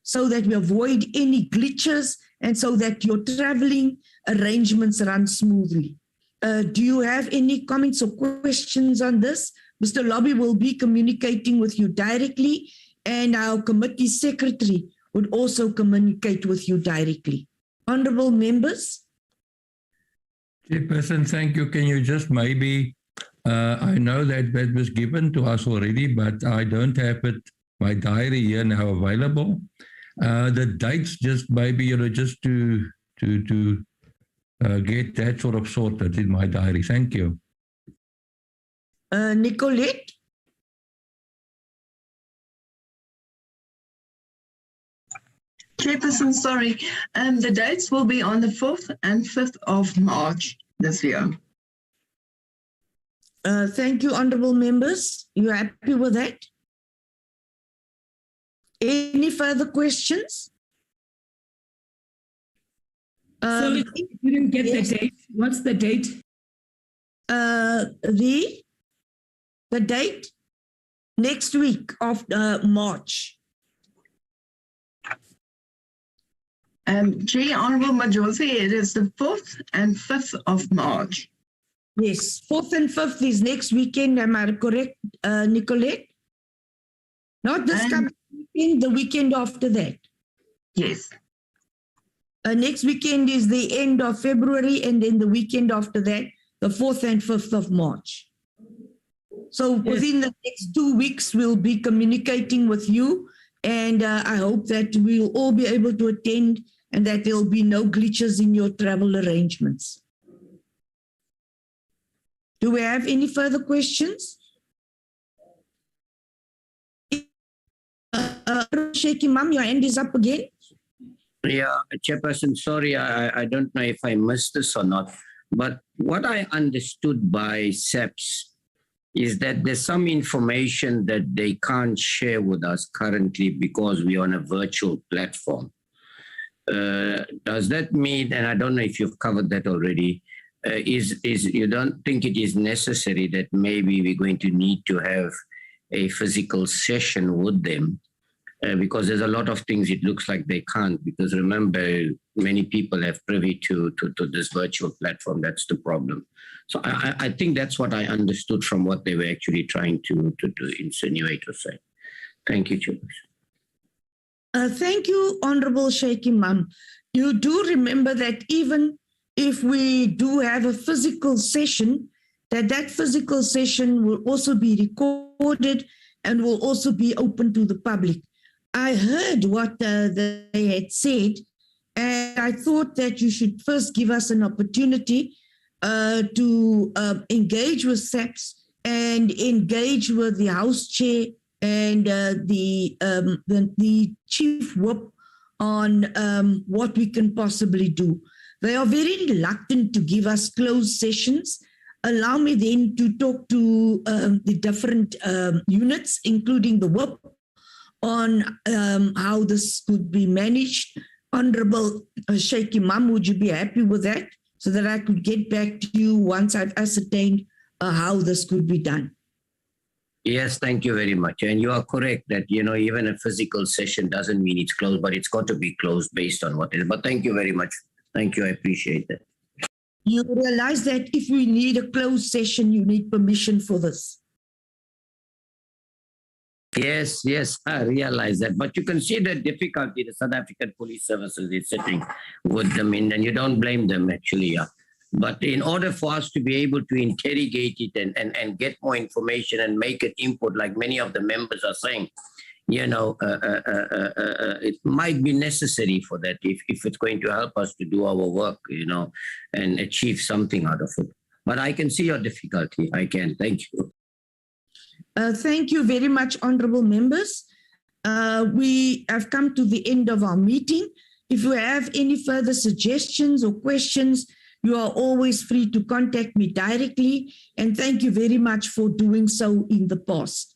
so that we avoid any glitches and so that your traveling arrangements run smoothly. Do you have any comments or questions on this? Mr. Lobby will be communicating with you directly, and our committee secretary would also communicate with you directly. Honourable members? Chairperson, thank you. Can you just maybe, I know that was given to us already, but I don't have it, my diary here now available. The dates, just maybe, just to get that sort of sorted in my diary. Thank you. Nicolette? Chairperson, sorry. The dates will be on the 4th and 5th of March this year. Thank you, honourable members. You happy with that? Any further questions? Sorry, you didn't get the date. What's the date? The date? Next week of March. Chair, Honourable Majosi, it is the 4th and 5th of March. Yes, 4th and 5th is next weekend. Am I correct, Nicolette? Not this coming weekend, the weekend after that. Yes. Next weekend is the end of February, and then the weekend after that, the 4th and 5th of March. So within the next 2 weeks, we'll be communicating with you, and I hope that we'll all be able to attend and that there'll be no glitches in your travel arrangements. Do we have any further questions? Shaky Mum, your hand is up again. Yeah, Chairperson, sorry, I don't know if I missed this or not, but what I understood by SAPS is that there's some information that they can't share with us currently because we're on a virtual platform. Does that mean, and I don't know if you've covered that already, is you don't think it is necessary that maybe we're going to need to have a physical session with them? Because there's a lot of things it looks like they can't, because remember, many people have privy to this virtual platform. That's the problem. So I think that's what I understood from what they were actually trying to insinuate or say. Thank you, Chairperson. Thank you, Honourable Shaky Mum. You do remember that even if we do have a physical session, that physical session will also be recorded and will also be open to the public. I heard what they had said, and I thought that you should first give us an opportunity to engage with SAPS and engage with the House Chair and the Chief Whip on what we can possibly do. They are very reluctant to give us closed sessions. Allow me then to talk to the different units, including the Whip, on how this could be managed. Honorable Sheikh Imam, would you be happy with that? So that I could get back to you once I've ascertained how this could be done. Yes, thank you very much. And you are correct that, even a physical session doesn't mean it's closed, but it's got to be closed based on what it is. But thank you very much. Thank you. I appreciate that. You realize that if we need a closed session, you need permission for this. Yes, I realize that. But you can see the difficulty the South African Police Services is sitting with them in, and you don't blame them, actually. Yeah. But in order for us to be able to interrogate it and get more information and make an input, like many of the members are saying, it might be necessary for that if it's going to help us to do our work, and achieve something out of it. But I can see your difficulty. I can. Thank you. Thank you very much, honorable members. We have come to the end of our meeting. If you have any further suggestions or questions, you are always free to contact me directly. And thank you very much for doing so in the past.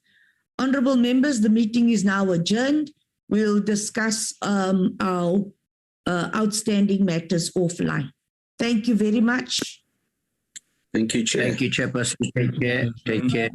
Honorable members, the meeting is now adjourned. We'll discuss our outstanding matters offline. Thank you very much. Thank you, Chair. Thank you, Chairperson. Take care. Take care.